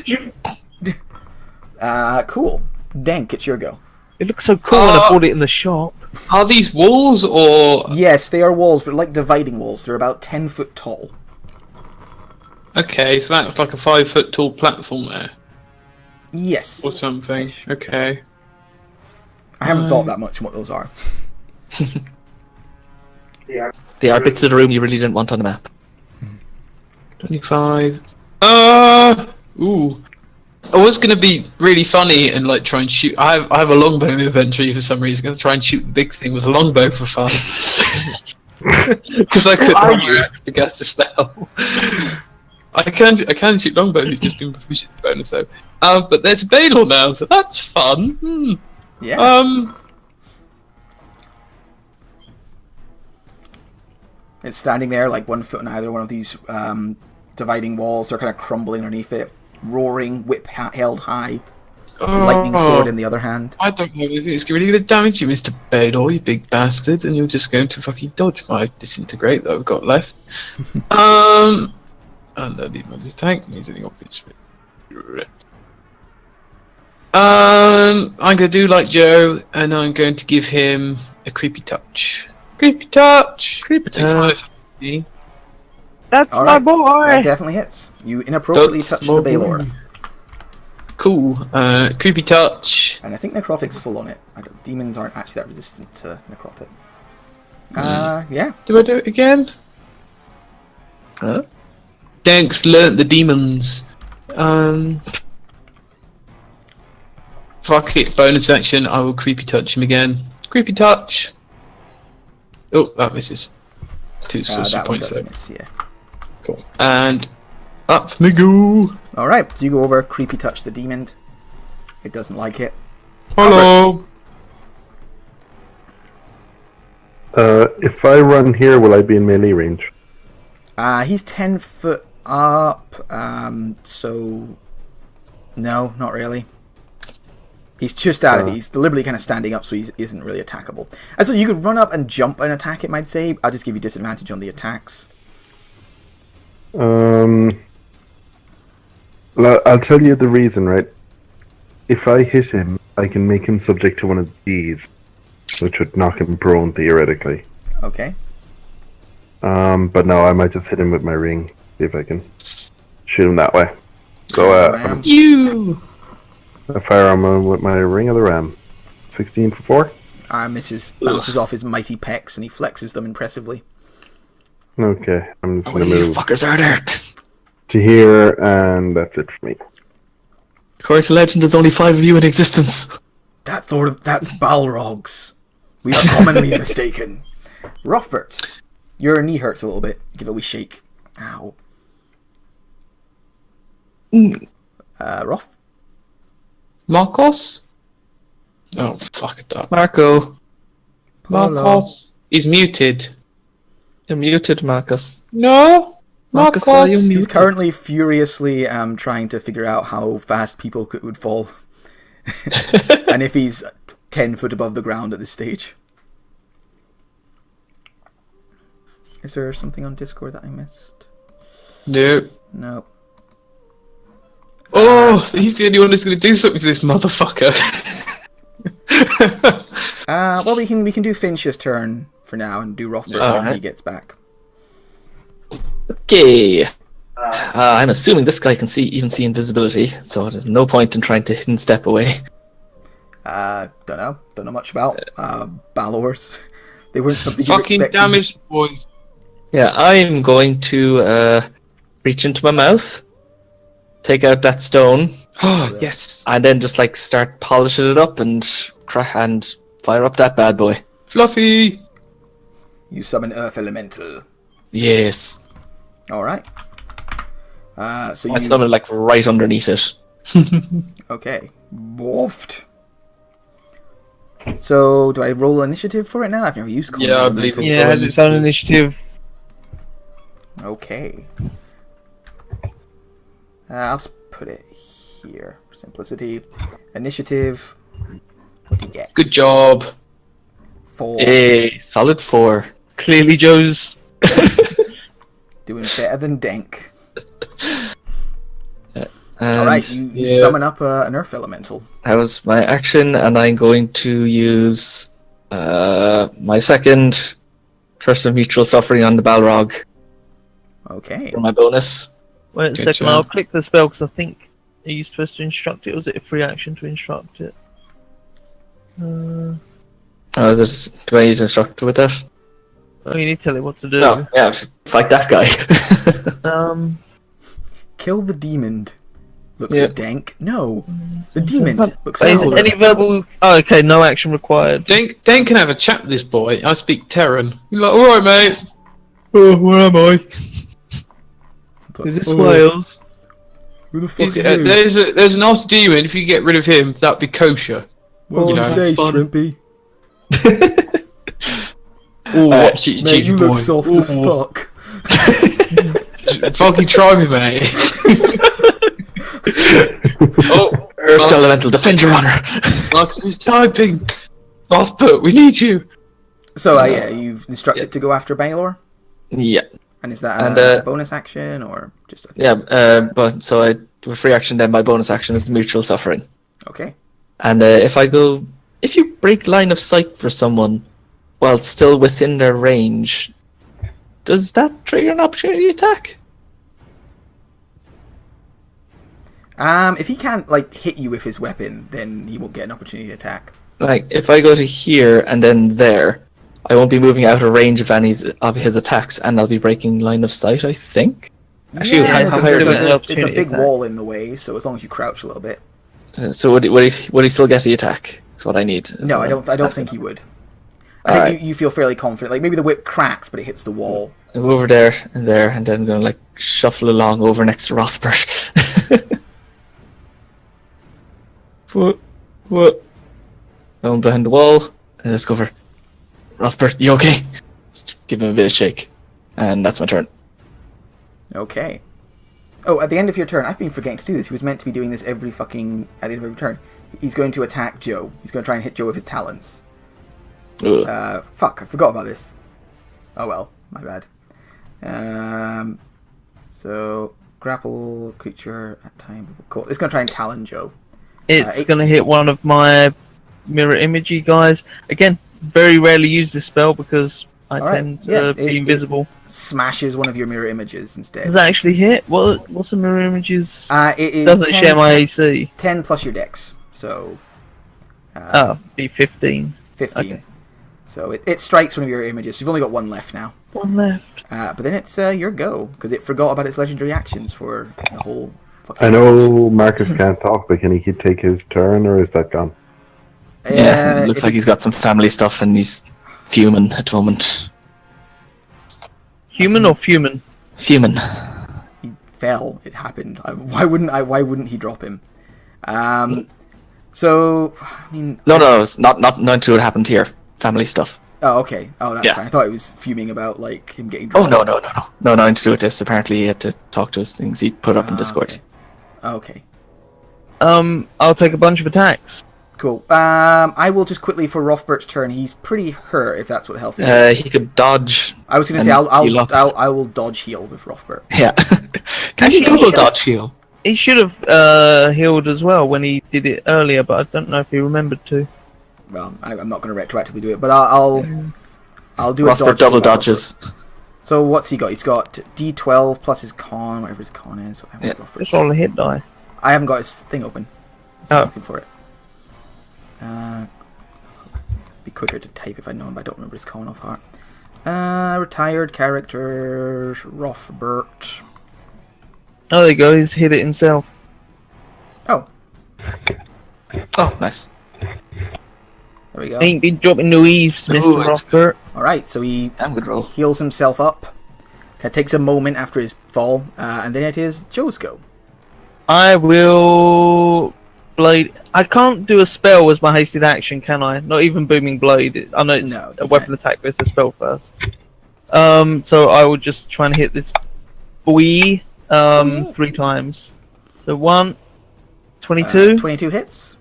it! Cool. Denk, it's your go. It looks so cool when I bought it in the shop. Are these walls or... Yes, they are walls, but like dividing walls. They're about 10 foot tall. Okay, so that's like a 5 foot tall platform there. Yes. Or something. Okay. I haven't thought that much on what those are. They are bits of the room you really didn't want on the map. 25. Ooh. I was gonna be really funny and like try and shoot. I have a longbow inventory for some reason. I'm gonna try and shoot the big thing with a longbow for fun. Because I couldn't react to cast a spell. I can shoot longbows. It's just been proficient bonus though. But there's a Baylor now, so that's fun. Yeah. It's standing there like 1 foot on either one of these dividing walls. They're kind of crumbling underneath it. Roaring, whip held high. Lightning sword in the other hand. I don't know if it's really going to damage you, Mr. Baylor, you big bastard, and you're just going to fucking dodge my disintegrate that I've got left. And the tank needs any obvious. I'm going to do like Joe, and I'm going to give him a creepy touch. Creepy touch! That's All my right. boy! That definitely hits. You inappropriately touch the Baylor. Cool. Creepy touch. And I think necrotic's full on it. Demons aren't actually that resistant to necrotic. Yeah. Do I do it again? Huh? Danks learnt the demons. Fuck it, bonus action, I will creepy touch him again. Creepy touch! Oh, that misses. 2 sorcery that one points does there. miss, yeah. Cool. And up we go! Alright, so you go over, creepy touch the demon. It doesn't like it. Hello! If I run here, will I be in melee range? He's 10 foot up, so... No, not really. He's just out of it. He's deliberately kind of standing up, so he isn't really attackable. And so you could run up and jump and attack it, might say. I'll just give you disadvantage on the attacks. I'll tell you the reason, right? If I hit him, I can make him subject to one of these, which would knock him prone, theoretically. Okay. But no, I might just hit him with my ring, see if I can shoot him that way. So, You! I fire him with my ring of the ram. 16 for 4? Misses. Bounces off his mighty pecs, and he flexes them impressively. Okay, I'm just gonna You move fuckers are there. to here, and that's it for me. According to legend, there's only 5 of you in existence. That's Balrogs. We are commonly mistaken. Rothbert, your knee hurts a little bit. Give it a wee shake. Ow. Roth? Marcos? Oh, fuck that. Marco, Marcos? He's muted. you're muted, Marcus. No! Marcus, Marcos! why are you He's muted? currently furiously trying to figure out how fast people would fall. And if he's 10 foot above the ground at this stage. Is there something on Discord that I missed? No. No. Oh, he's the only one who's going to do something to this motherfucker. Well, we can do Finch's turn for now and do Rothbert when he gets back. Okay. I'm assuming this guy can even see invisibility, so there's no point in trying to hidden step away. Don't know much about Balors. They weren't something you Fucking expected. damage, boy. Yeah, I'm going to reach into my mouth, take out that stone, Oh, yes. and then just like start polishing it up and fire up that bad boy. Fluffy! You summon Earth Elemental. Yes. Alright. So I you... summon like right underneath it. Okay. Morphed. So, do I roll initiative for it now? I've never used Common Yeah, I believe Elemental. it. Yeah, it has its own initiative. Okay. I'll just put it here for simplicity. Initiative. What do you get? Good job. 4. Hey, solid 4. Clearly, Joe's. Doing better than Denk. And Alright, you summon up an Earth Elemental. that was my action, and I'm going to use my second Curse of Mutual Suffering on the Balrog Okay. for my bonus. Wait a Good second, job. I'll click the spell because I think. Are you supposed to instruct it, or is it a free action to instruct it? Oh, is this, do I need to instruct with that? Oh, you need to tell it what to do. No, yeah, fight that guy. Kill the demon. Looks Yeah. at Denk. No. The demon looks Is at it any verbal? Oh, okay, no action required. Dan can have a chat with this boy. I speak Terran. He's like, alright, mate. Oh, where am I? Is this Wales? Who the fuck He's, are you? there's an odd demon. If you get rid of him, that'd be kosher. What you did you know, say, it's fun. Shrimpy? Oh, what cheeky, Mate, cheeky you boy. look soft as Ooh. fuck. Fucking try me, mate. Oh, Earth Elemental, defend your honor! Marcus is typing. Off-put, we need you. So, yeah, you've instructed to go after Baylor? Yeah, And is that And, a bonus action or just a... yeah. But so I do a free action. Then my bonus action is Mutual Suffering. Okay. And if you break line of sight for someone while still within their range, does that trigger an opportunity attack? If he can't, like, hit you with his weapon, then he won't get an opportunity to attack. Like, if I go to here and then there, I won't be moving out of range of any of his attacks, and I'll be breaking line of sight, I think? Actually, Yeah, how it's high a is bit it? of an It's a opportunity big attack. wall in the way, so as long as you crouch a little bit. So would he still get the attack? That's what I need. No, I don't think he would. I think you feel fairly confident. Like, maybe the whip cracks, but it hits the wall. I go over there, and then I'm going to, like, shuffle along over next to Rothbard. What? I'm behind the wall, and let's go for Rothbard, you okay? Just give him a bit of shake. And that's my turn. Okay. Oh, at the end of your turn, I've been forgetting to do this. He was meant to be doing this at the end of every turn. He's going to attack Joe. He's going to try and hit Joe with his talons. Ugh. Fuck, I forgot about this. Oh well, my bad. So, grapple creature at time. Cool. It's going to try and talon Joe. It's going to hit one of my mirror imagey guys. Again, very rarely use this spell because I Alright, tend to yeah, be invisible. Smashes one of your mirror images instead. Does that actually hit? What's a mirror images? It is Doesn't 10, share my AC. 10 plus your dex. So, Be 15. 15. Okay. So it strikes one of your images. You've only got one left now. One left. But then it's your go, because it forgot about its legendary actions for the whole fucking I know Marcus can't talk, but can he take his turn, or is that gone? Yeah, it looks if like he's got some family stuff, and he's fuming at the moment. Human or fuman? Fuming. he fell. It happened. Why wouldn't he drop him? So, I mean... No, it's not to what happened here. Family stuff. Oh, okay. Oh, that's Yeah. fine. I thought he was fuming about, like, him getting Oh, dropped. no, nothing to do with this. Apparently he had to talk to us things he put up in Discord. Okay. I'll take a bunch of attacks. Cool. I will just quickly, for Rothbert's turn, he's pretty hurt, if that's what health is. He could dodge. I was going to say, and heal up. I will dodge heal with Rothbert. Yeah. Can he double dodge heal? He should have healed as well when he did it earlier, but I don't know if he remembered to. Well, I'm not going to retroactively do it, but I'll do a Rothbard dodge double heal. dodges. So what's he got? He's got D12 plus his con, whatever his con is. Yeah, Just roll a hit die. I haven't got his thing open. So I'm looking for it. Be quicker to type if I'd known, but I don't remember his con off heart. Retired characters, Rothbert. Oh, there you go. He's hit it himself. Oh, Oh, nice. there we go. Ain't been dropping no eaves, Mr. Ooh, it's- Rothbert. Alright, so he Damn good roll. heals himself up. It takes a moment after his fall, and then it is Joe's go. I will blade. I can't do a spell as my hasted action, can I? Not even booming blade. I know it's No, a you weapon can't. attack, but it's a spell first. So I will just try and hit this boy 3 times. So 1, 22. 22 hits.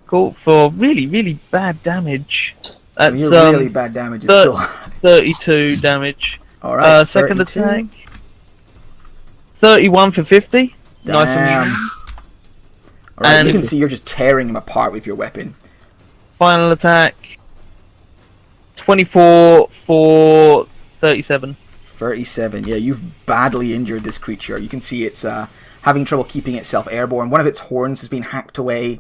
Cool for really, really bad damage. That's You're really bad damage. It's thir- still. 32 damage. Alright, Second 32. attack. 31 for 50. Nice and Damn. easy. Alright, you And- can see you're just tearing him apart with your weapon. Final attack. 24 for 37. 37. Yeah, you've badly injured this creature. You can see it's having trouble keeping itself airborne. One of its horns has been hacked away.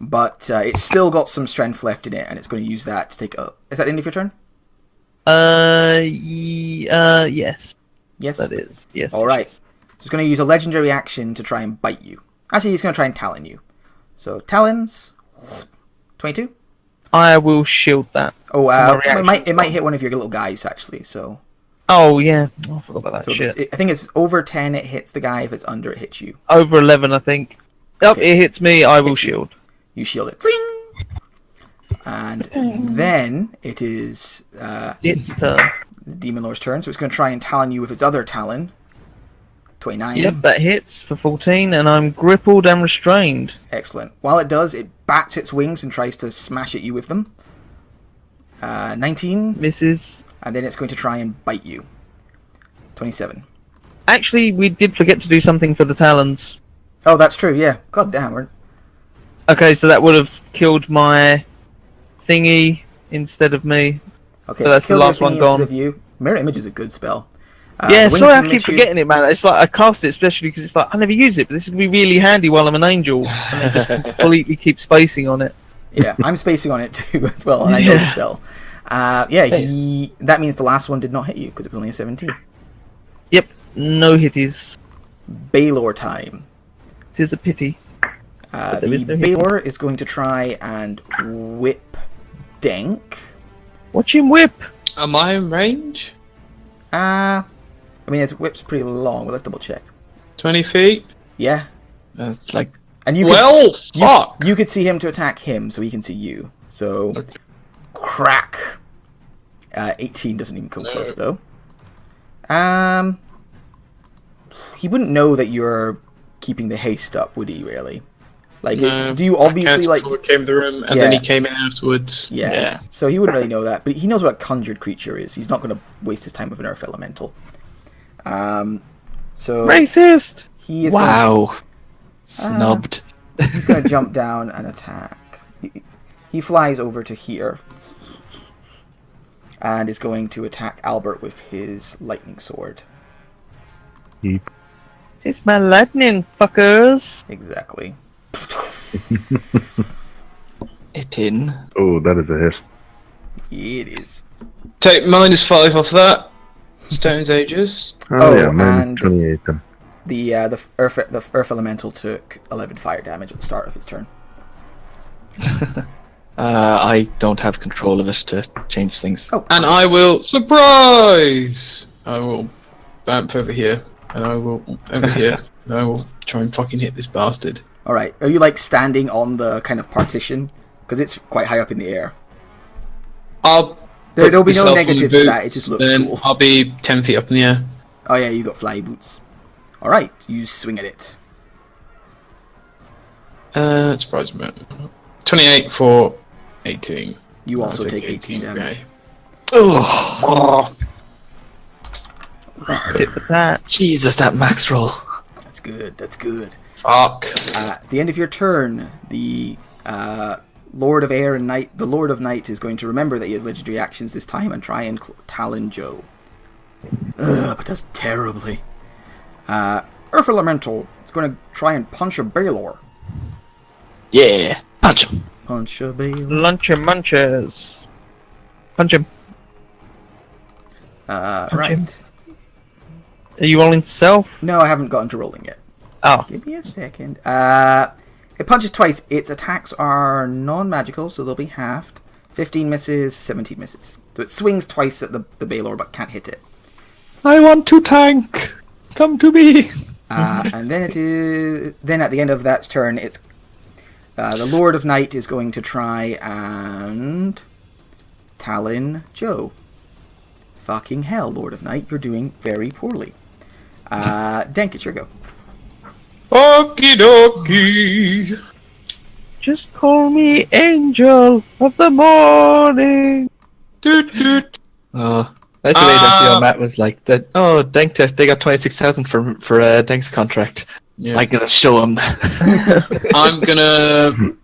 But it's still got some strength left in it, and it's going to use that to take a... Is that the end of your turn? Yes. Yes? That is. Yes. Alright. So it's going to use a legendary action to try and bite you. Actually, he's going to try and talon you. So, talons. 22? I will shield that. Oh, So my it reaction's might gone. hit one of your little guys, actually, so... Oh, yeah. Oh, I forgot about that So if shit. I think it's over 10, it hits the guy. If it's under, it hits you. Over 11, I think. Up, Okay. it hits me, I will Hits you. shield. You shield it. And then it is Its turn. the Demon Lord's turn, so it's going to try and talon you with its other talon. 29. Yep, that hits for 14, and I'm grappled and restrained. Excellent. While it does, it bats its wings and tries to smash at you with them. 19, Misses. and then it's going to try and bite you. 27. Actually, we did forget to do something for the talons. Oh, that's true, yeah. God damn, we're... Okay, so that would have killed my thingy instead of me. Okay, But that's the kill your last one thingy instead gone. of you. Mirror Image is a good spell. Yeah, the wings sorry, I can keep miss you. forgetting it, man. It's like I cast it especially because it's like I never use it, but this is gonna be really handy while I'm an angel, and I just completely keep spacing on it. Yeah, I'm spacing on it too as well, and I know the Yeah. spell. That means the last one did not hit you because it was only a 17. Yep, no hitties. Baylor time. Tis a pity. there The is no hit. Baylor is going to try and whip Denk. Watch him whip. Am I in range? I mean, his whip's pretty long, but let's double check. 20 feet? Yeah, That's like and you Well, fuck! you could see him to attack him, so he can see you. So, Okay. crack. 18 doesn't even come No. close though. He wouldn't know that you're keeping the haste up, would he? Really? Like, No, do you I obviously cast like? before it came to the room, and then Yeah. he came in afterwards. Yeah. Yeah. So he wouldn't really know that, but he knows what a conjured creature is. He's not going to waste his time with an earth elemental. So Racist. he is wow, snubbed. he's going to jump down and attack. He flies over to here and is going to attack Albert with his lightning sword. It's my lightning, fuckers. Exactly. 18. Oh, that is a hit. It is. Take -5 off that. Stone's Ages. Oh, yeah, mine and is 28 then. the earth elemental took 11 fire damage at the start of its turn. I don't have control of it to change things. Oh, And I will surprise. I will bamf over here, and I will over here, and I will try and fucking hit this bastard. all right. Are you like standing on the kind of partition because it's quite high up in the air? There'll be no myself on the negatives to boot, that. It just looks then cool. I'll be 10 feet up in the air. Oh yeah, you got fly boots. All right, you swing at it. Surprise me. 28 for 18. You I'll also take 18 damage. Oh, Tip for tat. Jesus, that max roll. That's good. That's good. Fuck. At the end of your turn, the Lord of Air and Night, the Lord of Night, is going to remember that he has legendary actions this time and try and talon Joe. Ugh, but does terribly. Earth Elemental is going to try and punch a Baylor. Yeah, punch him. Punch a Baylor. Lunch and munches. Punch him. Right. him. Are you rolling self? No, I haven't gotten to rolling yet. Oh. Give me a second. It punches twice. Its attacks are non-magical, so they'll be halved. 15 misses, 17 misses. So it swings twice at the Baylor, but can't hit it. I want to tank. Come to me. And then it is. Then at the end of that turn, it's the Lord of Night is going to try and Talon Joe. Fucking hell, Lord of Night, you're doing very poorly. Denk, it's your go. Okie dokie. Just call me Angel of the Morning. Doot doot. Oh, that's the way that Matt was like that. Oh, Denk, they got 26,000 for Denk's contract. Yeah. I'm gonna show him. I'm gonna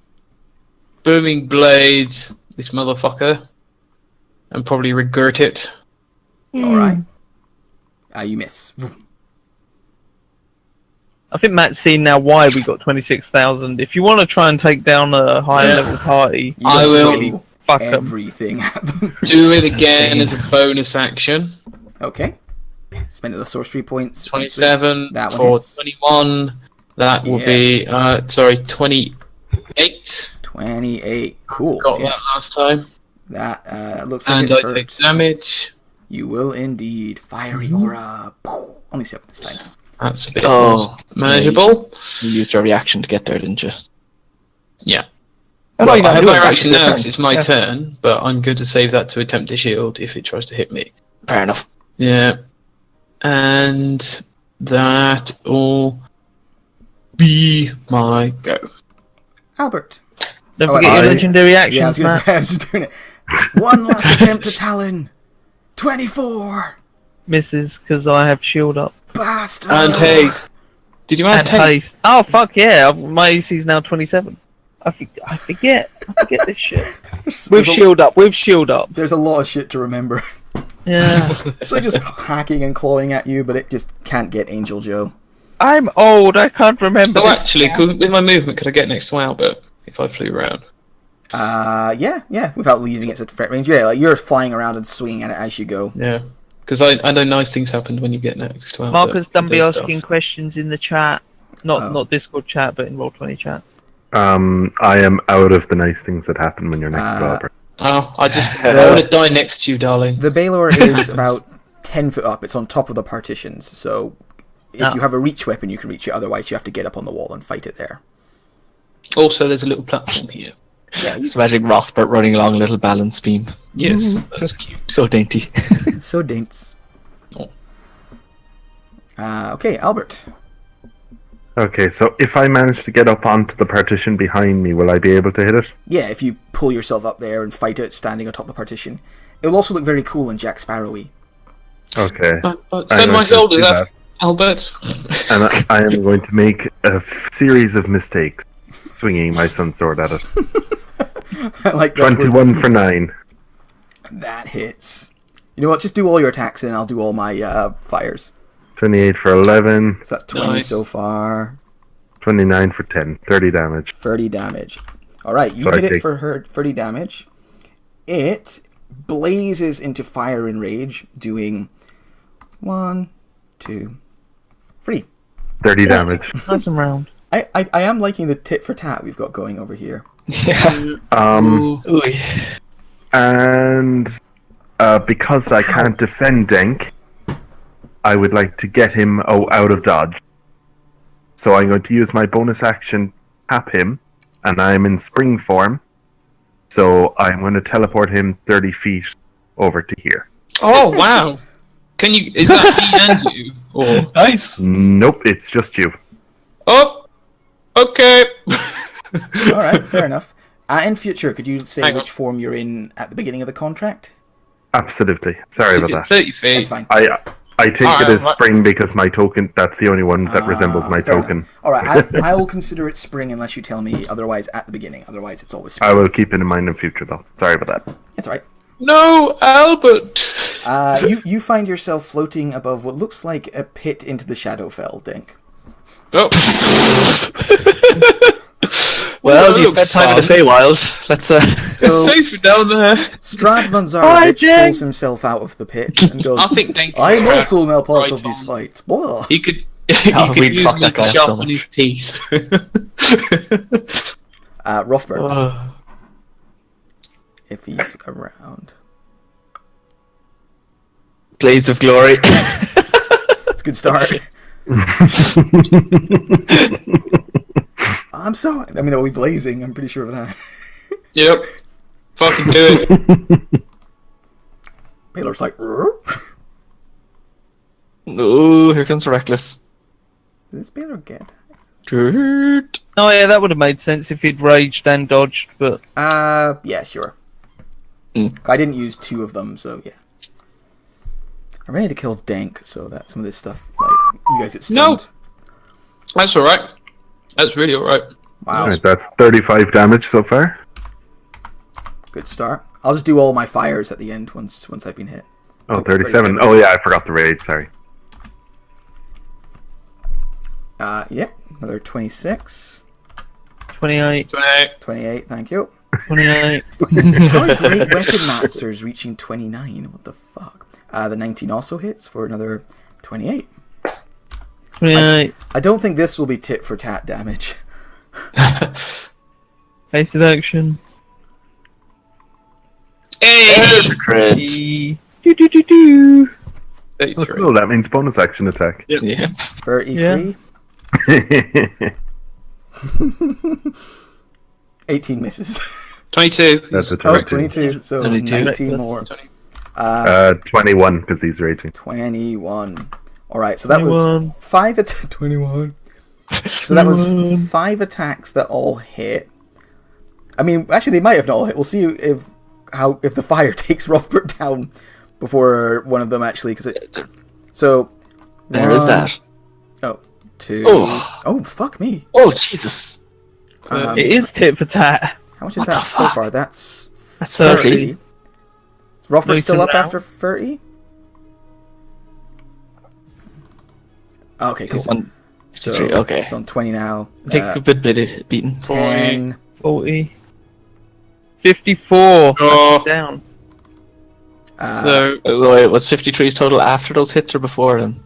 booming blade this motherfucker and probably regret it. Alright. You miss. I think Matt's seen now why we got 26,000. If you want to try and take down a higher level party, You I will throw fuck 'em. everything at them. do it again as a bonus action. Okay. Spend the sorcery points. 27 That one for hits. 21. That will be 28. 28. Cool. Got Yeah. that last time. That looks like And it I take hurts. damage. You will indeed. Fiery aura. Only 7 this time. That's a bit Oh, manageable. You used your reaction to get there, didn't you? Yeah. Oh, Well, you I gotta have do my it, reaction that's now your 'cause turn. it's my Yeah. turn, but I'm going to save that to attempt to shield if it tries to hit me. Fair enough. Yeah. And that will be my go. Albert. don't Oh, forget your I- legendary Yeah, I was actions, going to Matt. say, I was just doing it. One last attempt to Talon. 24. Misses because I have shield up. Bastard. And haste. Did you manage And haste? haste. Oh fuck yeah! My AC is now 27. I forget this shit. With shield up. With shield up. There's a lot of shit to remember. Yeah. It's like just hacking and clawing at you, but it just can't get Angel Joe. I'm old. I can't remember. Oh, this. actually, with my movement, could I get next to Albert if I flew around? Yeah, without leaving it at threat range. Yeah, like you're flying around and swinging at it as you go. Yeah. Because I know nice things happen when you get next to Albert. Marcus He done be does asking stuff. questions in the chat. Not Oh. not Discord chat, but in Roll20 chat. I am out of the nice things that happen when you're next to Albert. Oh, I want to die next to you, darling. The Baylor is about 10 foot up. It's on top of the partitions, so if you have a reach weapon, you can reach it. Otherwise, you have to get up on the wall and fight it there. Also, there's a little platform here. Yeah, just imagining Rothbert running along a little balance beam. Yes, that's cute. So dainty. So dinks. Oh. Okay, Albert. Okay, so if I manage to get up onto the partition behind me, will I be able to hit it? Yeah, if you pull yourself up there and fight it standing on top of the partition. It will also look very cool and Jack Sparrowy. Okay. But I'm stand my going to shoulders do up, that. Albert. And I am going to make a series of mistakes, swinging my sun sword at it. I like that. 21 for 9. That hits. You know what? Just do all your attacks and I'll do all my fires. 28 for 11. So that's 20 Nice. so far. 29 for 10. 30 damage. 30 damage. Alright, you So I hit it take- for her 30 damage. It blazes into fire and rage, doing 1, 2, 3. 30 damage. Nice and round. I am liking the tit for tat we've got going over here. Yeah. Ooh. Ooh. And because I can't defend Denk, I would like to get him out of dodge. So I'm going to use my bonus action, tap him, and I'm in spring form. So I'm going to teleport him 30 feet over to here. Oh, wow. Can you... Is that me and you? Or... Nice. Nope, it's just you. Oh! Okay. Alright, fair enough. In future, could you say Hang on. which form you're in at the beginning of the contract? Absolutely. Sorry Is about it that. 30 feet? That's fine. I take Alright, it as right. spring because my token, that's the only one that resembles my Fair token. Alright, I will consider it spring unless you tell me otherwise at the beginning. Otherwise, it's always spring. I will keep it in mind in future though. Sorry about that. It's alright. No, Albert! You find yourself floating above what looks like a pit into the Shadowfell, Dink. Oh. Well, That you spent looks time in the fun. Feywild. Let's So It's safe down there. Strad Van Zarovich pulls himself out of the pit and goes, I think Denk I'm is also now part right of this on. fight. Blah. He could. Oh, He we'd could use fuck me that to guy up so sharpen his much. teeth. Rothbert, if he's around. Blaze of glory. It's a good start. I'm sorry. I mean, it'll be blazing. I'm pretty sure of that. Yep. Fucking do it. Baylor's like, Oh, here comes Reckless. did this Baylor get? Dirt. Oh yeah, that would have made sense if he'd raged and dodged, but Yeah, sure. I didn't use 2 of them, so yeah. I'm ready to kill Dank, so that some of this stuff, like, you guys get No. stunned. That's alright. That's really alright. Wow, Right, that's 35 damage so far. good start. I'll just do all my fires at the end once I've been hit. Oh, 37. Oh, yeah, I forgot the rage, sorry. Yep, another 26. 28, 28. 28, thank you. 28. How are great weapon masters reaching 29? What the fuck? The 19 also hits for another 28. 28. I don't think this will be tit for tat damage. Hasted action. Hey! There's a crit. Do do do do. Oh, 33. cool, that means bonus action attack. Yeah. 33. 18 misses. 22. That's a Oh, 22. 22. So 22. 19 more. 21, because he's raging. 21. Alright, so that was 21. 5 attacks. 21. So that was 5 attacks that all hit. I mean, actually, they might have not all hit. We'll see if the fire takes Rothbert down before one of them actually. So There is that. Oh, 2. Oh. Oh, fuck me. Oh, Jesus. It is tit for tat. How much is What that the so fuck? far? That's That's 30. 30. Is Rothbert Nice still up and after 30? Okay, cool. He's on So, 53, okay. it's on 20 now. I think a bit beaten. 10. 40. 54. Oh. That's down. So, Oh, wait, was 53's total after those hits or before them?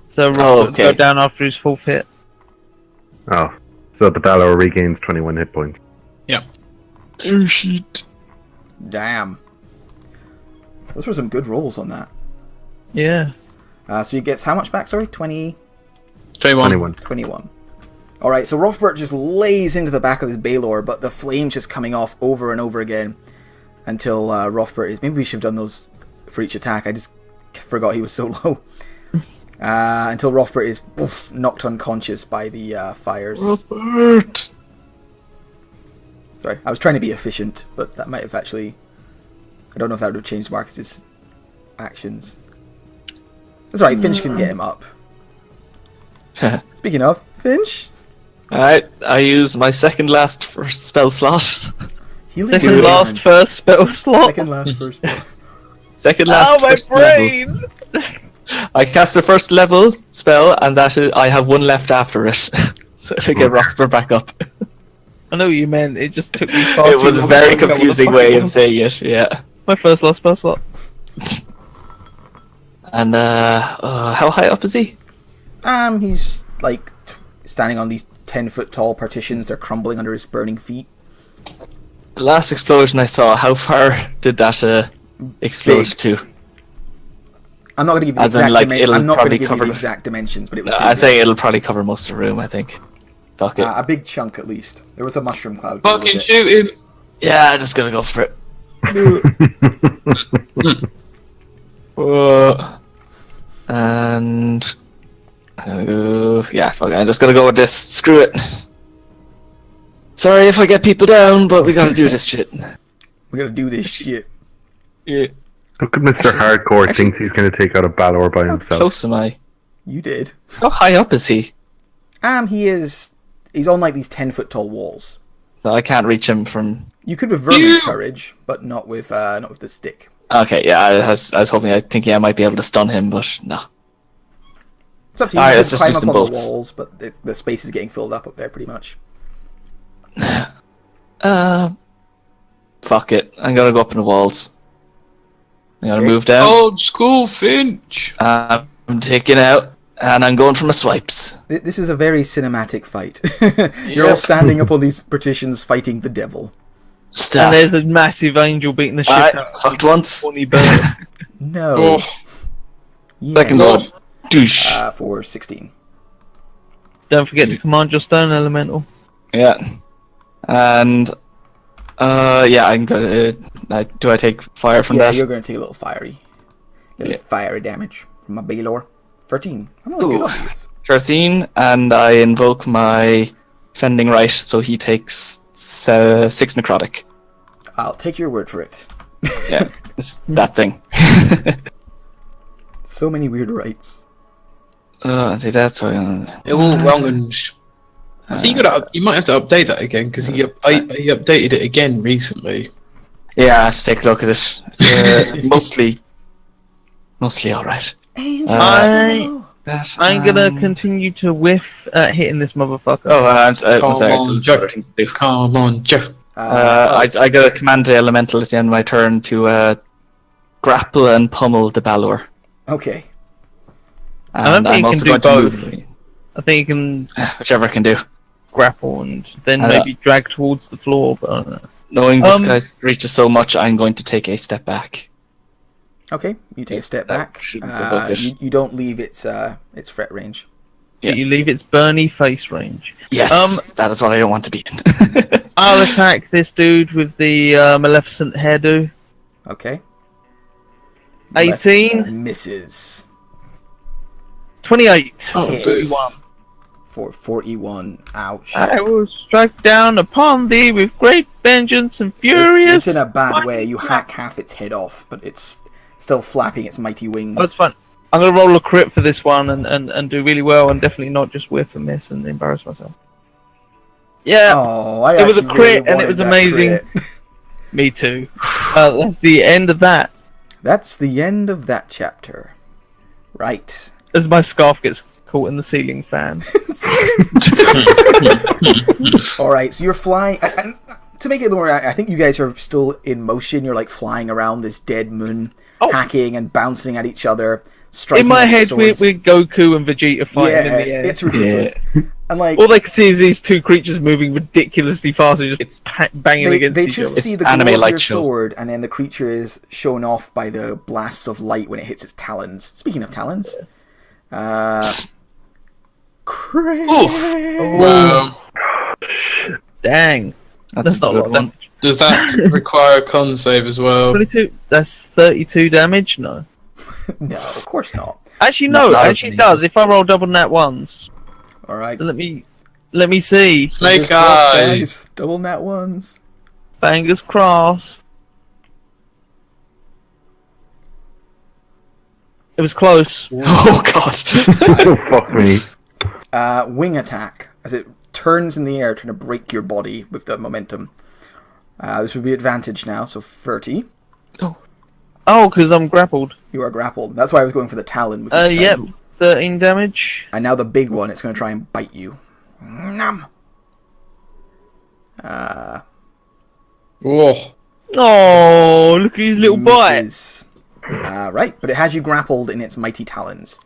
So Oh, Rob okay. go down after his 4th hit. Oh, so the Balor regains 21 hit points. Oh, shit. Damn. Those were some good rolls on that. Yeah. So he gets how much back, sorry? 20... 21. 21. 21. Alright, so Rothbert just lays into the back of his Baylor, but the flame's just coming off over and over again until Rothbert is... Maybe we should have done those for each attack. I just forgot he was so low. Until Rothbert is knocked unconscious by the fires. Rothbert. Sorry, I was trying to be efficient, but that might have actually... I don't know if that would have changed Marcus's actions. That's alright, Finch can get him up. Speaking of, Finch? Alright, I use my second last first spell slot. Healing Second Word. last first spell slot. Second last first. Second last Oh, my first brain! level. I cast the first level spell, and that is, I have one left after it. So to get Rothbert back up. I know what you meant. It just took me far It too was a long very to figure out what the confusing fuck way it of was. saying it, yeah. My first last spell slot. And how high up is he? He's like standing on these 10-foot tall partitions. They're crumbling under his burning feet. The last explosion I saw, how far did that explode Big. to? I'm not going to give you the As in, exact like, dimensions. it'll I'm not going to probably give you cover- the exact dimensions, but it was I pretty say it'll probably cover most of the room, I think. Fuck it. big. A big chunk at least. There was a mushroom cloud. Fucking shoot him. Yeah, I'm just gonna go for it. And yeah, fuck it. I'm just gonna go with this. Screw it. Sorry if I get people down, but we gotta do this shit. We gotta do this shit. Yeah. Look at Mr. Hardcore thinks he's going to take out a Balor by How himself. close am I? You did. How high up is he? He's on like these 10-foot tall walls. So I can't reach him from. You could with Vermin's Courage, but not with the stick. Okay, yeah, I was thinking I might be able to stun him, but no. It's up to you. Alright, You let's can just climb use up some on bolts. the walls, but the space is getting filled up there pretty much. Fuck it. I'm gonna go up in the walls. I'm gonna Okay. move down. Old school Finch. I'm taking out, and I'm going for my swipes. This is a very cinematic fight. You're all standing up on these partitions fighting the devil. Staff. And there's a massive angel beating the shit Alright, out of fucked the once. horny bird. No. Oh, Yeah. Second one. Douche. For 16. Don't forget to command your stone elemental. Yeah. And yeah, I'm gonna. Do I take fire from Yeah, that? you're going to take a little fiery. Yeah. Fiery damage from my Baylor. 13. I'm really good Ooh. on these. 13, and I invoke my Fending Right, so he takes 6 necrotic. I'll take your word for it. Yeah, it's that thing. So many weird rights. I see that. So they're all wrong and. I think you might have to update that again because he updated it again recently. yeah, I have to take a look at it. It's mostly all right. I'm gonna continue to whiff at hitting this motherfucker. Oh, I'm sorry. Come So on, there's Joe. other things to do. Come on, Joe. I got a command the elemental at the end of my turn to grapple and pummel the Balor. Okay. I don't And think I'm you also can do going both. to move. I think you can Whichever I can do. grapple and then I maybe drag towards the floor, but I don't know. Knowing this guy reaches so much, I'm going to take a step back. Okay, you take a step That back. shouldn't provoke it. You don't leave its threat range. Yeah. But you leave its Bernie face range. Yes, that is what I don't want to be in. I'll attack this dude with the Maleficent hairdo. Okay. 18, Misses. 28, Oh, Hits. 41. For 41. Ouch. I will strike down upon thee with great vengeance and It's furious. in a bad fucking way. You crap. hack half its head off, but it's still flapping its mighty wings. Oh, it's fun. I'm gonna roll a crit for this one and do really well and definitely not just whiff and miss and embarrass myself. Yeah, Oh, I It was a actually crit really and it wanted was that amazing. crit. me too. That's the end of that. That's the end of that chapter. Right. As my scarf gets caught in the ceiling fan. Alright, so you're flying. To make it more, I think you guys are still in motion. You're like flying around this dead moon, hacking and bouncing at each other. Striking In my at head, we're swords. Goku and Vegeta fighting Yeah, in the air. it's ridiculous. And like, All they can see is these two creatures moving ridiculously fast and just banging against they each just other. see the anime glow of light your show. sword, and then the creature is shown off by the blasts of light when it hits its talons. Speaking of talons, crit. Wow. Dang. That's a not a good lot. one. Does that require a con save as well? 22. That's 32 damage? No. No, of course not. Actually, No, no. that Actually, it doesn't does. If I roll double nat ones. All right. So let me see. Snake Fingers crossed, eyes. guys. Double nat ones. Fingers crossed. It was close. Oh god. Oh, fuck me. Wing attack as it turns in the air, trying to break your body with the momentum. This would be advantage now, so 30. Oh, because I'm grappled. You are grappled. That's why I was going for the talon. With each Yep. time. 13 damage. And now the big one, it's going to try and bite you. Nom. Oh. Oh, look at his little bite. Misses. Right, but it has you grappled in its mighty talons.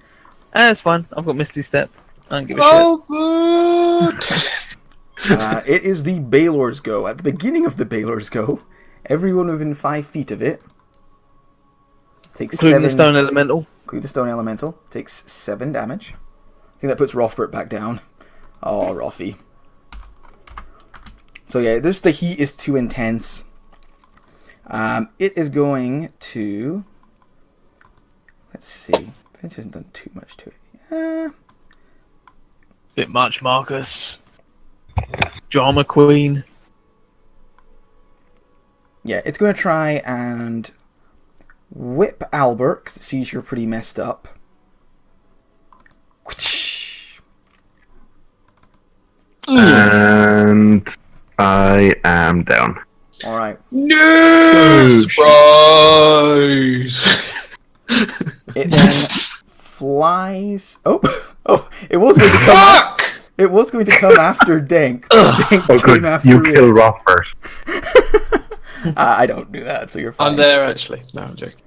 That's fine. I've got Misty Step. I don't give a Oh, good. It is the Baylor's go. At the beginning of the Baylor's go, everyone within 5 feet of it takes shit. Including 7. the Stone Elemental. Include the stone elemental. Takes 7 damage. I think that puts Rothbert back down. Oh, Roffy. So yeah, the heat is too intense. It is going to... Let's see. Finch hasn't done too much to it. Bit much, Marcus. Drama Queen. Yeah, it's going to try and whip Albert, because it sees you're pretty messed up. And I am down. All right. No surprise. It then flies. Oh, oh! It was going to come. Fuck! It was going to come after Denk. Denk Oh, came good. after You it. kill Roth first. I don't do that, so you're fine. I'm there actually. No, I'm joking.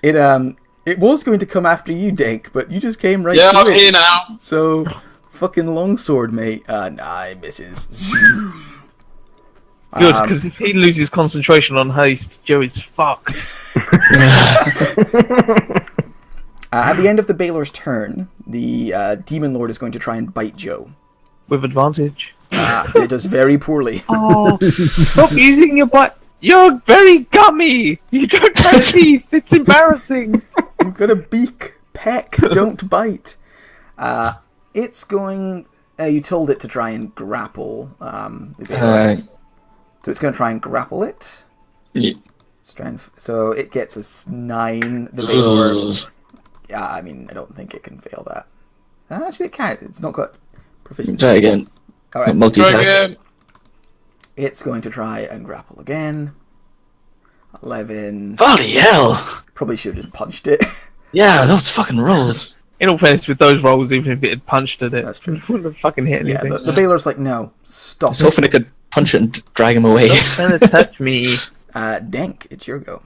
It was going to come after you, Denk, but you just came right. Yeah, to I'm it. here now. So, fucking longsword, mate. Nah, it misses. Good, because if he loses concentration on haste, Joey's fucked. At the end of the Baylor's turn, the Demon Lord is going to try and bite Joe. With advantage. It does very poorly. Oh, stop using your butt. You're very gummy. You don't have teeth. It's embarrassing. You've got a beak. Peck, don't bite. It's going... you told it to try and grapple the Baylor. So it's going to try and grapple it. Yeah. Strength. So it gets a 9. The Baylor... Yeah, I mean, I don't think it can fail that. Actually, it can. It's not got proficiency. Try again. All right. Multi-attack. It's going to try and grapple again. 11. Bloody hell! Probably should have just punched it. Yeah, those fucking rolls. In all fairness, with those rolls, even if it had punched at it, That's true. it wouldn't have fucking hit Yeah, anything. the Baylor's like, no, I stop was hoping it could punch it and drag him away. Don't try to touch me. Denk, it's your go.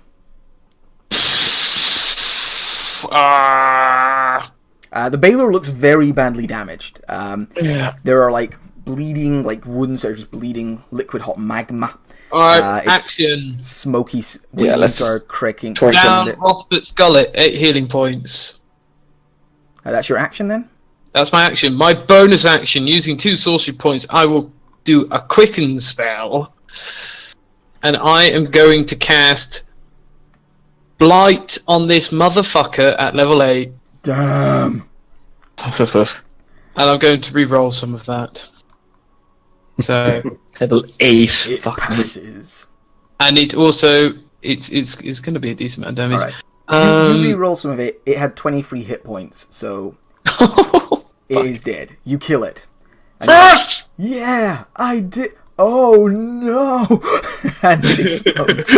The Baylor looks very badly damaged. There are like bleeding, like wounds that are just bleeding liquid hot magma. Alright, It's action. smoky Yeah, let's wounds are cracking. torch him. Down, Rothbert Skullet, 8 healing points. That's your action then? That's my action. My bonus action, using 2 sorcery points, I will do a quicken spell. And I am going to cast Blight on this motherfucker at level 8. Damn. And I'm going to re-roll some of that. So, Level 8. It Fuck me. passes. and it also it's going to be a decent amount of damage. Alright. You re-roll some of it. It had 23 hit points, so it is dead. You kill it. And yeah, I did. Oh no! And it explodes.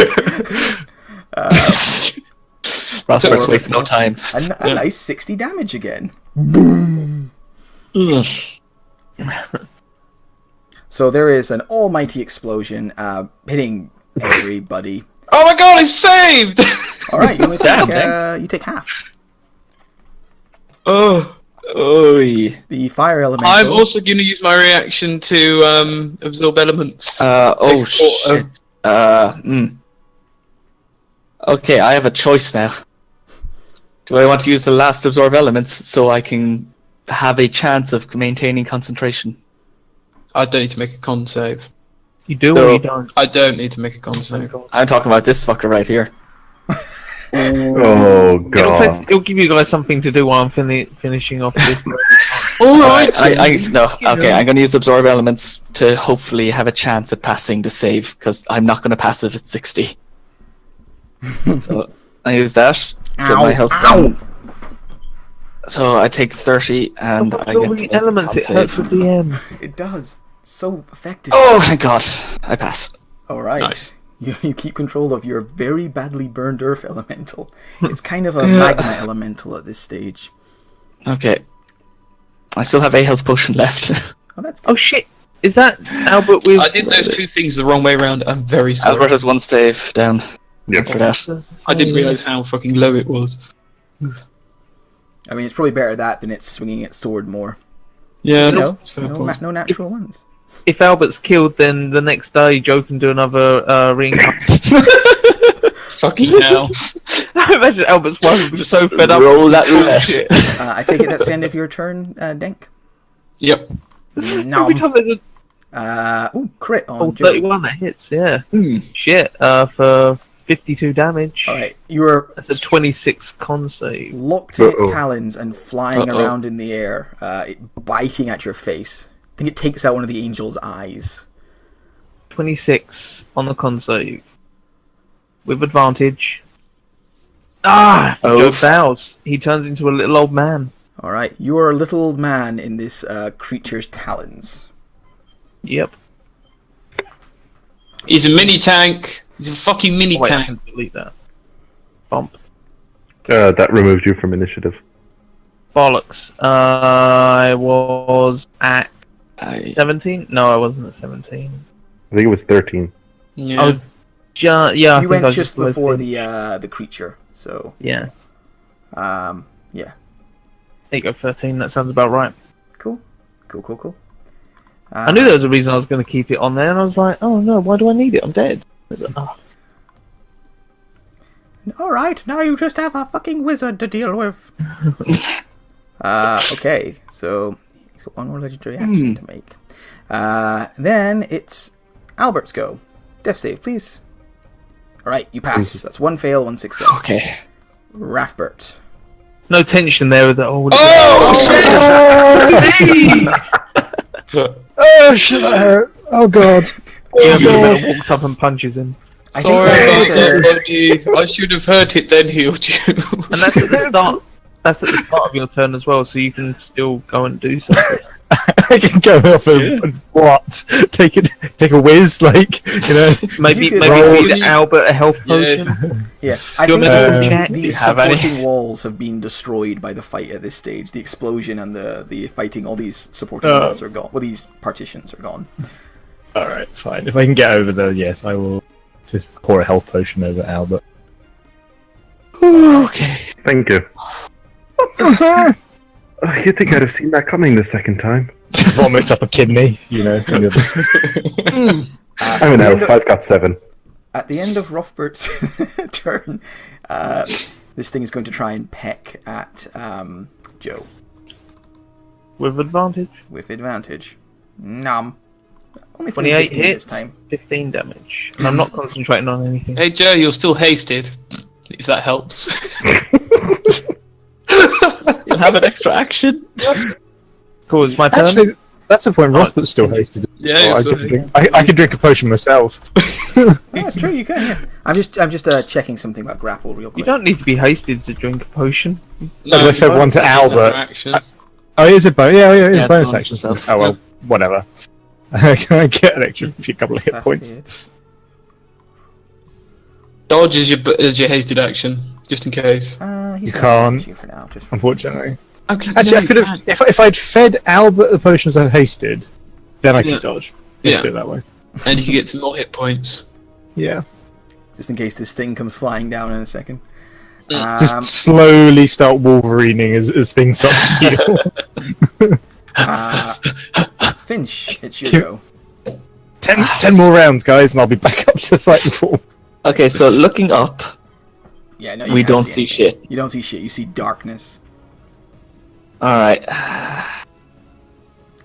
Rothbert's wasting no time. A nice 60 damage again. Ugh. So there is an almighty explosion hitting everybody. Oh my god, it's saved! Alright, you Damn, take, you take half. Oh. Oy. The fire elemental. I'm also going to use my reaction to absorb elements. Oh shit. Okay, I have a choice now. Do I want to use the last absorb elements so I can have a chance of maintaining concentration? I don't need to make a con save. You do No. or you don't? I don't need to make a con save. I'm talking about this fucker right here. Oh god. It'll give you guys something to do while I'm finishing off this. Alright! No, okay, I'm going to use absorb elements to hopefully have a chance at passing the save, because I'm not going to pass it at 60. So I use that, get my health down. So I take 30 and I all get the to make elements. a It con hurts save. at the end. It does. So effective. Oh, thank God. I pass. Alright. Nice. You keep control of your very badly burned earth elemental. It's kind of a magma elemental at this stage. Okay. I still have a health potion left. Oh, that's good. Oh shit! Is that Albert with? I did those 2 things the wrong way around. I'm very sorry. Albert has 1 save down. Yep. For that. I didn't realise how fucking low it was. I mean, it's probably better that than it's swinging its sword more. Yeah, No, that's a fair no, point. no natural ones. If Albert's killed, then the next day Joe can do another reincarnation. Fucking hell. I imagine Albert's wife would be so fed up. Roll that roulette. I take it that's the end of your turn, Denk? Yep. No. Every time there's a Crit on Joe. 31 that hits, yeah. Shit, for 52 damage. Alright, you are That's a 26 con save. locked in its Uh-oh. talons and flying around in the air, it biting at your face. I think it takes out one of the angel's eyes. 26 on the con save. With advantage. Ah! Joe fails. He turns into a little old man. Alright, you are a little old man in this creature's talons. Yep. He's a mini tank. He's a fucking mini Wait, I tank. can delete that. Bump. That removed you from initiative. Bollocks. I was at I 17? No, I wasn't at 17. I think it was 13. Yeah. I was yeah. I You think went I was just below before 15. the creature, so Yeah. yeah, There you go, 13. That sounds about right. cool. I knew there was a reason I was going to keep it on there, and I was like, oh no, why do I need it? I'm dead. Oh. All right, now you just have a fucking wizard to deal with. Okay, so he's got one more legendary action to make. Then it's Albert's go. Death save, please. All right, you pass. That's 1 fail, 1 success. okay. Rathbert. No tension there with that. Oh, Oh shit, that hurt. Oh god. yeah, God. walks up and punches him. I think Sorry that about is, that, buddy. I should have hurt it, then healed you. And that's at the start. That's at the start of your turn as well, so you can still go and do something. I can go off and what? Take a whiz, like, you know. Maybe could maybe roll- feed Albert a health potion. yeah. I Do you think want me to Uh, check? Do you these have any? supporting walls have been destroyed by the fight at this stage. The explosion and the fighting, all these supporting walls are gone. Well, these partitions are gone. Alright, fine. If I can get over there, yes, I will just pour a health potion over Albert. Okay. Thank you. You'd think I'd have seen that coming the second time. Vomits up a kidney, you know. and you're just- I'm an elf. I've got 7. At the end of Rothbert's turn, this thing is going to try and peck at Joe With advantage. with advantage. Nom. Only 28 15 hits, this time. 15 damage. And I'm not concentrating on anything. Hey Joe, you're still hasted. If that helps. You'll have an extra action. Cool, it's my turn. Actually, that's the point. Rothbert's still hasted. Yeah, Oh, you're I, still could drink, I could drink a potion myself. Yeah, it's true. You can. Yeah. I'm just checking something about grapple real You quick. don't need to be hasted to drink a potion. I said one to Albert. Action. Oh, is it bonus? Yeah, Yeah, it's bonus bonus action. yourself. Oh well, whatever. Can I get an extra few couple of hit points? Fascinated. Dodge is your hasted action, just in case. He's You gonna can't. damage you for now, just for Unfortunately. Okay, Actually, no, I could you have. can't. If I'd fed Albert the potions I hasted, then I could Yeah. dodge. Yeah. Let's do it that way. And you can get some more hit points. Yeah. just in case this thing comes flying down in a second. Just slowly start Wolverining as things start to heal. Finch, it's your go. 10 more rounds, guys, and I'll be back up to fighting form. Okay, so looking up, Yeah, no, we can't don't see anything. shit. You don't see shit. You see darkness. Alright.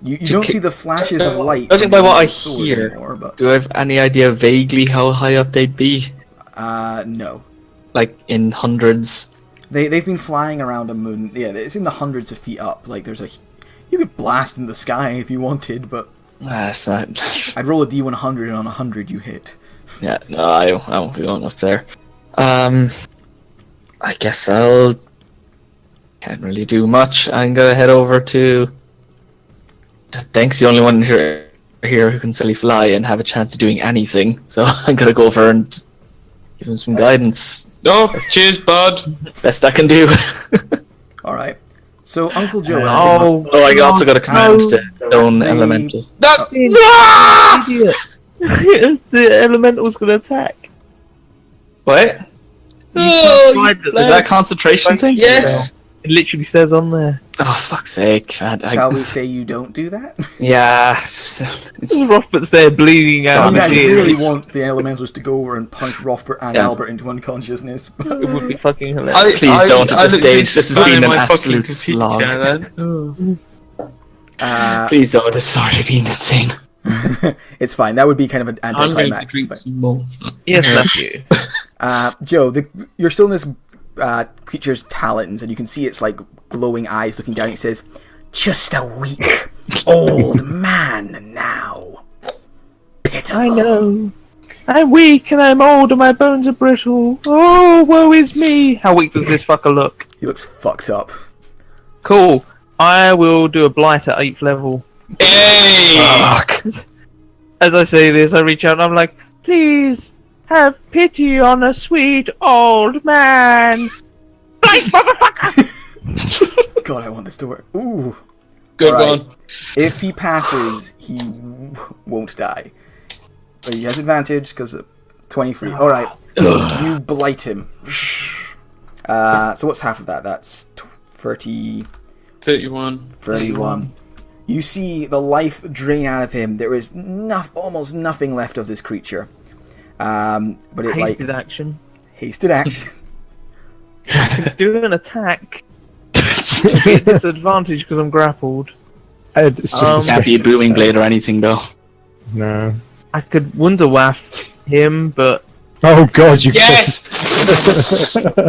You don't see the flashes of light. Judging from by what the I sword hear, anymore, but do I have any idea vaguely how high up they'd be? no. Like in hundreds? They've been flying around a moon. Yeah, it's in the hundreds of feet up. Like there's you could blast in the sky if you wanted, but It's not... I'd roll a D100 and on 100 you hit. Yeah, no, I won't be going up there. I guess I'll... Can't really do much. I'm gonna head over to... Denk's the only one here who can silly fly and have a chance of doing anything, so I'm gonna go over and just give him some guidance. Oh, cheers, bud. Best I can do. All right. So Uncle Joe. Oh, I also got a command no. to Stone They- Elemental. Idiot. The elemental's gonna attack. What? Oh, Is that a concentration thing? Yes. It literally says on there. Oh, fuck's sake. Shall we say you don't do that? Yeah. Rothbert's there bleeding I out. mean, I of his ears. really want the elementals to go over and punch Rothbert and Yeah. Albert into unconsciousness. But It would be fucking hilarious. Please don't at this looked in stage. This has Spanish been an my fucking absolute computer slog. channel. Please don't. It's already been insane. it's fine. That would be kind of an I'm going to anticlimax. drink some more. Yes, nephew. Joe, you're still in this creature's talons, and you can see its like glowing eyes looking down. It says, "Just a weak old man now. Pitiful." I know. I'm weak and I'm old and my bones are brittle. Oh, woe is me. How weak does this fucker look? He looks fucked up. Cool. I will do a blight at 8th level. Hey! Fuck. As I say this, I reach out and I'm like, Please have pity on a sweet old man. Blight, motherfucker! God, I want this to work. Ooh. Good Alright. one. If he passes, he won't die. But he has advantage because of 23. Alright. You blight him. So what's half of that? That's 30... 31. 31. You see the life drain out of him. There is almost nothing left of this creature. But it Hasted action. hasted action. Do an attack. Be a disadvantage because I'm grappled. It's just Can't be a booming blade or anything though. No. I could wonder waff him, but Oh god, you Yes!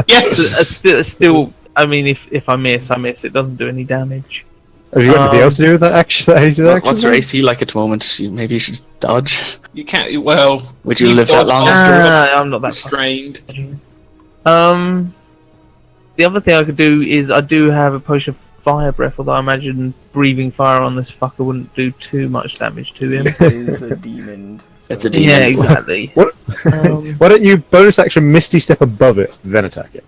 Yes! still. I mean, if I miss, I miss. It doesn't do any damage. Have you got anything else to do with that action? That hasted action? What's your AC like at the moment? Maybe you should just dodge. You can't. Well. Would you live that long afterwards? I'm not that Strained. The other thing I could do is I do have a potion of fire breath, although I imagine breathing fire on this fucker wouldn't do too much damage to him. It is a demon. So. It's a demon. Yeah, exactly. What? Why don't you bonus action Misty Step above it, then attack it?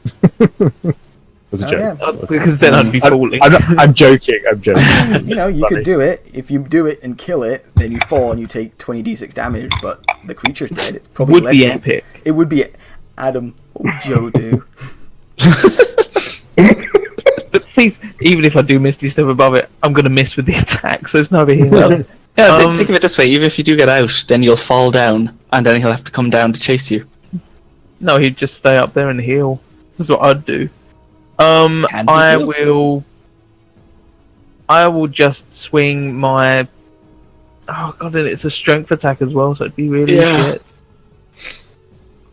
That's a joke. Yeah. Because then I'd be falling. I'm joking. I'm joking. You know, you Funny. could do it. If you do it and kill it, then you fall and you take 20d6 damage, but the creature's dead. It's probably Would less be than- epic. It would be. Adam, what would Joe do? But please, even if I do Misty Step above it, I'm going to miss with the attack, so it's no big deal. Yeah, think of it this way: even if you do get out, then you'll fall down, and then he'll have to come down to chase you. No, he'd just stay up there and heal. That's what I'd do. Can he I heal? will just swing my... Oh god, and it's a strength attack as well, so it'd be really Yeah. shit.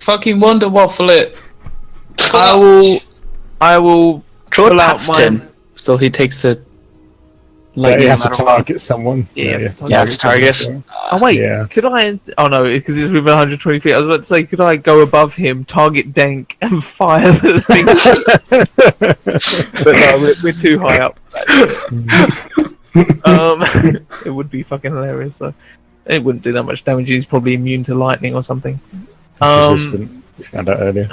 Fucking Wonder Waffle it. I will Throw it pull out past my... him, so he takes it. Like you no have to matter what. target someone. Yeah, you have to Yeah, to target. someone. Oh wait, Yeah. could I... Oh no, because it's within 120 feet. I was about to say, could I go above him, target Denk, and fire the thing? But no, we're too high up. It would be fucking hilarious, though. It wouldn't do that much damage. He's probably immune to lightning or something. Resistant. We found out earlier.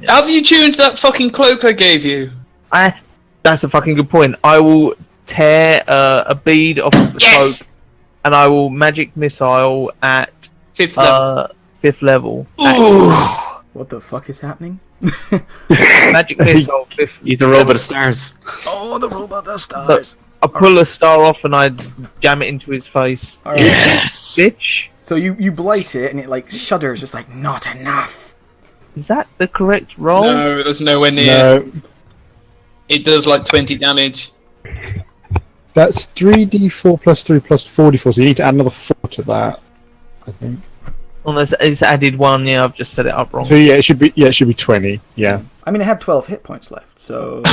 Have you tuned that fucking cloak I gave you? That's a fucking good point. I will tear a bead off of the Yes! cloak, and I will magic missile at 5th level. 5th level. Ooh. What the fuck is happening? Magic missile 5th. He's a robot of stars. Oh, the robot that stars. I pull a star off and I jam it into his face. All right. Yes. Bitch. So you blight it and it like shudders, just like not enough. Is that the correct roll? No, there's nowhere near. No, It does like 20 damage. that's 3d4 plus 3 plus 44, so you need to add another 4 to that, I think. Unless it's added 1. Yeah, I've just set it up wrong. So yeah, it should be 20. Yeah. I mean, it had 12 hit points left, so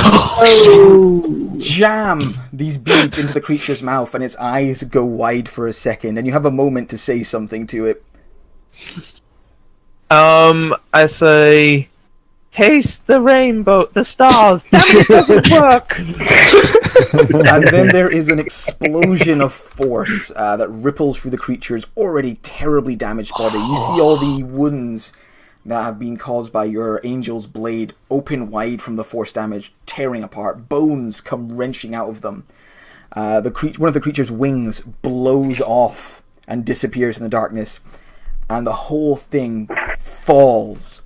jam these beads into the creature's mouth, and its eyes go wide for a second, and you have a moment to say something to it. I say, taste the rainbow, the stars. Damn it, it doesn't work. And then there is an explosion of force that ripples through the creature's already terribly damaged body. You see all the wounds that have been caused by your angel's blade open wide from the force damage, tearing apart. Bones come wrenching out of them. One of the creature's wings blows off and disappears in the darkness, and the whole thing falls.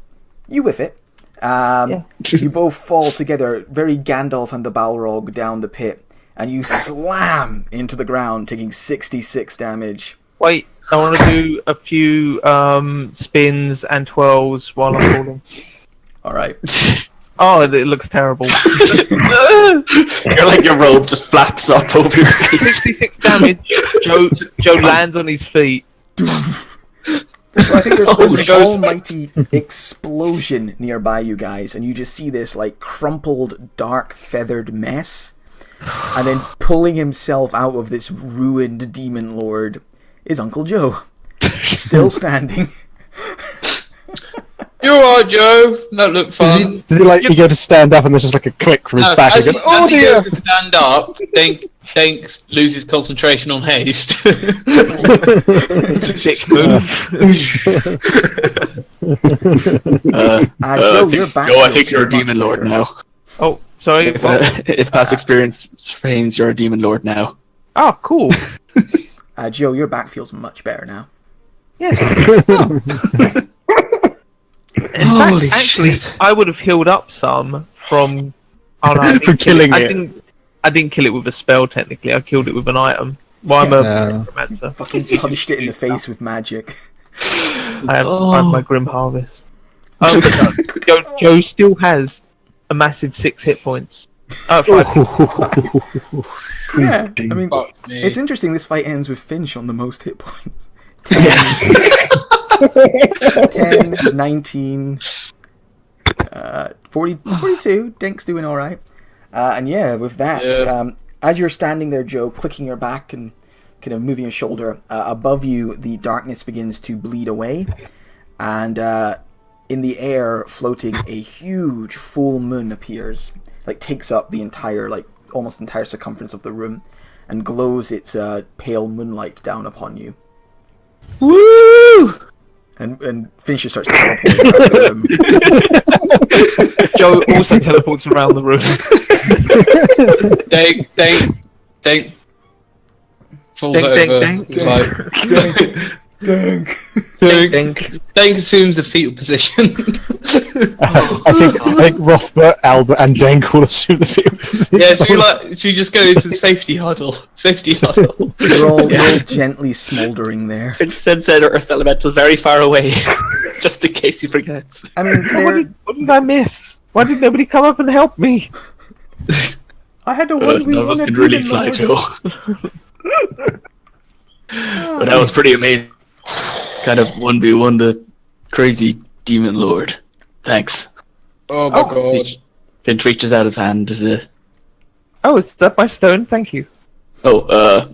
You with it. You both fall together, very Gandalf and the Balrog down the pit, and you slam into the ground, taking 66 damage. Wait, I want to do a few spins and twirls while I'm falling. Alright. Oh, it looks terrible. You're like your robe just flaps up over your face. 66 damage. Joe lands on his feet. So I think there's an goes- almighty explosion nearby you guys, and you just see this like crumpled, dark, feathered mess. And then pulling himself out of this ruined demon lord is Uncle Joe. Still standing. You alright, Joe? That looked fun. Does he like you go to stand up and there's just like a click from his No, back? as And he, goes, oh as he dear! goes to stand up, then Dank loses concentration on haste. It's a dick move. Joe, you're back. I think you're a demon lord now. Oh, sorry. If past experience means you're a demon lord now. Oh, cool. Joe, your back feels much better now. Yes. Holy Actually, shit. I would have healed up some from. Oh no, I didn't From killing kill it. I didn't kill it with a spell. Technically, I killed it with an item. Well, I'm a necromancer. Fucking punched it in the face with magic. I have my Grim Harvest. Joe still has a massive 6 hit points. 5. Yeah, I mean, Fuck me. it's interesting. This fight ends with Finch on the most hit points. 10, 19, 42. Dink's doing all right. And yeah, with that, as you're standing there, Joe, clicking your back and kind of moving your shoulder, above you, the darkness begins to bleed away. And in the air, floating, a huge full moon appears. Like, takes up the entire, like, almost entire circumference of the room and glows its pale moonlight down upon you. Woo! And Finch just starts teleporting around the room. Joe also teleports around the room. Dank falls Dank, over. dank, He's like, Dink. Dank assumes the fetal position. I think Rothbert, Albert, and Denk will assume the field position. Yeah, should we just go into the safety huddle? You're all gently smouldering there. Finch sends out Earth Elemental very far away, just in case he forgets. I mean, What did I miss? Why did nobody come up and help me? I had to None of us can really fly, Joe. But that was pretty amazing. Kind of 1v1 the crazy demon lord. Thanks. Oh my god. Finch reaches out his hand. Oh, is that my stone? Thank you. There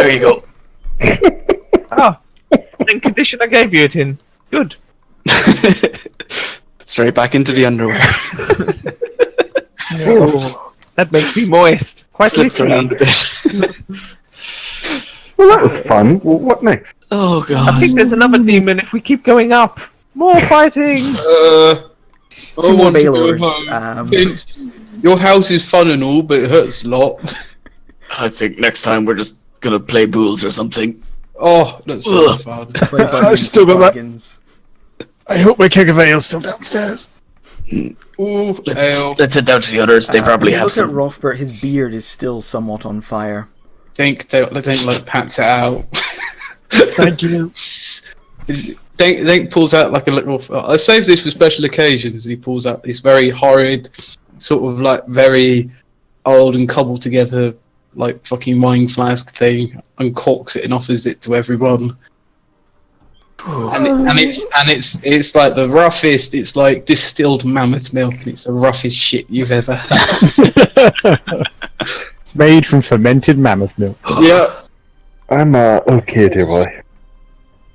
you go. Oh, in condition I gave you it in. Good. Straight back into the underwear. Oh, that makes me moist. Quite Slips around literally. a bit. Well, that was fun. Well, what next? Oh I god. think there's another demon if we keep going up. More fighting! Two more want to go Baylors. home. Finch, your house is fun and all, but it hurts a lot. I think next time we're just gonna play Bulls or something. Oh, that's so fun. I've still got that. Buggins. I hope my keg of ale's still downstairs. Ooh, ale. Let's head down to the others. They probably have Look some. at Rothbert. His beard is still somewhat on fire. Dank like pats it out. Thank you. Dank pulls out like a little. I saved this for special occasions. He pulls out this very horrid, sort of like very old and cobbled together, like fucking wine flask thing, and corks it and offers it to everyone. And it's like the roughest. It's like distilled mammoth milk. And it's the roughest shit you've ever had. It's made from fermented mammoth milk. Yeah, I'm okay, dear boy.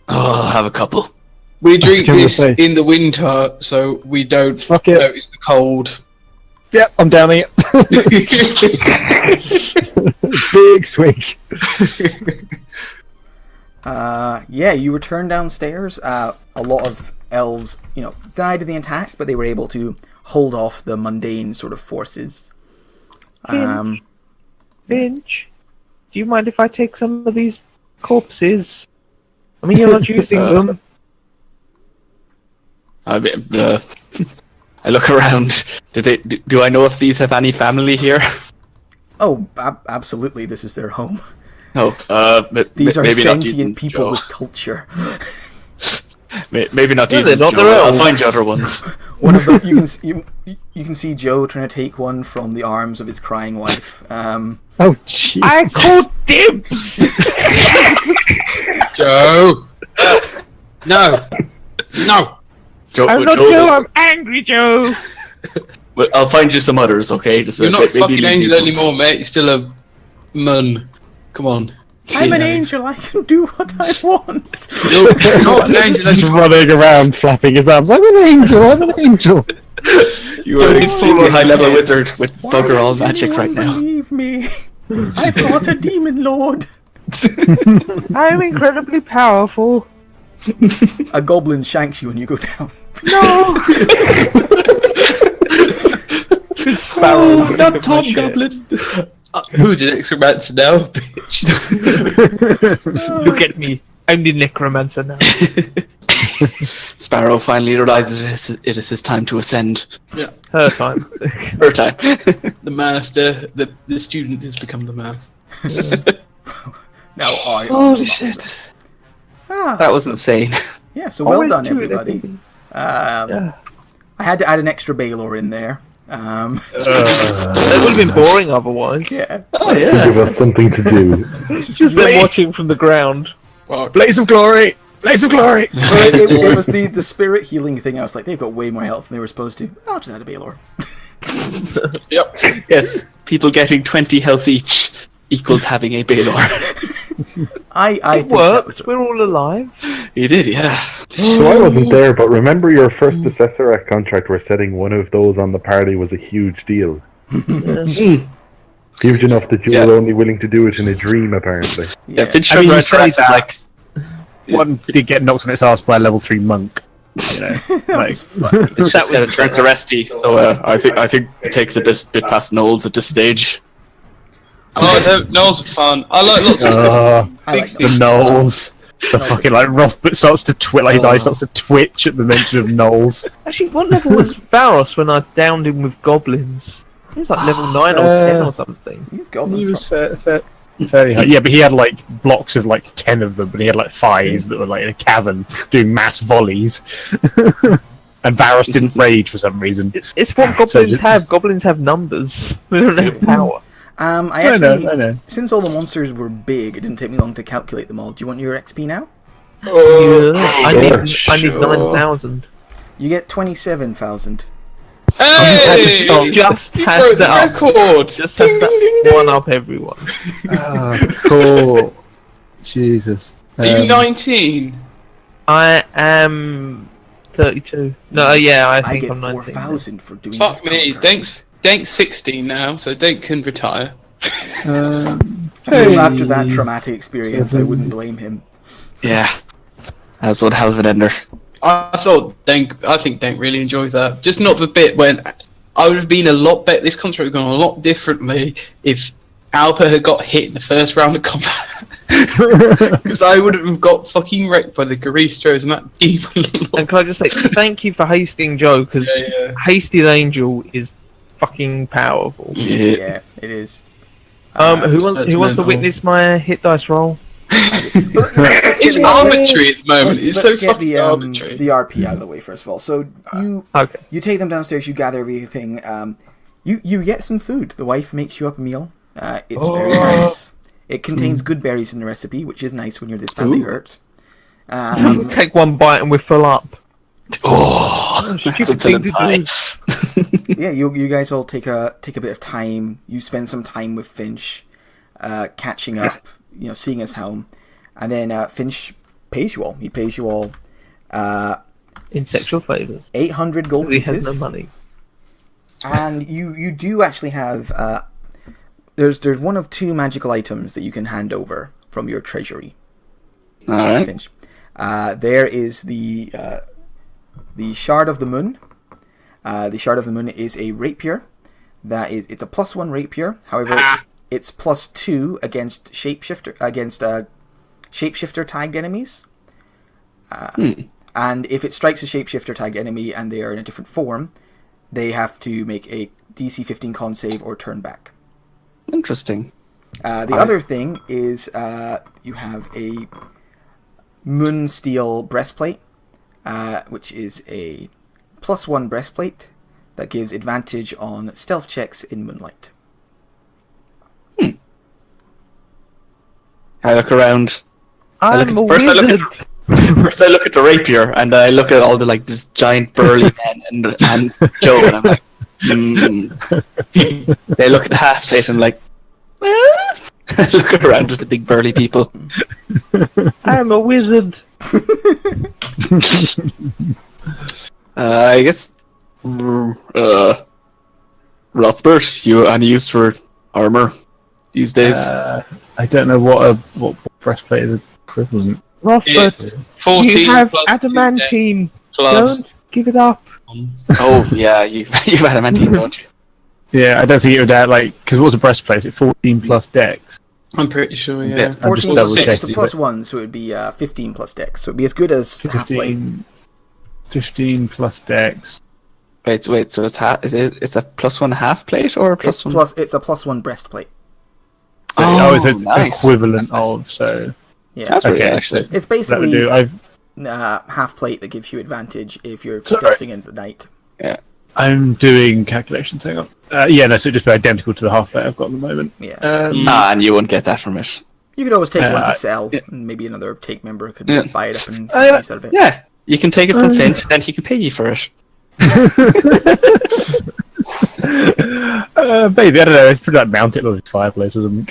Oh, I'll have a couple. we drink gonna this say. in the winter, so we don't Fuck it. notice the cold. Yep, I'm down here. Big swing. Yeah, you return downstairs. A lot of elves, died in the attack, but they were able to hold off the mundane sort of forces. Finch, do you mind if I take some of these corpses? I mean, you're not using them. I look around. Do I know if these have any family here? Oh, absolutely, this is their home. No. These are maybe not sentient demons, people Joe. with culture. Maybe not No, these. they're not, Joe. they're I'll elves. find you other ones. One of them, you can see Joe trying to take one from the arms of his crying wife. Oh, jeez. I called dibs! Joe, no. Joe, I'm not Joe, I'm angry Joe! Well, I'll find you some others, okay? Just, You're not maybe fucking leave angel these ones. anymore, mate. You're still a mun. Come on. I'm an angel. I can do what I want. You're not an angel Just anymore. running around, flapping his arms. I'm an angel. I'm an angel. You are an extremely high-level wizard with bugger all magic right now. Believe me, I fought a demon lord. I'm incredibly powerful. A goblin shanks you when you go down. No! Sparrow. Not Tom Goblin. Who's the necromancer now, bitch? Look at me. I'm the necromancer now. Sparrow finally realizes it is his time to ascend. Yeah. Her time. Her time. The master, the student has become the master. Now I. Holy shit. Ah, That was insane. yeah. So well Always done, do it, everybody. Yeah. I had to add an extra Baylor in there. That would have been boring otherwise. Yeah. Oh To yeah. give us something to do. Just them watching from the ground. Well, Blaze of glory! Blaze of glory! But it was the spirit healing thing. I was like, they've got way more health than they were supposed to. I'll just add a Baylor. yep. Yes, people getting 20 health each equals having a Baylor. I It think that worked. was We're all alive. You did, yeah. So I wasn't there, but remember your first Assessor contract where setting one of those on the party was a huge deal. Huge enough that you Yeah. were only willing to do it in a dream, apparently. Yeah, Finch I mean, turns you around say to that. Rex like, One did get knocked on its ass by a level 3 monk. You know, like, It's just kind of turns to Resty, so I think it takes a bit past Knowles at this stage. Oh, Knowles are fun. I like lots of I like the Knowles. The fucking like Rothbut starts to twitch, like his eye starts to twitch at the mention of Knowles. Actually, what level was Varos when I downed him with goblins? He was like level 9 or 10 or something. These goblins He was fairly high. Yeah, but he had like blocks of like 10 of them, but he had like 5 that were like in a cavern doing mass volleys. And Varos didn't rage for some reason. It's what So goblins just- have. Goblins have numbers. They don't have power. I know. since all the monsters were big, it didn't take me long to calculate them all. Do you want your XP now? Yeah, I need sure. 9,000. You get 27,000. Hey! Just You has broke the that. record. Just has to one up everyone. Cool. Jesus. Are you 19? I am 32. No, yeah, I I think get I'm 19. 4,000 for doing Fuck this me. contract. Dank's 16 now, so Dank can retire. Well, after that traumatic experience, I wouldn't blame him. Yeah, that's one hell of an ender. I think Dank really enjoyed that. Just not the bit when I would have been a lot better. This contract would have gone a lot differently if Alpa had got hit in the first round of combat. Because I would have got fucking wrecked by the Garistros and that demon. And can I just say thank you for hasting Joe, because Yeah. Hasted Angel is fucking powerful. Yeah, it is. Who wants to mental. witness my hit dice roll? It's arbitrary at the moment. It's so Let's get fucking the arbitrary. the RP out of the way first of all. So Okay. you take them downstairs, you gather everything. You get some food. The wife makes you up a meal. It's very nice. It contains good berries in the recipe, which is nice when you're this badly hurt. Take one bite and we're full up. Oh, that's a Stupid thing filling to pie. do. Yeah, you guys all take a bit of time. You spend some time with Finch, catching up. Seeing us home, and then Finch pays you all. He pays you all In sexual favours. 800 gold He has pieces. no money. And you do actually have there's one of 2 magical items that you can hand over from your treasury, Alright. Finch. There is the Shard of the Moon. The Shard of the Moon is a rapier. It's a +1 rapier. However, it's +2 against shapeshifter tagged enemies. And if it strikes a shapeshifter tagged enemy and they are in a different form, they have to make a DC 15 con save or turn back. Interesting. The other thing is you have a Moonsteel breastplate, which is a +1 breastplate that gives advantage on stealth checks in moonlight. I look around. I'm a First I wizard. look at the rapier, and I look at all the this giant burly men and Joe, and I'm like, They look at the half plate and like, I look around at the big burly people. I'm a wizard. I guess Rothbert, you only used for armor these days. I don't know what breastplate is equivalent. Rothbert, It's 14 you have plus adamantine. gloves. Don't give it up. Oh yeah, you've adamantine, don't you? Yeah, I don't think it would because what's a breastplate? Is it 14 plus dex? I'm pretty sure, yeah. Yeah. I'm just 14 double plus 6 checking. plus 1, so it would be 15 plus dex. So it would be as good as half plate. 15 plus dex. Wait. So it's it's a +1 half plate or a It's +1? it's a +1 breastplate. So it's nice. equivalent That's nice. of, so... Yeah. That's pretty Okay. good, actually. It's That would basically do. half plate that gives you advantage if you're Sorry. stealthing in the night. Yeah. I'm doing calculations, hang on. Yeah, no, so it'd just be identical to the half plate I've got at the moment. Yeah. And you won't get that from it. You could always take one to Uh, sell, yeah. and maybe another take member could Yeah. buy it up and yeah. use out of it. Yeah, you can take it from Finch, and then he can pay you for it. Maybe, I don't know, it's pretty like mount it on his fireplace or something.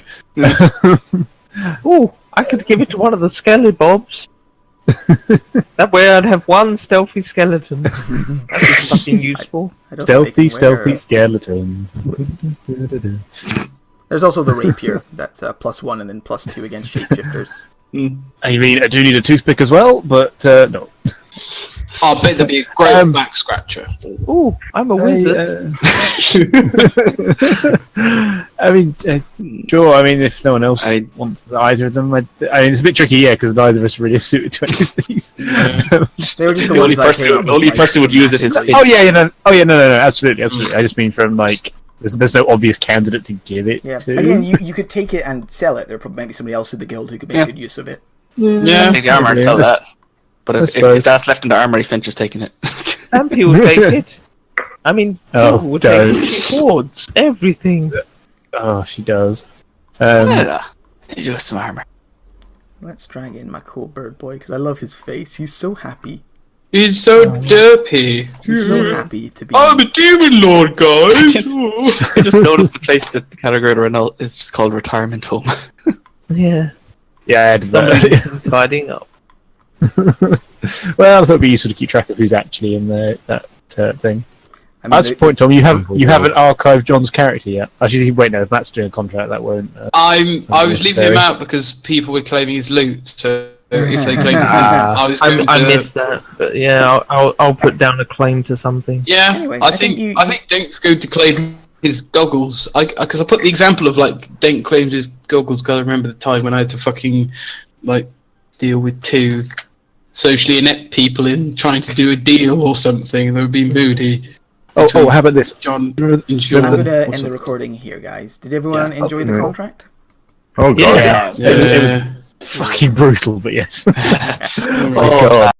Oh, I could give it to one of the skelly-bobs. That way I'd have one stealthy skeleton. That'd be fucking useful. I don't think they Stealthy can wear- skeletons. There's also the rapier. That's +1 and then +2 against shapeshifters. I mean, I do need a toothpick as well, but no. I bet there'd be a great back scratcher. Oh, I'm a wizard. I mean, sure. I mean, if no one else wants either of them, I mean, it's a bit tricky, yeah, because neither of us are really suited to any of these. They were just the The only ones I came up person, with, only like, person would use it is Finch. Oh yeah, no, absolutely. I just mean from there's no obvious candidate to give it Yeah. to. Again, you could take it and sell it. There probably might be somebody else in the guild who could make good use of it. Yeah. Take the armor and sell that. But I if suppose. that's left in the armory, Finch is taking it. Stampy would take it. I mean, Oh, Silver would don't. take it. Swords, everything. Oh, she does. Yeah, you do some armor. Let's drag in my cool bird boy because I love his face. He's so happy. He's so derpy. He's so happy to be. I'm a demon lord, guys. I just noticed the place that the category Renault is just called retirement home. Yeah. Yeah, I had Somebody's tidying up. Well, I thought it'd be useful to keep track of who's actually in that thing. I mean, That's the point, Tom. You haven't archived John's character yet. Actually, wait, no. If Matt's doing a contract, that won't. I was leaving necessary. him out because people were claiming his loot. So if they claimed his loot, I was going I to. missed that, but yeah, I'll put down a claim to something. Yeah, Anyway, I think Denk's going to claim his goggles. Because I put the example of Denk claims his goggles. Because I remember the time when I had to fucking deal with two socially inept people in trying to do a deal or something, and they would be moody. Oh, how about this? John, Remember I'm ensure. going to end the recording here, guys. Did everyone enjoy the yeah. contract? Oh god. Yeah. It was fucking brutal, but yes. Yeah. Oh my god.